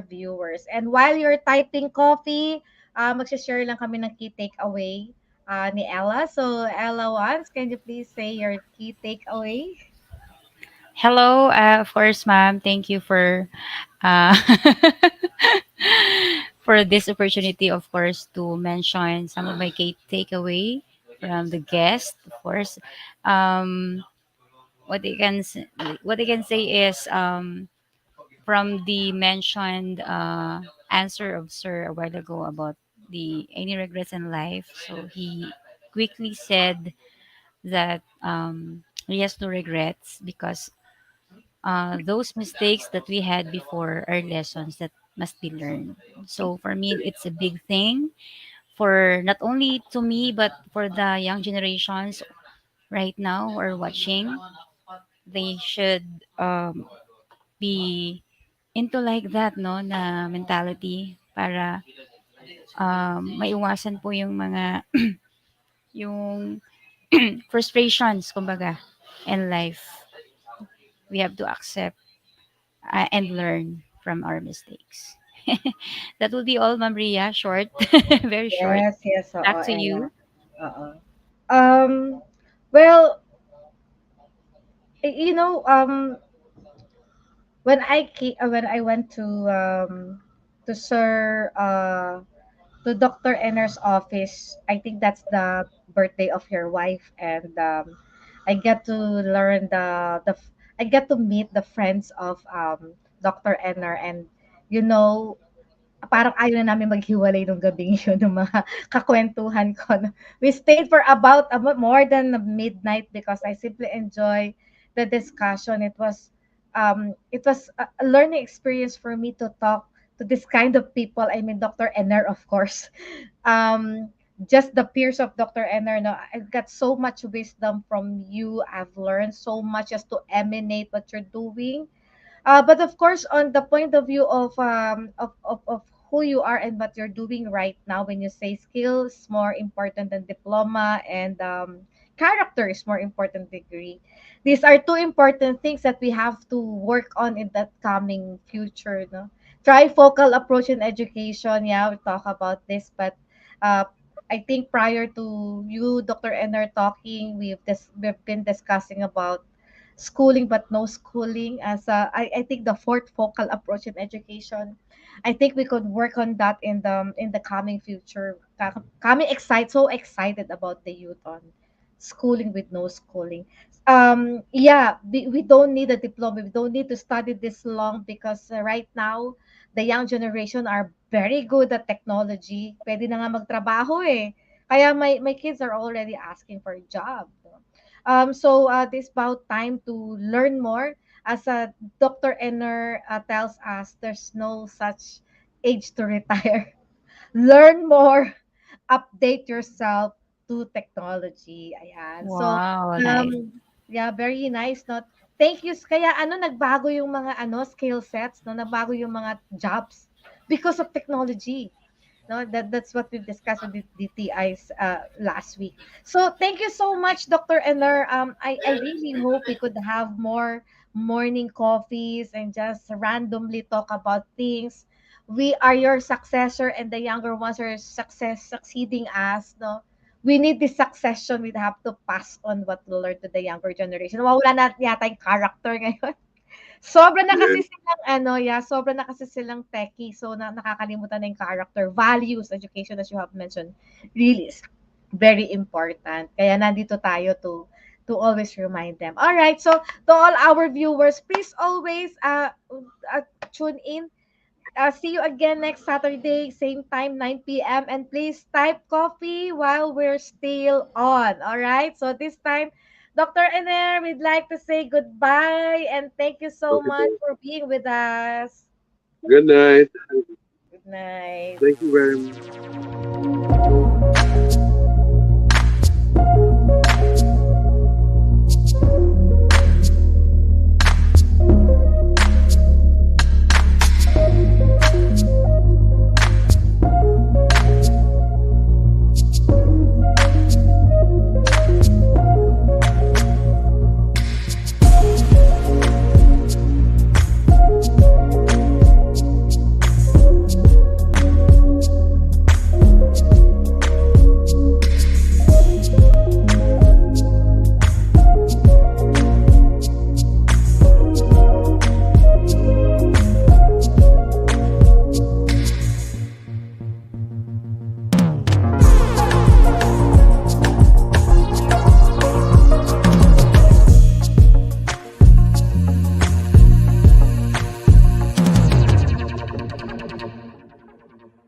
viewers. And while you're typing coffee, magsha-share lang kami ng key takeaway ni Ella. So, Ella once, can you please say your key takeaway? Hello, of course, ma'am. Thank you for uh, for this opportunity, of course, to mention some of my key takeaway from the guest. Of course, um, what I can say is from the mentioned answer of Sir a while ago about the any regrets in life. So he quickly said that he has no regrets because those mistakes that we had before are lessons that must be learned. So for me, it's a big thing for not only to me but for the young generations right now who are watching. They should be into like that, no, na mentality para maiwasan po yung mga yung frustrations kumbaga in life. We have to accept and learn from our mistakes. That will be all, Ma'am Ria. Short, very short. Yes, yes, oo, Back to Ella. you. Oo. Um, well, you know, when I went to Sir to Dr. Enner's office, I think that's the birthday of your wife, and I get to learn I get to meet the friends of Dr. Enner, and you know, parang ayaw na namin maghiwalay nung gabing yun, ng mga kakwentuhan ko. No? We stayed for about more than midnight because I simply enjoy the discussion. It was a learning experience for me to talk to this kind of people. I mean, Dr. Enner, of course. Um, just the peers of Dr. Enner. No, I've got so much wisdom from you. I've learned so much just to emanate what you're doing. But of course, on the point of view of who you are and what you're doing right now, when you say skills more important than diploma, and character is more important degree, these are two important things that we have to work on in that coming future. No, trifocal approach in education. Yeah, we talk about this, but uh, I think prior to you, Dr. Enner, talking, we've been discussing about schooling but no schooling as I think the fourth focal approach in education. I think we could work on that in the coming future. Coming so excited about the youth on schooling with no schooling. Yeah, we don't need a diploma. We don't need to study this long because right now the young generation are very good at technology. Pwede na nga magtrabaho eh. Kaya my kids are already asking for a job. So this about time to learn more. As Dr. Enner tells us, there's no such age to retire. Learn more, update yourself to technology. Ayan. So, Wow, nice. yeah, very nice. No? Thank you. Kaya ano, nagbago yung mga skill sets, no? Nagbago yung mga jobs because of technology. No, that's what we've discussed with the DTIs last week. So thank you so much, Dr. Enner. I really hope we could have more morning coffees and just randomly talk about things. We are your successor, and the younger ones are succeeding us. No, we need this succession. We have to pass on what we learn to the younger generation. Wala na yata yung character ngayon. Sobra na kasi Yes. silang sobra na kasi silang techie. So nakakalimutan na yung character, values, education as you have mentioned, really is very important. Kaya nandito tayo to always remind them. All right. So to all our viewers, please always tune in. See you again next Saturday, same time, 9 p.m. And please type coffee while we're still on. All right. So this time, Dr. Ener, we'd like to say goodbye and thank you so much Okay. for being with us. Good night. Good night. Thank you very much.